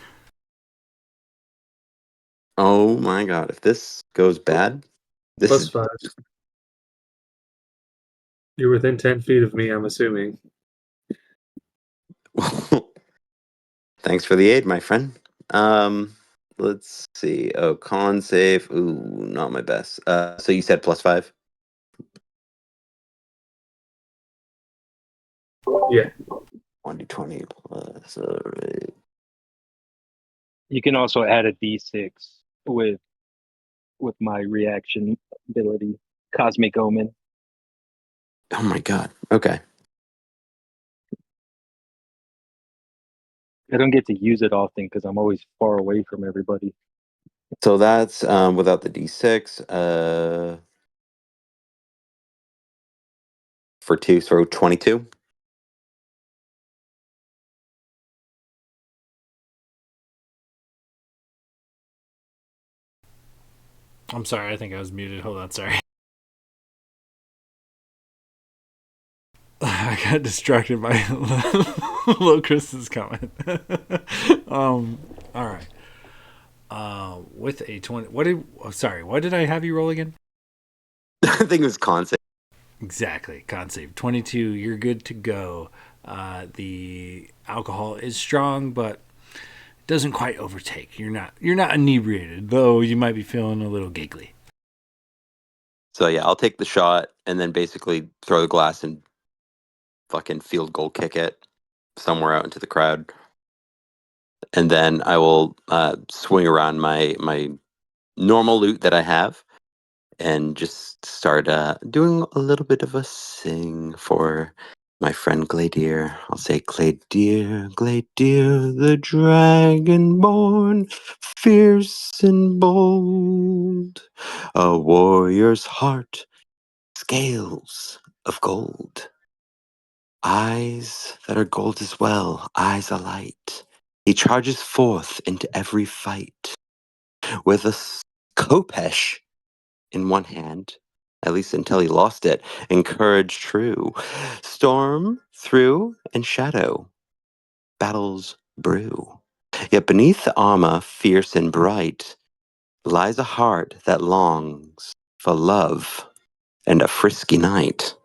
Oh my God! If this goes bad, this Plus is 5. You're within 10 feet of me, I'm assuming. Thanks for the aid, my friend. Let's see. Oh, con save. Ooh, not my best. So you said +5? Yeah. 1d20 plus. All right. You can also add a d6 with my reaction ability, Cosmic Omen. Oh my God. Okay. I don't get to use it often because I'm always far away from everybody. So that's without the d6. For 2, so 22. I'm sorry, I think I was muted. Hold on, sorry. I got distracted by Locris's comment. All right. With a 20, what did I have you roll again? I think it was con save. Exactly, con save 22. You're good to go. The alcohol is strong, but doesn't quite overtake. You're not inebriated, though you might be feeling a little giggly. So yeah, I'll take the shot and then basically throw the glass and fucking field goal kick it somewhere out into the crowd. And then I will swing around my normal loot that I have and just start doing a little bit of a sing for my friend Gladier. I'll say, Gladier, Gladier, the dragonborn, fierce and bold, a warrior's heart, scales of gold, eyes that are gold as well, eyes alight. He charges forth into every fight with a kopesh in one hand, at least until he lost it, and courage true. Storm through and shadow, battles brew. Yet beneath the armor, fierce and bright, lies a heart that longs for love and a frisky night.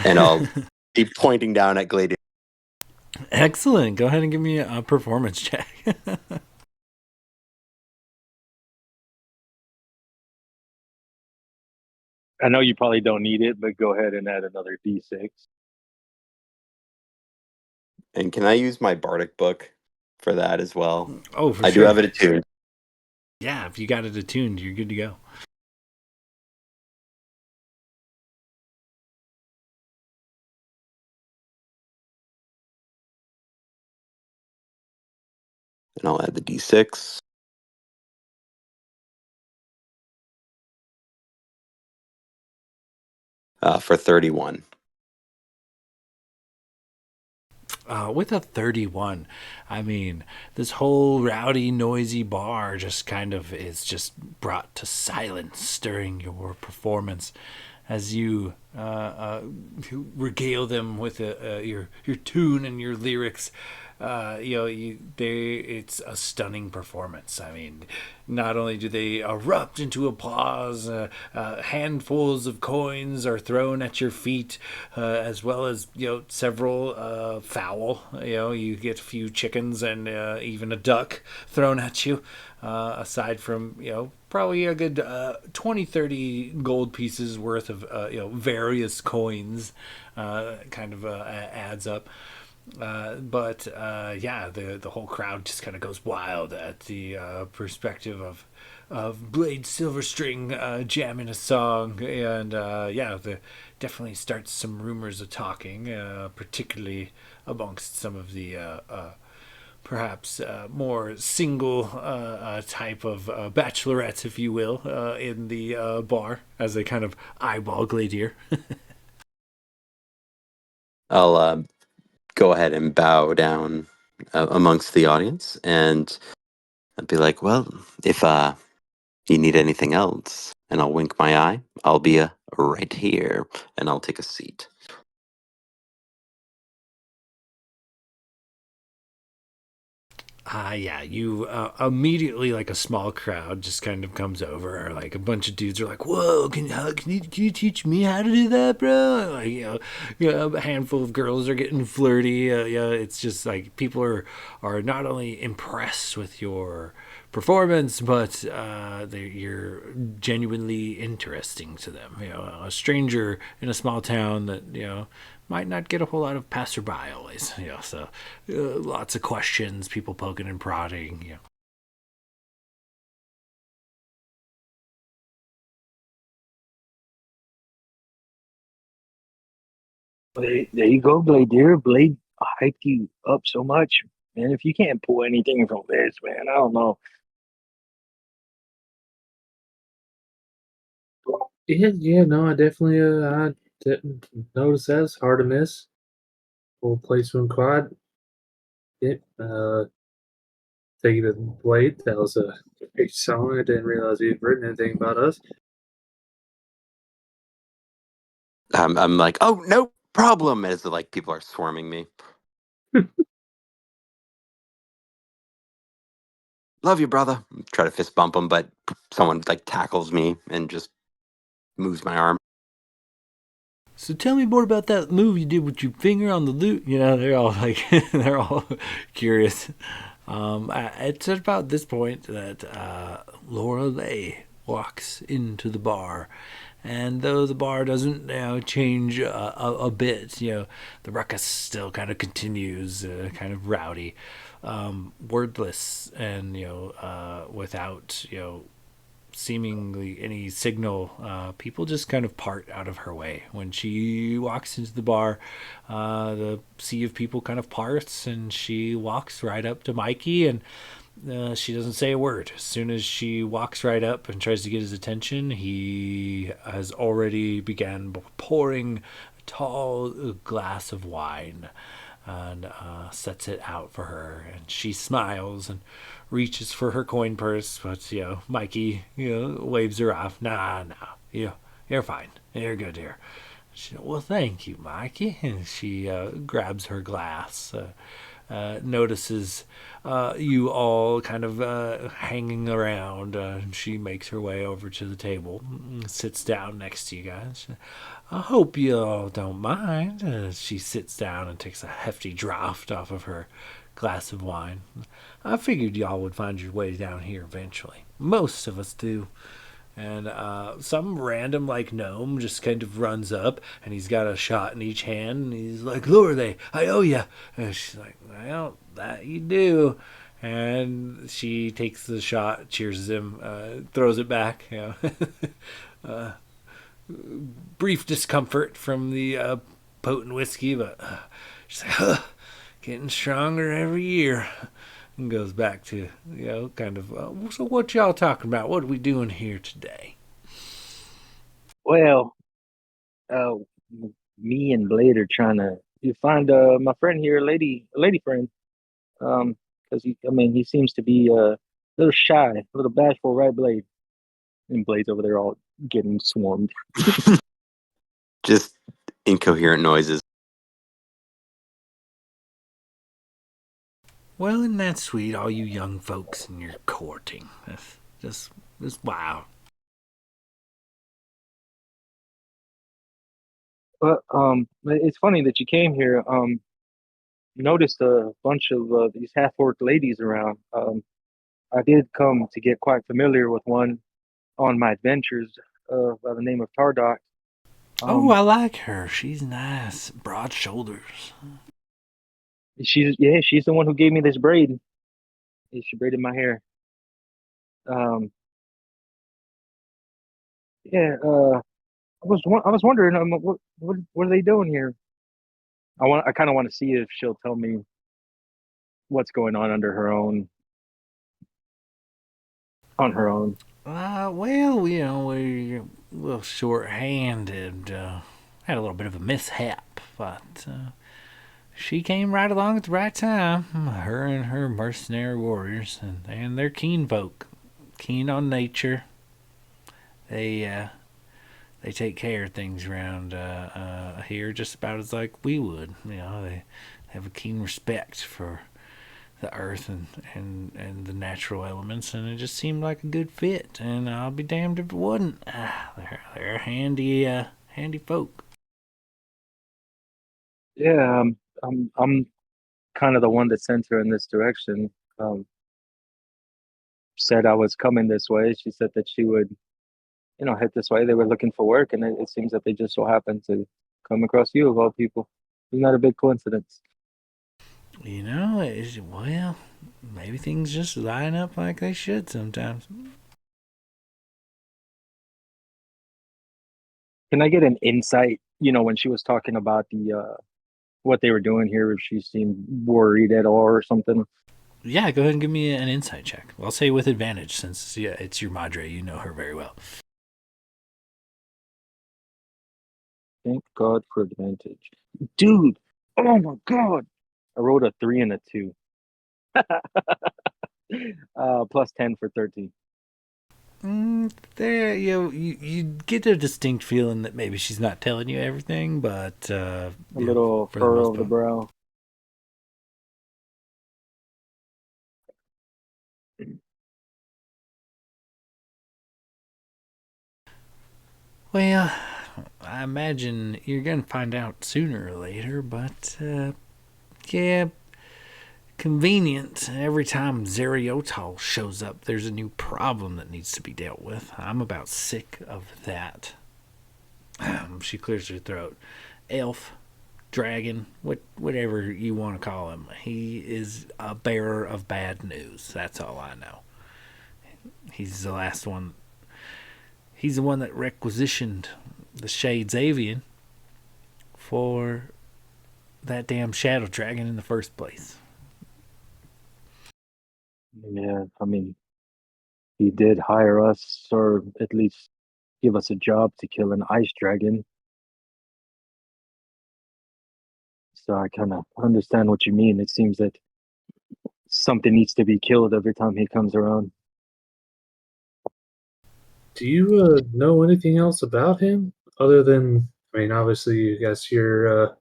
and I'll be pointing down at Gladiator. Excellent. Go ahead and give me a performance check. I know you probably don't need it, but go ahead and add another D6. And can I use my Bardic book for that as well? Oh, for I sure. do have it attuned. Yeah, if you got it attuned, you're good to go. And I'll add the D6. For 31. With a 31, I mean, this whole rowdy, noisy bar just kind of is just brought to silence during your performance as you regale them with your tune and your lyrics. It's a stunning performance. I mean, not only do they erupt into applause, handfuls of coins are thrown at your feet, as well as several fowl. You get a few chickens and even a duck thrown at you. Aside from probably a good 20-30 gold pieces worth of various coins, kind of adds up. The whole crowd just kind of goes wild at the perspective of Blade Silverstring jamming a song, and definitely starts some rumors of talking, particularly amongst some of the perhaps more single type of bachelorettes, if you will, in the bar as they kind of eyeball Gladier. I'll go ahead and bow down amongst the audience, and I'd be like, well, if you need anything else, and I'll wink my eye, I'll be right here, and I'll take a seat. You immediately, like a small crowd just kind of comes over, or like a bunch of dudes are like, "Whoa, can you teach me how to do that, bro?" Like, a handful of girls are getting flirty. It's just like people are not only impressed with your performance, but you're genuinely interesting to them. A stranger in a small town that might not get a whole lot of passerby always. So lots of questions, people poking and prodding. There you go, Blade. Dear Blade hyped you up so much, man. If you can't pull anything from this, man, I don't know. Yeah, no, I definitely I didn't notice that. It's hard to miss. Full placement quad. Yeah, thank you to Blade. That was a great song. I didn't realize he'd written anything about us. I'm like, oh, no problem, as like people are swarming me. Love you, brother. Try to fist bump him, but someone like tackles me and just moves my arm. So tell me more about that move you did with your finger on the lute. They're all like, they're all curious. It's at about this point that Laura Lay walks into the bar. And though the bar doesn't change a bit, the ruckus still kind of continues, kind of rowdy, wordless, and without seemingly any signal, people just kind of part out of her way. When she walks into the bar, the sea of people kind of parts, and she walks right up to Mikey, and she doesn't say a word. As soon as she walks right up and tries to get his attention, he has already began pouring a tall glass of wine and sets it out for her. And she smiles and reaches for her coin purse, but Mikey waves her off. Nah, you're fine. You're good here. She, well, thank you, Mikey. And she grabs her glass. notices you all kind of hanging around. She makes her way over to the table, sits down next to you guys. I hope you all don't mind. She sits down and takes a hefty draught off of her glass of wine. I figured y'all would find your way down here eventually. Most of us do. And some random like gnome just kind of runs up, and he's got a shot in each hand, and he's like, "Who are they? I owe ya." And she's like, "Well, that you do." And she takes the shot, cheers him, throws it back. Brief discomfort from the potent whiskey, but she's like, huh, getting stronger every year. And goes back to, kind of, so what y'all talking about? What are we doing here today? Well, me and Blade are trying to find my friend here, a lady friend. Because he seems to be a little shy, a little bashful, right, Blade? And Blade's over there all getting swarmed. Just incoherent noises. Well, isn't that sweet, all you young folks and your courting? That's just wow. But it's funny that you came here. Noticed a bunch of these half-orc ladies around. I did come to get quite familiar with one on my adventures by the name of Tardok. Oh, I like her. She's nice, broad shoulders. She's the one who gave me this braid. She braided my hair. I was wondering what are they doing here? I kind of want to see if she'll tell me what's going on on her own. Well, we're a little short-handed. Had a little bit of a mishap, but she came right along at the right time. Her and her mercenary warriors, and they're keen folk, keen on nature. They take care of things around here just about as like we would. They have a keen respect for the earth and the natural elements, and it just seemed like a good fit. And I'll be damned if it wasn't. They're handy folk. Yeah, I'm kind of the one that sent her in this direction. Said I was coming this way. She said that she would, head this way. They were looking for work, and it seems that they just so happened to come across you of all people. Isn't that a big coincidence? Well, maybe things just line up like they should sometimes. Can I get an insight? When she was talking about the what they were doing here, if she seemed worried at all or something. Yeah, go ahead and give me an insight check. I'll say with advantage since it's your madre. You know her very well. Thank God for advantage, dude. Oh my God, I rolled a 3 and a 2. Plus 10 for 13. There, you get a distinct feeling that maybe she's not telling you everything, but a little furrow of the brow. Well, I imagine you're going to find out sooner or later, but yeah, convenient. Every time Zeriotal shows up, there's a new problem that needs to be dealt with. I'm about sick of that. She clears her throat. Elf, dragon, whatever you want to call him. He is a bearer of bad news. That's all I know. He's the last one. He's the one that requisitioned the Shades Avian for that damn shadow dragon in the first place. Yeah, he did hire us, or at least give us a job to kill an ice dragon. So I kind of understand what you mean. It seems that something needs to be killed every time he comes around. Do you know anything else about him other than? Obviously, you guys you're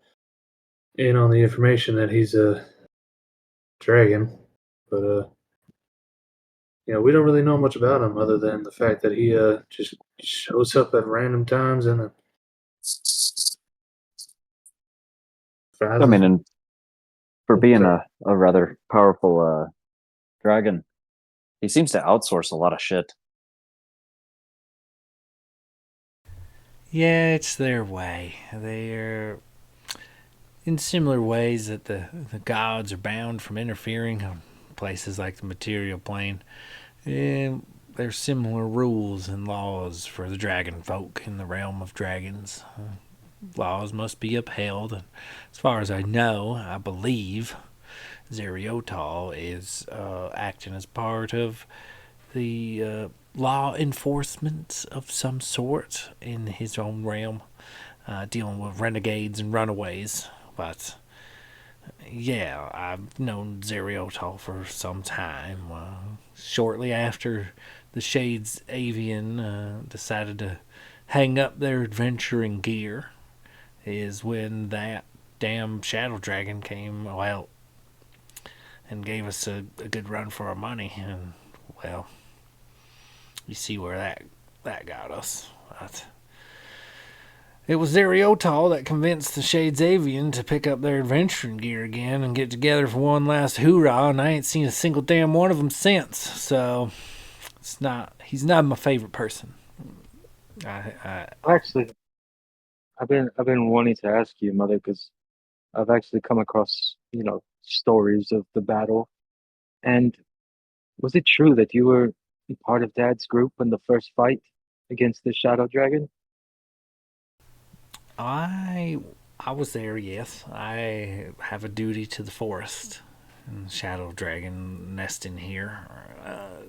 in on the information that he's a dragon, but we don't really know much about him other than the fact that he just shows up at random times and I mean, fathers. and for being Sorry. a rather powerful dragon, he seems to outsource a lot of shit. Yeah, it's their way. They're in similar ways that the gods are bound from interfering on places like the material plane. And there's similar rules and laws for the dragon folk in the realm of dragons. Laws must be upheld. And as far as I know, I believe Zeriotal is acting as part of the law enforcement of some sort in his own realm, dealing with renegades and runaways. But yeah, I've known Zeriotal for some time. Shortly after the Shades Avian decided to hang up their adventuring gear, is when that damn Shadow Dragon came, well, and gave us a good run for our money. And, well, you see where that got us. But it was Zeriotal that convinced the Shades Avian to pick up their adventuring gear again and get together for one last hoorah, and I ain't seen a single damn one of them since. So he's not my favorite person. Actually, I've been wanting to ask you, Mother, because I've actually come across stories of the battle. And was it true that you were part of Dad's group in the first fight against the Shadow Dragon? I I was there, yes. I have a duty to the forest. And Shadow Dragon nesting here.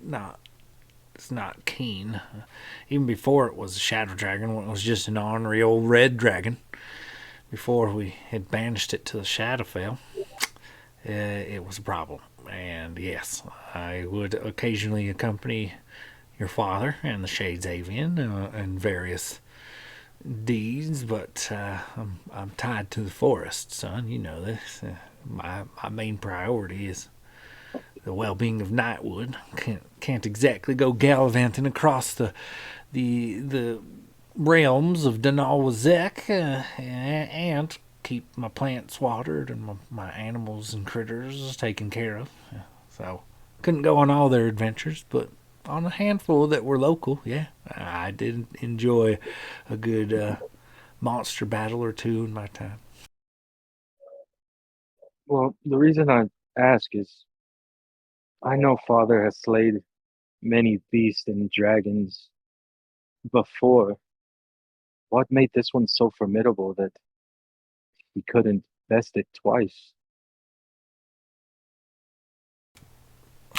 Not It's not keen. Even before it was a Shadow Dragon, when it was just an ornery old red dragon, before we had banished it to the Shadowfell, it was a problem. And yes, I would occasionally accompany your father and the Shades Avian in various deeds, but I'm tied to the forest, son. You know this. My main priority is the well-being of Nightwood. Can't exactly go gallivanting across the realms of Daanal Wisech and keep my plants watered and my animals and critters taken care of. So couldn't go on all their adventures, but on a handful that were local, yeah, I did enjoy a good monster battle or two in my time. Well, the reason I ask is I know Father has slayed many beasts and dragons before. What made this one so formidable that he couldn't best it twice?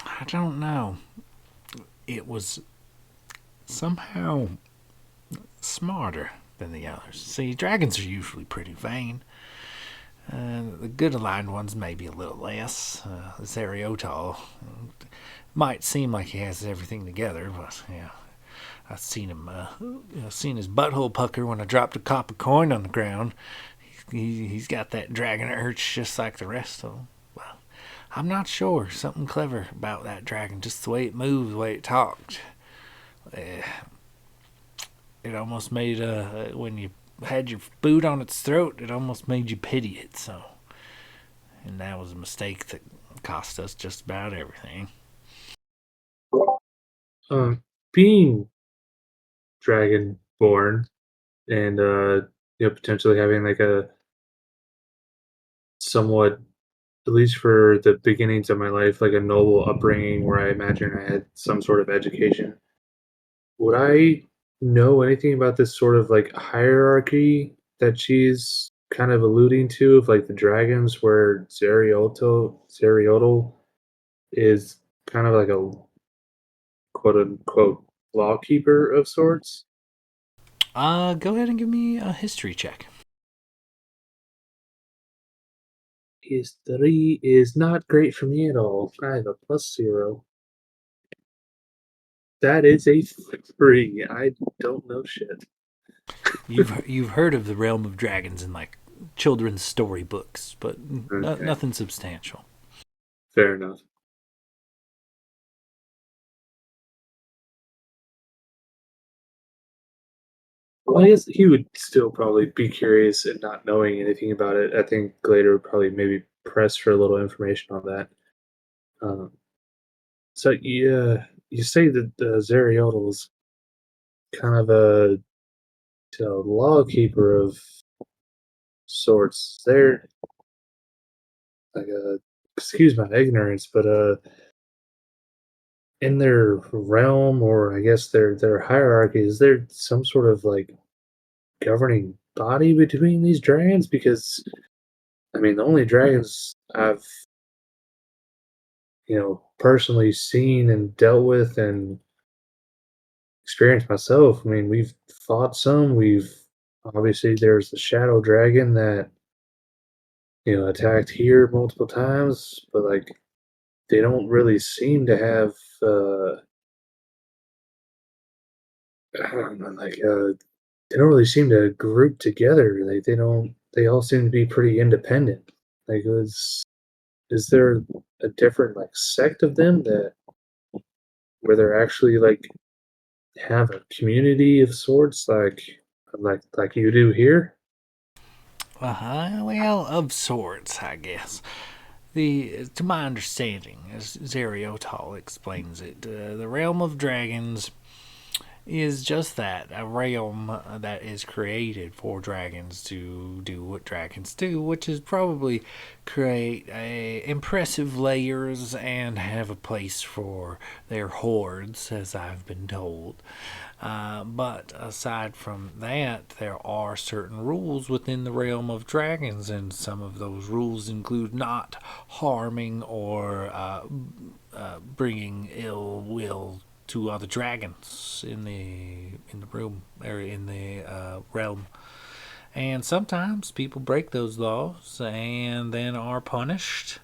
I don't know. It was somehow smarter than the others. See, dragons are usually pretty vain. The good aligned ones maybe a little less. Zeriotal might seem like he has everything together, but yeah, I've seen him, seen his butthole pucker when I dropped a copper coin on the ground. He's got that dragon urge just like the rest of them. Well, I'm not sure. Something clever about that dragon, just the way it moved, the way it talked. It almost made when you had your boot on its throat, it almost made you pity it. So, and that was a mistake that cost us just about everything. Being dragonborn and potentially having like a somewhat, at least for the beginnings of my life, like a noble upbringing where I imagine I had some sort of education. Would I know anything about this sort of like hierarchy that she's kind of alluding to of like the dragons where Zeriotl is kind of like a quote unquote lawkeeper of sorts? Go ahead and give me a history check. History is not great for me at all. I have a +0. That is a 3. I don't know shit. You've heard of the realm of dragons in like children's storybooks, but Okay. nothing substantial. Fair enough. Well, I guess he would still probably be curious and not knowing anything about it. I think Glader would probably maybe press for a little information on that. Um, so you say that Zeriodal is kind of a law keeper of sorts. They're like excuse my ignorance, but in their realm, or I guess their hierarchy, is there some sort of like governing body between these dragons? Because I mean, the only dragons I've personally seen and dealt with and experienced myself. I mean, we've fought some. We've obviously there's the shadow dragon that attacked here multiple times, but like they don't really seem to have I don't know, like they don't really seem to group together. Like they don't. They all seem to be pretty independent. Like, is there a different like sect of them that where they're actually like have a community of sorts, like you do here? Well, of sorts, I guess. To my understanding, as Zeriotal explains it, the realm of dragons is just that, a realm that is created for dragons to do what dragons do, which is probably create impressive layers and have a place for their hordes, as I've been told. But aside from that, there are certain rules within the realm of dragons, and some of those rules include not harming or bringing ill will to other dragons in the room or in the realm. And sometimes people break those laws and then are punished.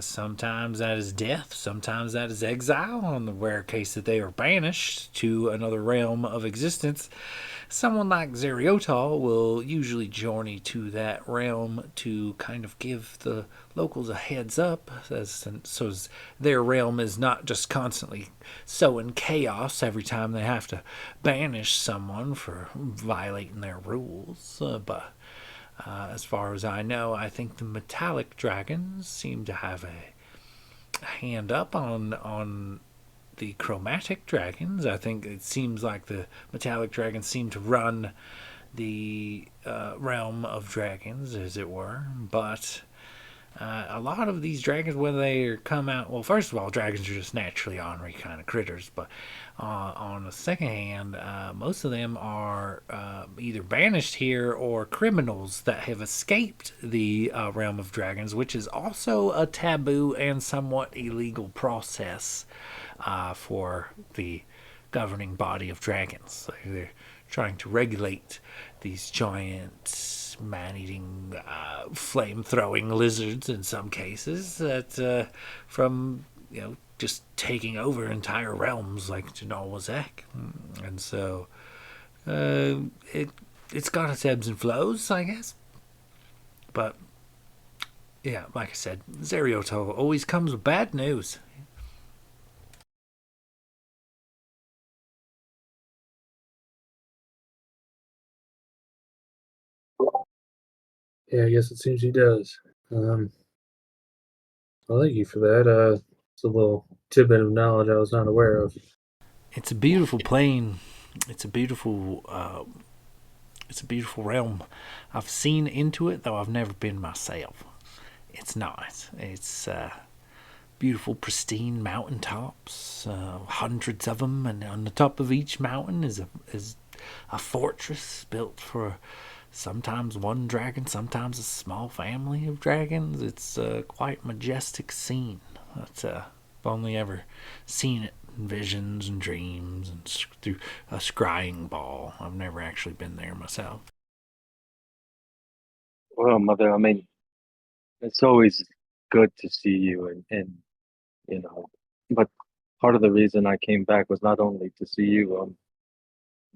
Sometimes that is death, sometimes that is exile, on the rare case that they are banished to another realm of existence. Someone like Zeriotal will usually journey to that realm to kind of give the locals a heads up, so their realm is not just constantly sowing chaos every time they have to banish someone for violating their rules. But as far as I know, I think the metallic dragons seem to have a hand up on the chromatic dragons. I think it seems like the metallic dragons seem to run the realm of dragons, as it were. But a lot of these dragons, when they come out, well, first of all, dragons are just naturally ornery kind of critters. But on the second hand, most of them are either banished here or criminals that have escaped the realm of dragons, which is also a taboo and somewhat illegal process for the governing body of dragons. They're trying to regulate these giant man-eating, flame-throwing lizards in some cases that from just taking over entire realms like Daanal Wisech. And so it's got its ebbs and flows, I guess. But yeah, like I said, Zerioto always comes with bad news. Yeah, I guess it seems he does. Well, thank you for that. It's a little tidbit of knowledge I was not aware of. It's a beautiful plane. It's a beautiful realm. I've seen into it, though I've never been myself. It's nice. It's beautiful, pristine mountaintops, hundreds of them, and on the top of each mountain is a fortress built for sometimes one dragon, sometimes a small family of dragons. It's quite majestic scene. I've only ever seen it in visions and dreams and through a scrying ball. I've never actually been there myself. Well, Mother, I mean, it's always good to see you, and but part of the reason I came back was not only to see you.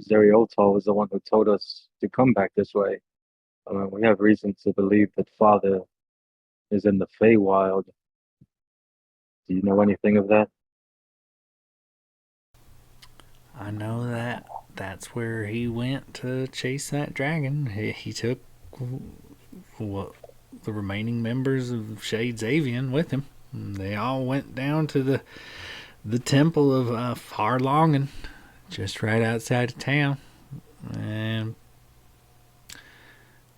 Zeriotal was the one who told us to come back this way. We have reason to believe that Father is in the Feywild. Do you know anything of that? I know that that's where he went to chase that dragon. He took what the remaining members of Shade's Avian with him. They all went down to the temple of Farlongen, just right outside of town, and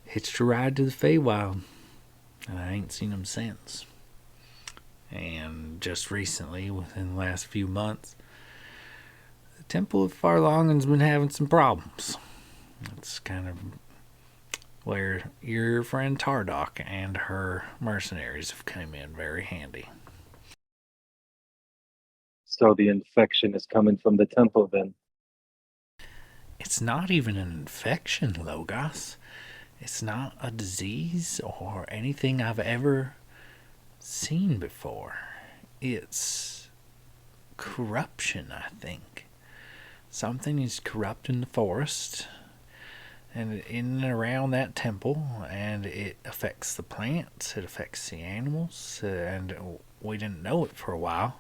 hitched a ride to the Feywild. And I ain't seen him since. And just recently, within the last few months, the Temple of Farlongen's been having some problems. It's kind of where your friend Tardok and her mercenaries have come in very handy. So the infection is coming from the temple then. It's not even an infection, Logos. It's not a disease or anything I've ever seen before. It's corruption, I think. Something is corrupting the forest and in and around that temple, and it affects the plants, it affects the animals, and we didn't know it for a while.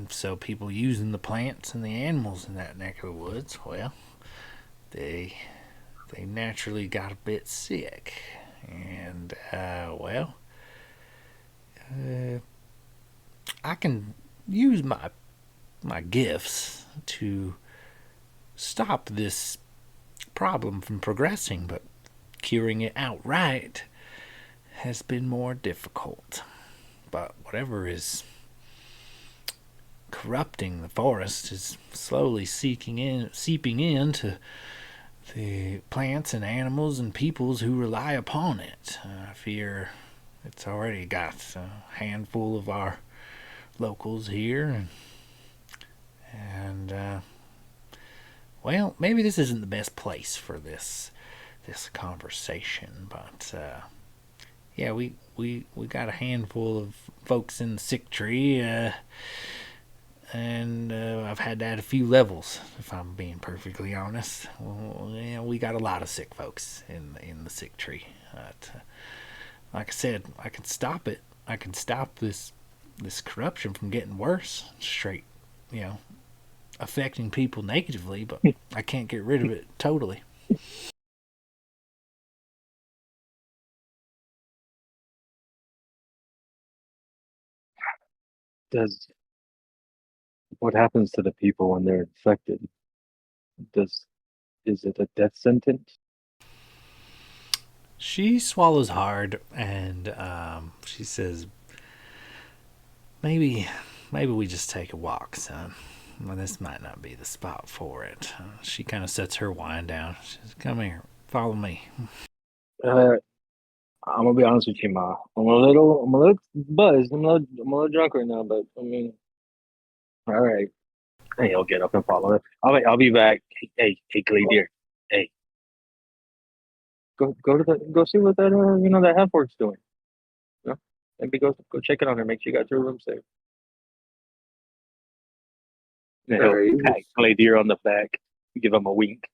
So people using the plants and the animals in that neck of the woods, well, they naturally got a bit sick, and I can use my gifts to stop this problem from progressing, but curing it outright has been more difficult. But whatever is corrupting the forest is slowly seeping into the plants and animals and peoples who rely upon it. I fear it's already got a handful of our locals here, and well, maybe this isn't the best place for this conversation, but yeah, we got a handful of folks in the sick tree, and I've had that at a few levels, if I'm being perfectly honest. Well, yeah, we got a lot of sick folks in the sick tree. But, like I said, I can stop it. I can stop this corruption from getting worse, straight, affecting people negatively, but I can't get rid of it totally. What happens to the people when they're infected? Is it a death sentence? She swallows hard, and she says, maybe we just take a walk, son. Well, this might not be the spot for it. She kind of sets her wine down. She says, come here, follow me. I'm gonna be honest with you, Ma. I'm a little buzzed. I'm a little drunk right now, but I mean, all right. Hey, I'll get up and follow her. I'll be back. Hey, Gladier. Hey, go see what that that half orc's doing. You know? Maybe go check it on her. Make sure you got your room safe. And he'll Alright, pat Gladier on the back, give him a wink.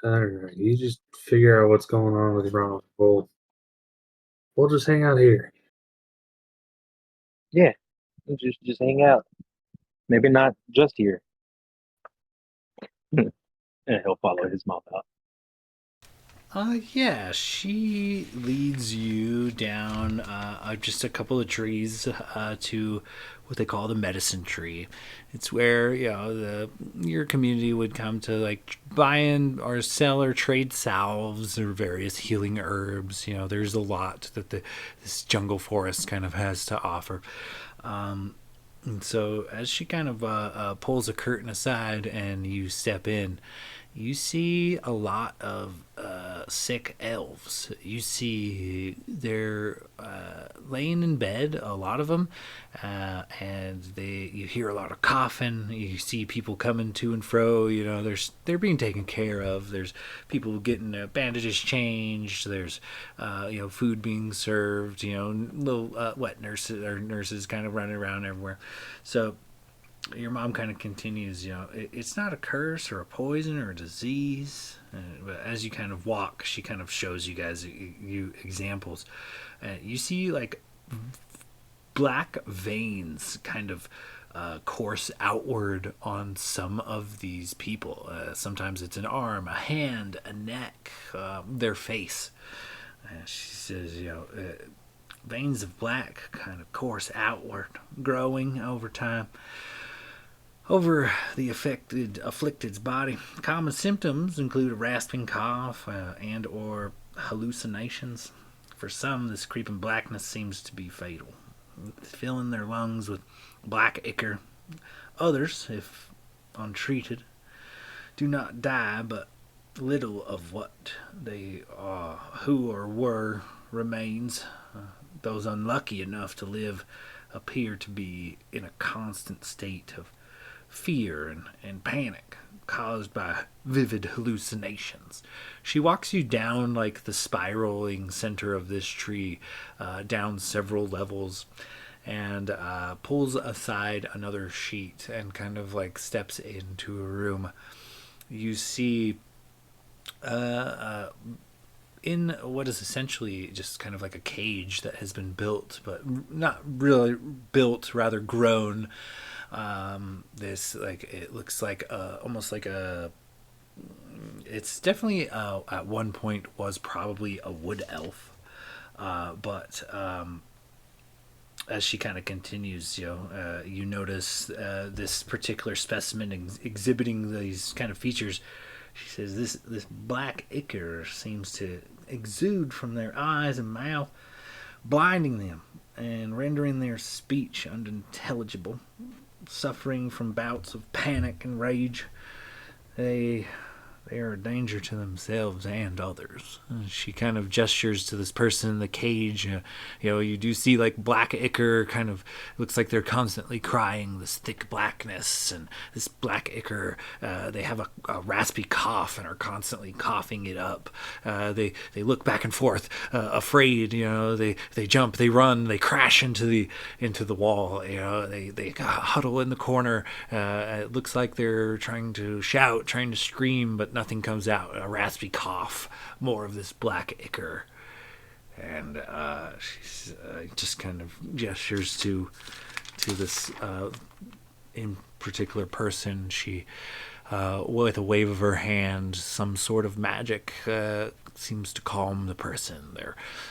alright, you just figure out what's going on with Ronald. We'll just hang out here. Yeah, just hang out. Maybe not just here. And he'll follow his mom out. Yeah, she leads you down just a couple of trees to what they call the medicine tree. It's where your community would come to like buy in or sell or trade salves or various healing herbs. There's a lot that this jungle forest kind of has to offer. And so as she kind of pulls a curtain aside and you step in, you see a lot of sick elves. You see they're laying in bed, a lot of them, and you hear a lot of coughing. You see people coming to and fro. They're being taken care of. There's people getting bandages changed. There's food being served. Little wet nurses kind of running around everywhere. So your mom kind of continues, it's not a curse or a poison or a disease. But as you kind of walk, she kind of shows you guys examples. You see like black veins kind of course outward on some of these people. Sometimes it's an arm, a hand, a neck, their face. She says, veins of black kind of course outward, growing over time over the afflicted's body. Common symptoms include a rasping cough and or hallucinations. For some, this creeping blackness seems to be fatal, filling their lungs with black ichor. Others, if untreated, do not die, but little of what they who or were remains. Those unlucky enough to live appear to be in a constant state of fear and panic caused by vivid hallucinations. She walks you down like the spiraling center of this tree, down several levels, and pulls aside another sheet and kind of like steps into a room. You see in what is essentially just kind of like a cage that has been built, but not really built, rather grown. This, like, it looks like almost like a, it's definitely at one point was probably a wood elf, but as she kind of continues, you notice this particular specimen exhibiting these kind of features. She says this black ichor seems to exude from their eyes and mouth, blinding them and rendering their speech unintelligible. Suffering from bouts of panic and rage, they are a danger to themselves and others. And she kind of gestures to this person in the cage. You do see like black ichor, kind of looks like they're constantly crying this thick blackness, and this black ichor, they have a raspy cough and are constantly coughing it up. They look back and forth, afraid. They jump, they run, they crash into the wall. They huddle in the corner. It looks like they're trying to shout, trying to scream, but nothing comes out. A raspy cough, more of this black ichor. And she just kind of gestures to this in particular person. She, with a wave of her hand, some sort of magic seems to calm the person.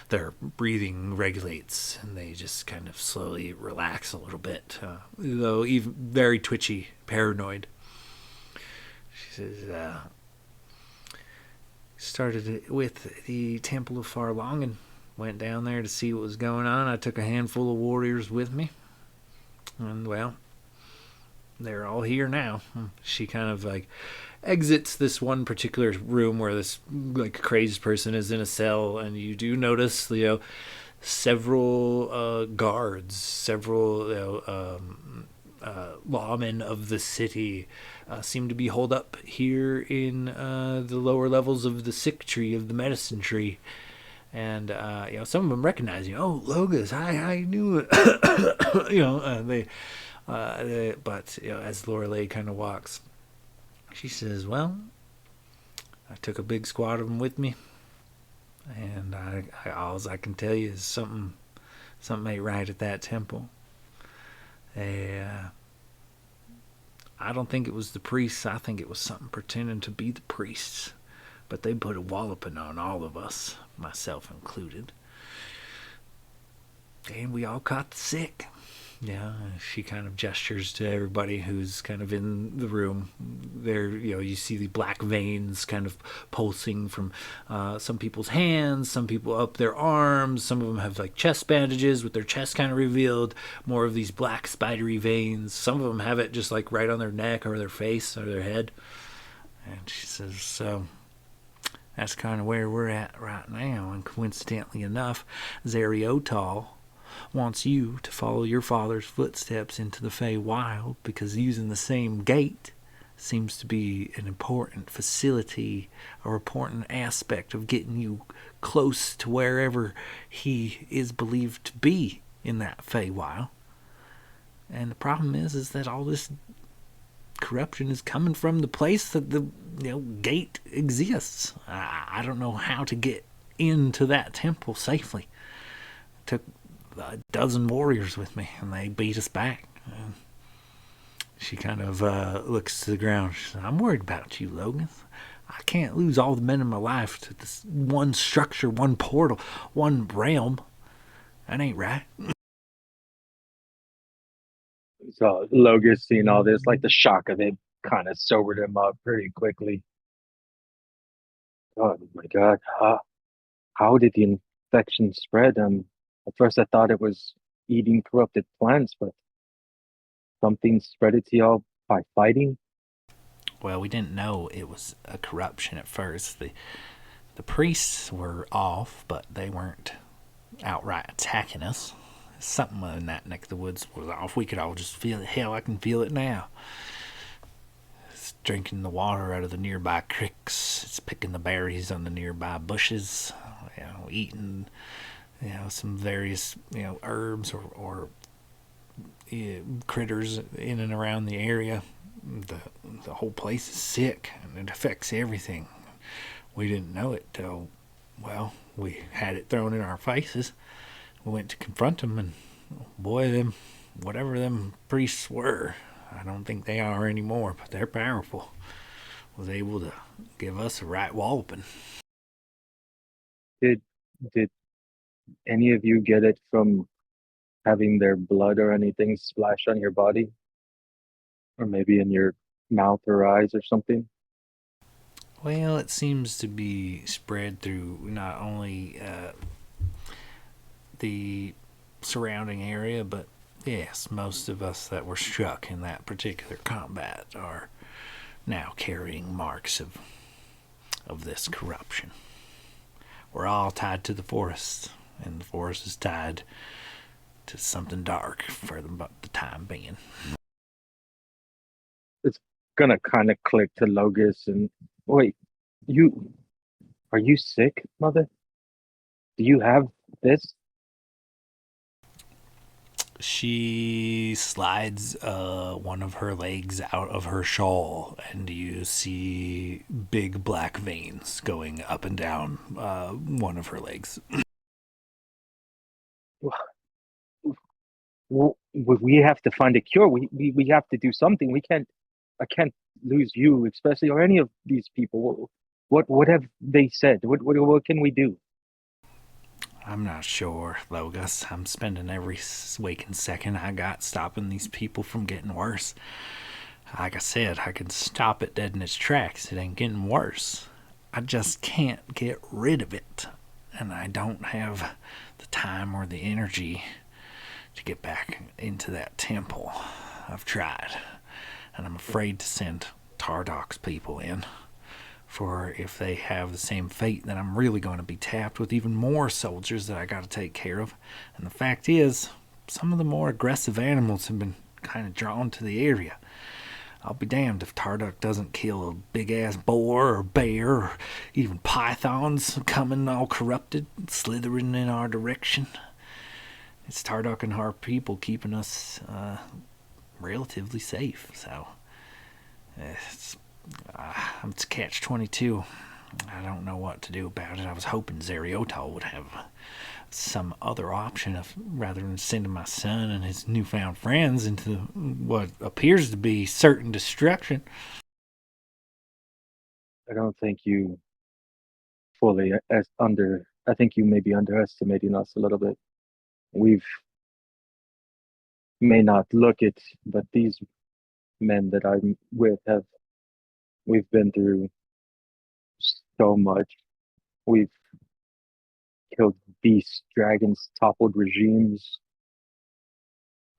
Their breathing regulates, and they just kind of slowly relax a little bit, though even very twitchy, paranoid. She says, started with the Temple of Farlong and went down there to see what was going on. I took a handful of warriors with me, and well, they're all here now. She kind of like exits this one particular room where this like crazed person is in a cell, and you do notice several guards, several lawmen of the city seem to be holed up here in the lower levels of the sick tree, of the medicine tree. And some of them recognize you. Oh, Logus, I knew it. But as Lorelei kind of walks, she says, "Well, I took a big squad of them with me, and all I can tell you is something ain't right at that temple. I don't think it was the priests. I think it was something pretending to be the priests. But they put a walloping on all of us, myself included. And we all caught the sick." Yeah, she kind of gestures to everybody who's kind of in the room. There, you see the black veins kind of pulsing from some people's hands, some people up their arms. Some of them have like chest bandages with their chest kind of revealed. More of these black spidery veins. Some of them have it just like right on their neck or their face or their head. And she says, so that's kind of where we're at right now. And coincidentally enough, Zeriotal wants you to follow your father's footsteps into the Fey Wild, because using the same gate seems to be an important facility or important aspect of getting you close to wherever he is believed to be in that Fey Wild. And the problem is that all this corruption is coming from the place that the gate exists. I don't know how to get into that temple safely. took a dozen warriors with me, and they beat us back. And she kind of looks to the ground. She says, I'm worried about you, Logan. I can't lose all the men in my life to this one structure, one portal, one realm. That ain't right. So Logan's seeing all this, like the shock of it kind of sobered him up pretty quickly. Oh my God. How did the infection spread? At first I thought it was eating corrupted plants, but something spread it to y'all by fighting? Well, we didn't know it was a corruption at first. The priests were off, but they weren't outright attacking us. Something in that neck of the woods was off. We could all just feel it. Hell, I can feel it now. It's drinking the water out of the nearby creeks. It's picking the berries on the nearby bushes. Eating, some various, herbs or critters in and around the area. The whole place is sick, and it affects everything. We didn't know it till, well, we had it thrown in our faces. We went to confront them, and boy, whatever them priests were, I don't think they are anymore, but they're powerful, was able to give us a right walloping. Did any of you get it from having their blood or anything splashed on your body? Or maybe in your mouth or eyes or something? Well, it seems to be spread through not only the surrounding area, but yes, most of us that were struck in that particular combat are now carrying marks of this corruption. We're all tied to the forest, and the forest is tied to something dark for the time being. It's gonna kind of click to Logus and wait, are you sick, mother? Do you have this? She slides one of her legs out of her shawl, and you see big black veins going up and down one of her legs. We have to find a cure. We have to do something. I can't lose you, especially, or any of these people. What have they said? What can we do? I'm not sure, Logus. I'm spending every waking second I got stopping these people from getting worse. Like I said, I can stop it dead in its tracks. It ain't getting worse. I just can't get rid of it. And I don't have the time or the energy to get back into that temple. I've tried. And I'm afraid to send Tardok's people in. For if they have the same fate, then I'm really going to be tapped with even more soldiers that I got to take care of. And the fact is, some of the more aggressive animals have been kind of drawn to the area. I'll be damned if Tardok doesn't kill a big-ass boar or bear or even pythons coming all corrupted, slithering in our direction. It's Tardok and our people keeping us relatively safe, so it's catch-22. I don't know what to do about it. I was hoping Zeriotal would have some other option of rather than sending my son and his newfound friends into what appears to be certain destruction. I don't think you fully I think you may be underestimating us a little bit. We've may not look it, but these men that I'm with we've been through so much. We've killed beasts, dragons, toppled regimes.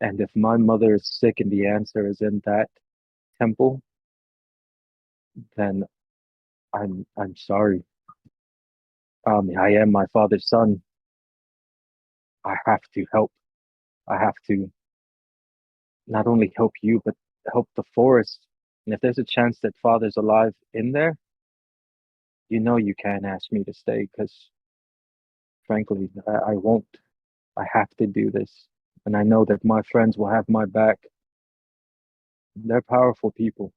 And if my mother is sick and the answer is in that temple, then I'm sorry. I am my father's son. I have to help. I have to not only help you, but help the forest. And if there's a chance that father's alive in there, you can't ask me to stay because, frankly, I won't. I have to do this. And I know that my friends will have my back. They're powerful people.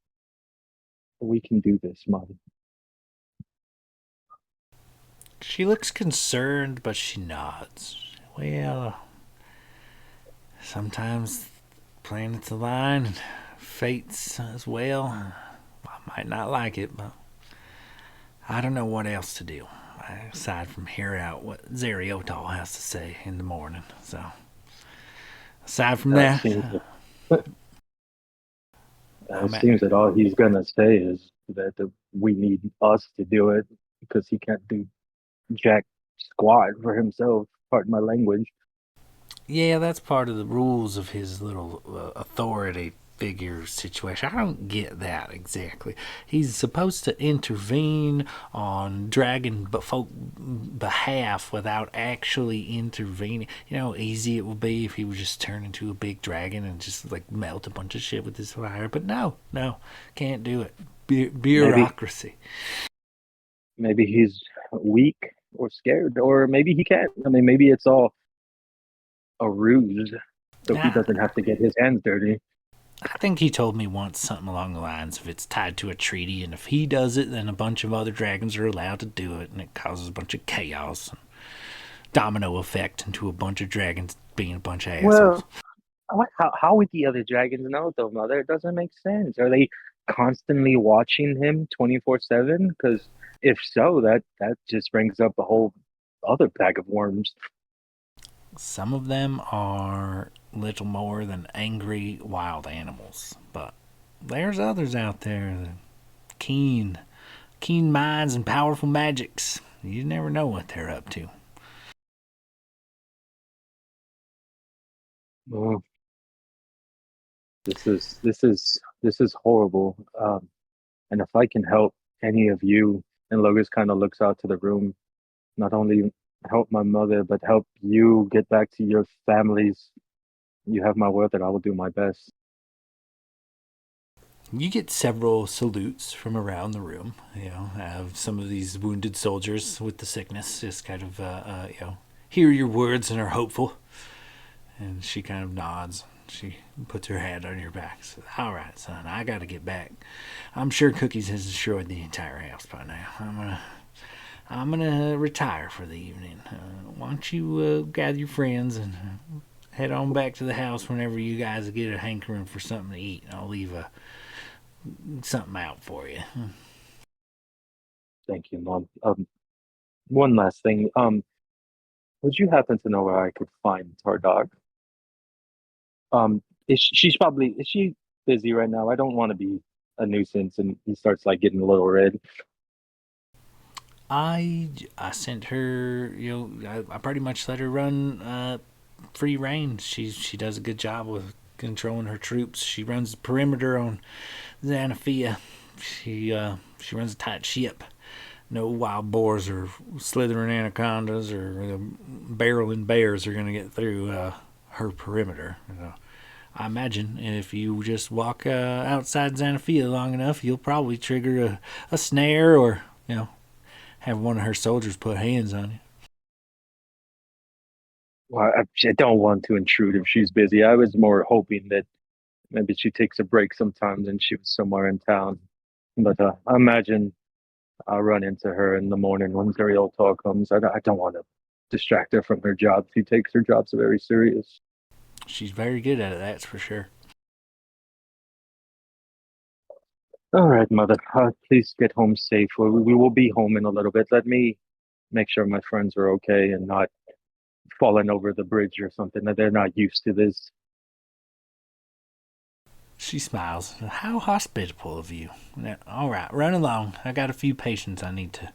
We can do this, Mom. She looks concerned, but she nods. Well, sometimes planets align and fates as well. I might not like it, but I don't know what else to do aside from hear out what Zeriotal has to say in the morning. So, aside from That that, seems I'm it at, seems that all he's gonna say is that we need us to do it because he can't do jack squat for himself. Pardon my language. yeah, that's part of the rules of his little authority figure situation. I don't get that exactly. He's supposed to intervene on dragon folk behalf without actually intervening. You know how easy it would be if he would just turn into a big dragon and just like melt a bunch of shit with his fire. But no, can't do it. Bureaucracy. Maybe he's weak or scared, or maybe he can't. I mean, maybe it's all a ruse, so he Nah, doesn't have to get his hands dirty. I think he told me once something along the lines of it's tied to a treaty, and if he does it, then a bunch of other dragons are allowed to do it, and it causes a bunch of chaos and domino effect into a bunch of dragons being a bunch of assholes. Well, how would the other dragons know though, Mother? It doesn't make sense. Are they constantly watching him 24/7? Because if so, that just brings up a whole other bag of worms. Some of them are little more than angry wild animals, but there's others out there that keen minds and powerful magics. You never know what they're up to. Well, this is horrible. And if I can help any of you, and Logus kind of looks out to the room, not only help my mother, but help you get back to your families. You have my word that I will do my best. You get several salutes from around the room. Have some of these wounded soldiers with the sickness just kind of, hear your words and are hopeful. And she kind of nods. She puts her hand on your back. Says, "All right, son, I got to get back. I'm sure Cookies has destroyed the entire house by now. I'm gonna retire for the evening. Why don't you gather your friends and head on back to the house whenever you guys get a hankering for something to eat. I'll leave something out for you." Thank you, Mom. One last thing. Would you happen to know where I could find our dog? Is she busy right now? I don't want to be a nuisance, and he starts like getting a little red. I sent her. I pretty much let her run free reign. She does a good job with controlling her troops. She runs the perimeter on Xanathia. She runs a tight ship. No wild boars or slithering anacondas or barreling bears are going to get through her perimeter. I imagine if you just walk outside Xanathia long enough, you'll probably trigger a snare or, have one of her soldiers put hands on you. Well, I don't want to intrude if she's busy. I was more hoping that maybe she takes a break sometimes and she was somewhere in town. But I imagine I'll run into her in the morning when Zerial Talk comes. I don't want to distract her from her job. She takes her job so very serious. She's very good at it, that's for sure. All right, Mother. Please get home safe. We will be home in a little bit. Let me make sure my friends are okay and not falling over the bridge or something. That they're not used to this. She smiles. "How hospitable of you. All right, run along. I got a few patients I need to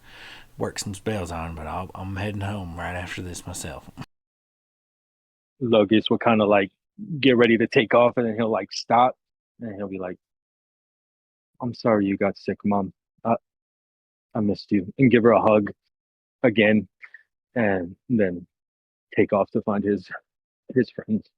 work some spells on, but I'm heading home right after this myself." Logus will kind of like get ready to take off, and then he'll like stop, and he'll be like, "I'm sorry you got sick, Mom. I missed you," and give her a hug again, and then take off to find his friends.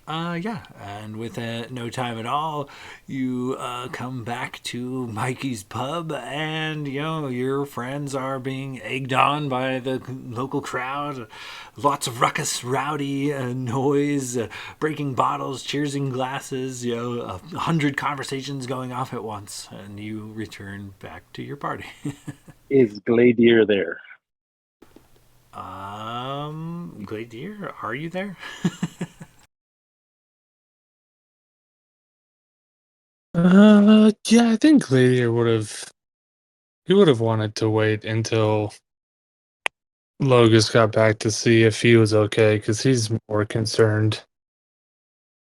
Yeah, and with no time at all, you come back to Mikey's pub, and your friends are being egged on by the local crowd. Lots of ruckus, rowdy noise, breaking bottles, cheersing glasses. 100 conversations going off at once, and you return back to your party. Is Gladier there? Gladier, are you there? Yeah, I think Gladiator would have wanted to wait until Logus got back to see if he was okay, because he's more concerned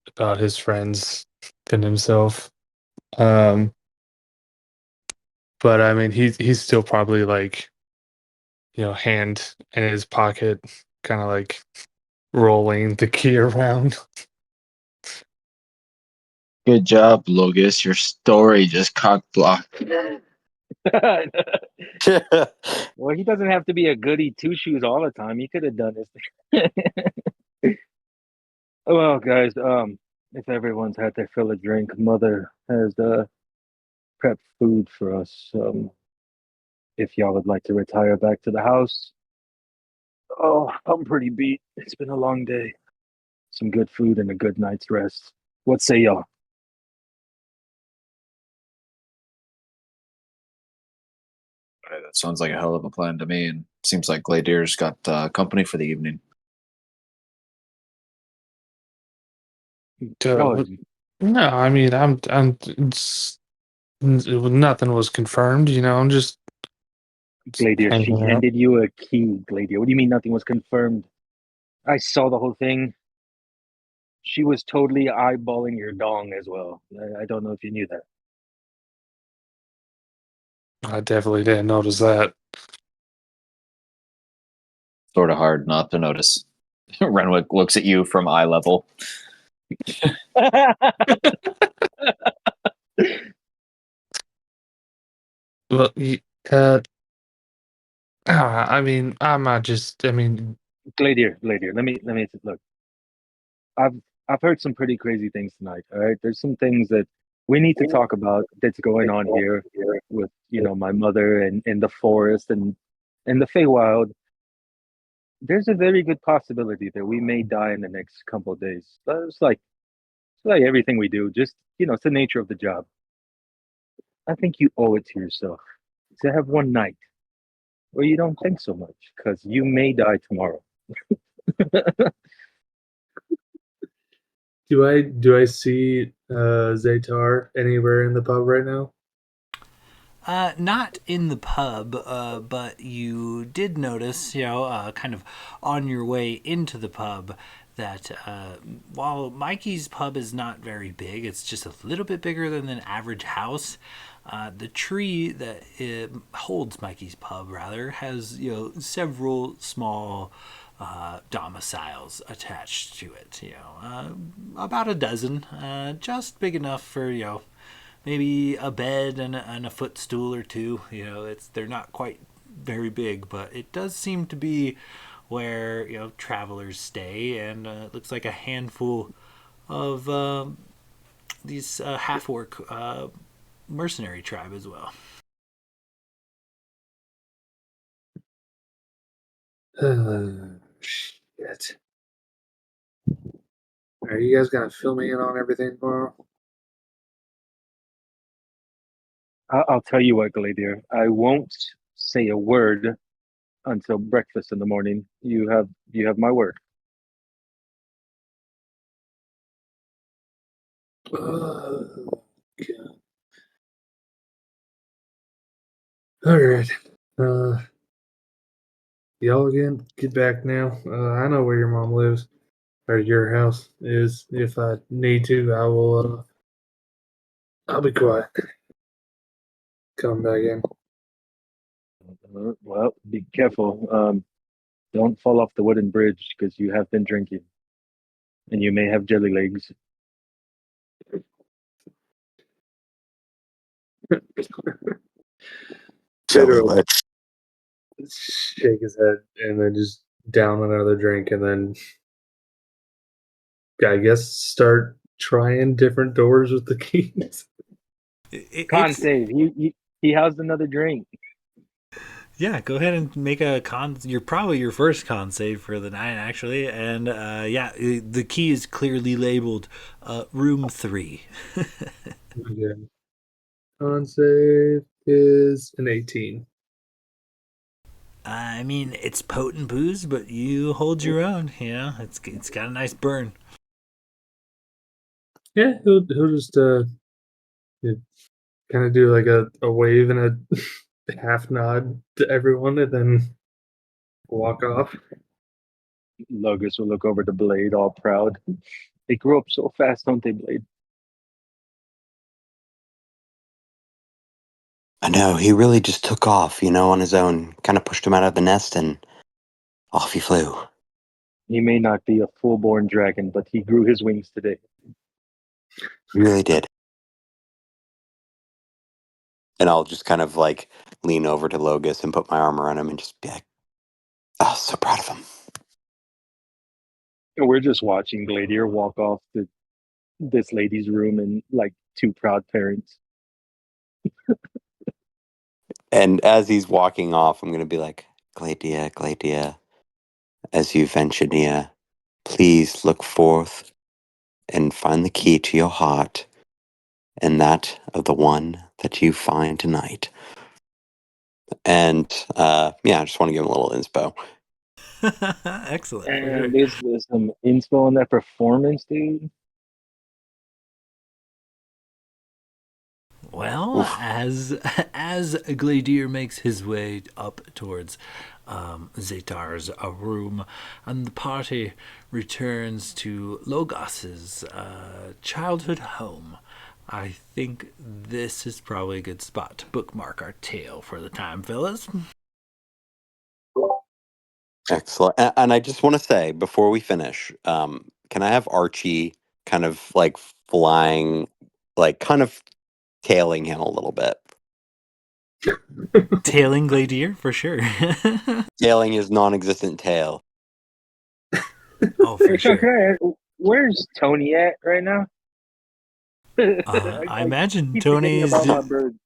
about his friends than himself. But I mean, he's still probably like, hand in his pocket, kind of like rolling the key around. Good job, Logus. Your story just cock blocked. Well, he doesn't have to be a goody two shoes all the time. He could have done this. Well, guys, if everyone's had their fill of drink, Mother has prepped food for us. If y'all would like to retire back to the house. Oh, I'm pretty beat. It's been a long day. Some good food and a good night's rest. What say y'all? That sounds like a hell of a plan to me, and seems like Gladier's got company for the evening. Oh, No, I mean, nothing was confirmed. I'm just Gladier, she hanging out. handed you a key, Gladier. What do you mean nothing was confirmed? I saw the whole thing. She was totally eyeballing your dong as well. I don't know if you knew that. I definitely didn't notice that. Sort of hard not to notice. Renwick looks at you from eye level. Well, uh, I mean, I'm not just. I mean, Gladier, let me look. I've I've heard some pretty crazy things tonight. All right, there's some things that we need to talk about that's going on here with my mother and in the forest and in the Feywild. There's a very good possibility that we may die in the next couple of days. It's like everything we do. Just it's the nature of the job. I think you owe it to yourself to have one night where you don't think so much because you may die tomorrow. do I see Zaytar anywhere in the pub right now? Not in the pub, but you did notice, kind of on your way into the pub, that while Mikey's pub is not very big, it's just a little bit bigger than an average house. The tree that holds Mikey's pub, rather, has several small domiciles attached to it. About a dozen, just big enough for maybe a bed and a footstool or two. They're not quite very big, but it does seem to be where travelers stay, and it looks like a handful of these half-orc mercenary tribe as well. Shit. Are you guys gonna fill me in on everything tomorrow? I'll tell you what, Gladier. I won't say a word until breakfast in the morning. You have my word. Okay. All right. Uh, y'all again, get back now. I know where your mom lives, or your house is. If I need to, I will. I'll be quiet. Come back in. Well, be careful. Don't fall off the wooden bridge because you have been drinking, and you may have jelly legs. Jelly Literally lips. shake his head and then just down another drink, and then I guess start trying different doors with the keys. Con It's save. He has another drink. Yeah, go ahead and make a con. You're probably your first con save for the night, actually, and the key is clearly labeled room 3. Okay. Con save is an 18. I mean, it's potent booze, but you hold your own. You know, it's got a nice burn. Yeah, he'll just kind of do like a wave and a half nod to everyone, and then walk off. Logus will look over the Blade, all proud. They grew up so fast, don't they, Blade? I know, he really just took off, on his own. Kind of pushed him out of the nest and off he flew. He may not be a full-born dragon, but he grew his wings today. He really did. And I'll just kind of like lean over to Logus and put my arm around him and just be like, oh, so proud of him. And we're just watching Gladier walk off to this lady's room and like two proud parents. And as he's walking off, I'm going to be like, Gladia, as you venture near, please look forth and find the key to your heart and that of the one that you find tonight. And yeah, I just want to give him a little inspo. Excellent. For And sure. there's some inspo on that performance, dude. Well, Oof. as Gladier makes his way up towards Zetar's room, and the party returns to Logos's childhood home, I think this is probably a good spot to bookmark our tale for the time, fellas. Excellent. And I just want to say before we finish, can I have Archie kind of like flying, like kind of tailing him a little bit? Tailing Gladier for sure. Tailing his non-existent tail. Oh, for Hey, Sean, sure. where's Tony at right now? I imagine keep forgetting Tony's. about my bird.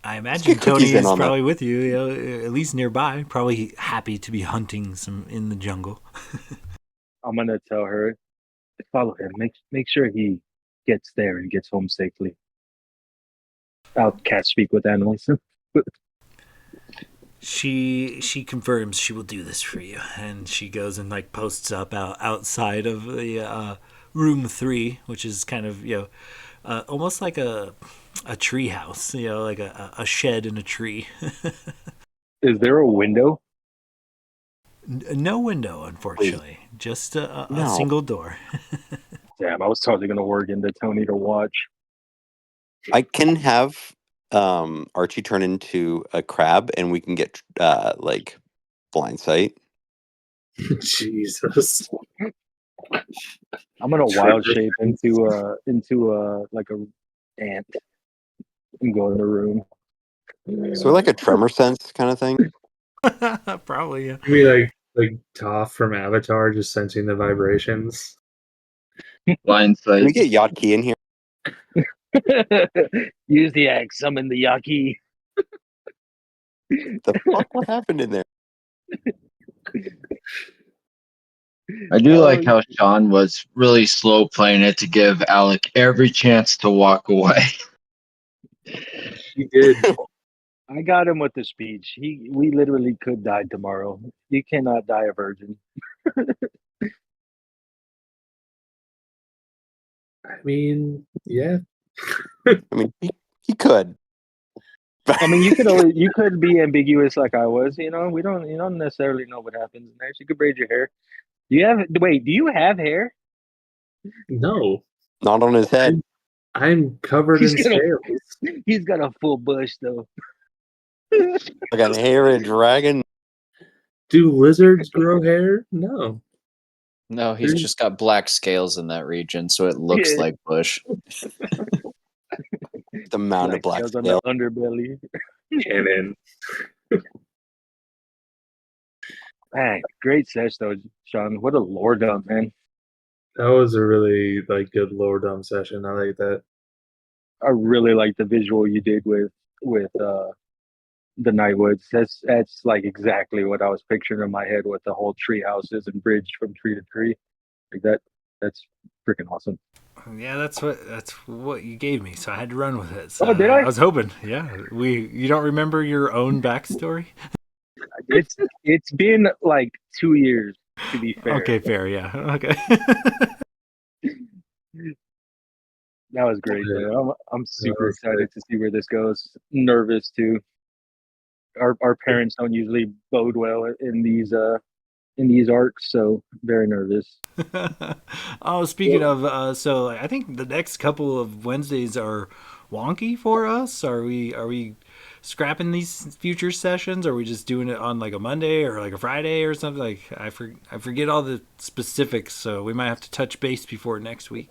I Let's get imagine cookies Tony in is on that. probably with you, at least nearby. Probably happy to be hunting some in the jungle. I'm gonna tell her, follow him. Make sure he gets there and gets home safely. I'll catch speak with animals. She confirms she will do this for you, and she goes and like posts up outside of the room 3, which is kind of almost like a tree house, like a shed in a tree. Is there a window? No window, unfortunately, just a No. single door. Damn, I was totally gonna work into Tony to watch. I can have Archie turn into a crab and we can get like blind sight. Jesus. I'm gonna wild shape into like a ant and go in the room. So like a tremor sense kind of thing. Probably, yeah. You mean like Toph from Avatar, just sensing the vibrations? Blind Can we sight. get Yotki in here? Use the axe, summon the Yaki. The fuck? What happened in there? I do Oh, like how Sean was really slow playing it to give Alec every chance to walk away. He did. I got him with the speech. We literally could die tomorrow. You cannot die a virgin. I mean, yeah. I mean, he could. I mean, you could be ambiguous like I was. You know, you don't necessarily know what happens next. You could braid your hair. Do you have hair? No. Not on his head. I'm covered He's in got a- scales. He's got a full bush though. Like a hairy dragon. Do lizards grow hair? No. No, he's just got black scales in that region, so it looks Yeah. like bush. The mound of black Scales on scale. the underbelly. Canon. Man, great sesh though, Sean. What a lore dump, man. That was a really good lore dump session. I like that. I really like the visual you did with the Nightwoods. That's like exactly what I was picturing in my head with the whole tree houses and bridge from tree to tree. Like That's freaking awesome. Yeah, that's what you gave me, so I had to run with it. So Oh, did I? I was hoping. Yeah, you don't remember your own backstory? It's been like 2 years, to be fair. Okay, fair. Yeah. Okay. That was great, Yeah. though. I'm super that's excited great. to see where this goes. Nervous too. Our parents don't usually bode well in these arcs, so very nervous. Oh, speaking of, so I think the next couple of Wednesdays are wonky for us. Are we scrapping these future sessions? Or are we just doing it on like a Monday or like a Friday or something? Like I forget all the specifics, so we might have to touch base before next week.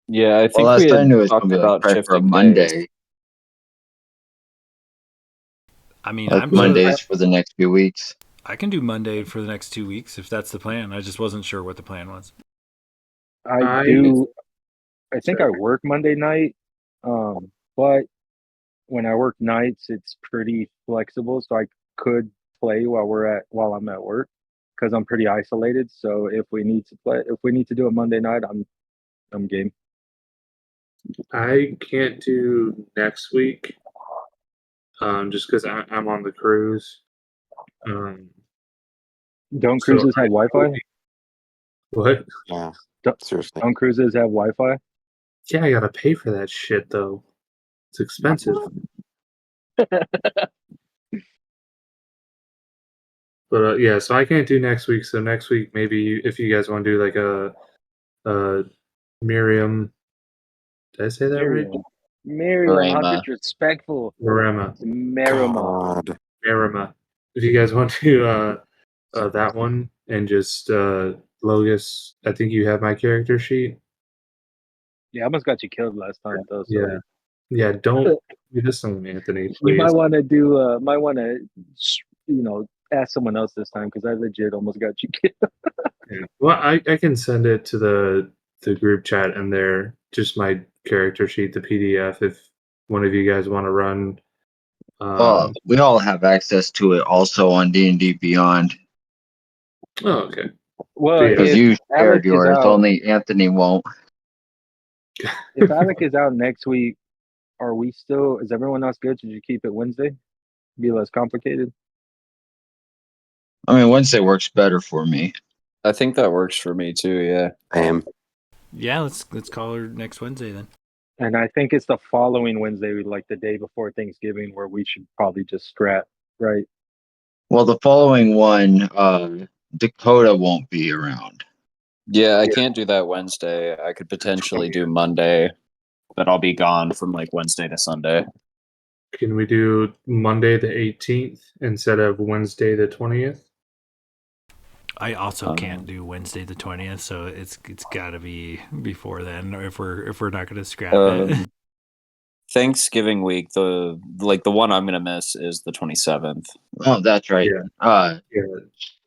Yeah, I Well, think we last I had knew it was talked going to be like about try for a shifting Monday. days. I mean, Like I'm Mondays for the next few weeks. I can do Monday for the next 2 weeks if that's the plan. I just wasn't sure what the plan was. I think I work Monday night, but when I work nights, it's pretty flexible, so I could play while I'm at work because I'm pretty isolated. So if we need to do it Monday night, I'm game. I can't do next week, just because I'm on the cruise. Don't So cruises have Wi-Fi? what? Yeah, Don't, seriously. don't cruises have Wi-Fi? Yeah, I gotta pay for that shit though. It's expensive. But yeah, so I can't do next week. So next week, maybe if you guys want to do like a Miriam, did I say that right? Miriam, how Rama. disrespectful. Marama, It's Merima. God. Marama. If you guys want to that one and just Logus, I think you have my character sheet. Yeah, I almost got you killed last time though. So Yeah. Don't do this to me, Anthony. you Please. might want to ask someone else this time because I legit almost got you killed. Yeah. Well, I can send it to the group chat and there just my character sheet, the PDF, if one of you guys want to run. We all have access to it also on D&D Beyond Oh, okay. Well, Yeah. because if you Alec shared is yours. out, Only Anthony won't. if Alec is out next week, is everyone else good? Should you keep it Wednesday? Be less complicated. I mean, Wednesday works better for me. I think that works for me too. Yeah. Damn. Yeah, let's call her next Wednesday then. And I think it's the following Wednesday, like the day before Thanksgiving, where we should probably just scrap, right? Well, the following one, Dakota won't be around. Yeah, I can't do that Wednesday. I could potentially do Monday, but I'll be gone from like Wednesday to Sunday. Can we do Monday the 18th instead of Wednesday the 20th? I also can't do Wednesday the 20th, so it's got to be before then, or if we're not going to scrap it. Thanksgiving week, the one I'm gonna miss is the 27th. Oh, that's right. Yeah.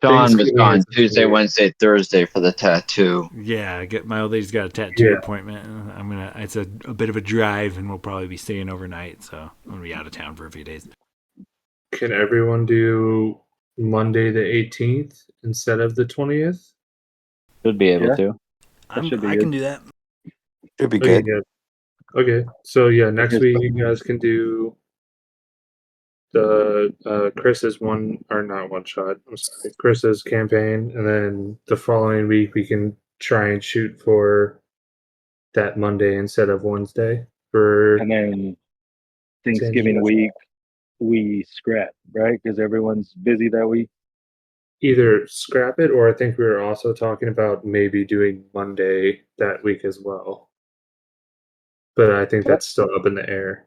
Sean was Thanksgiving gone is Tuesday, the- Wednesday, Thursday for the tattoo. Yeah, my old lady's got a tattoo Yeah. appointment. It's a bit of a drive, and we'll probably be staying overnight, so I'm gonna be out of town for a few days. Can everyone do Monday the 18th instead of the 20th? Should be able Yeah. to. should be I good. can do that. Should be Okay, good. yeah. Okay, so yeah, next Yes. week you guys can do the Chris's one or not one shot. I'm sorry, Chris's campaign, and then the following week we can try and shoot for that Monday instead of Wednesday for And then San Thanksgiving Diego. week, we scrap, right? Because everyone's busy that week. Either scrap it or I think we were also talking about maybe doing Monday that week as well. But I think that's still up in the air.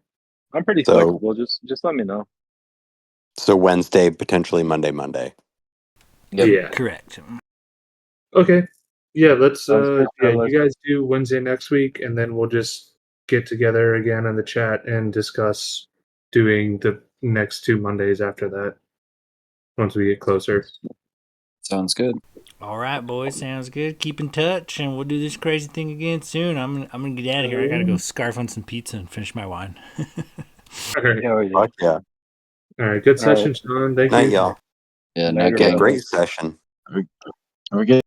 I'm pretty So- flexible. Just let me know. So Wednesday, potentially Monday. Yep. Yeah. Correct. Okay. Yeah, let's Sounds good, fellas. you guys do Wednesday next week and then we'll just get together again in the chat and discuss doing the next 2 Mondays after that once we get closer. Sounds good. All right, boys. Sounds good. Keep in touch, and we'll do this crazy thing again soon. I'm gonna get out of here. I gotta go scarf on some pizza and finish my wine. All right. Hell yeah. Fuck yeah. All right, good All right. session, Sean. Thank Night, you. y'all. Yeah, Later, no Okay, game. great session. Are we getting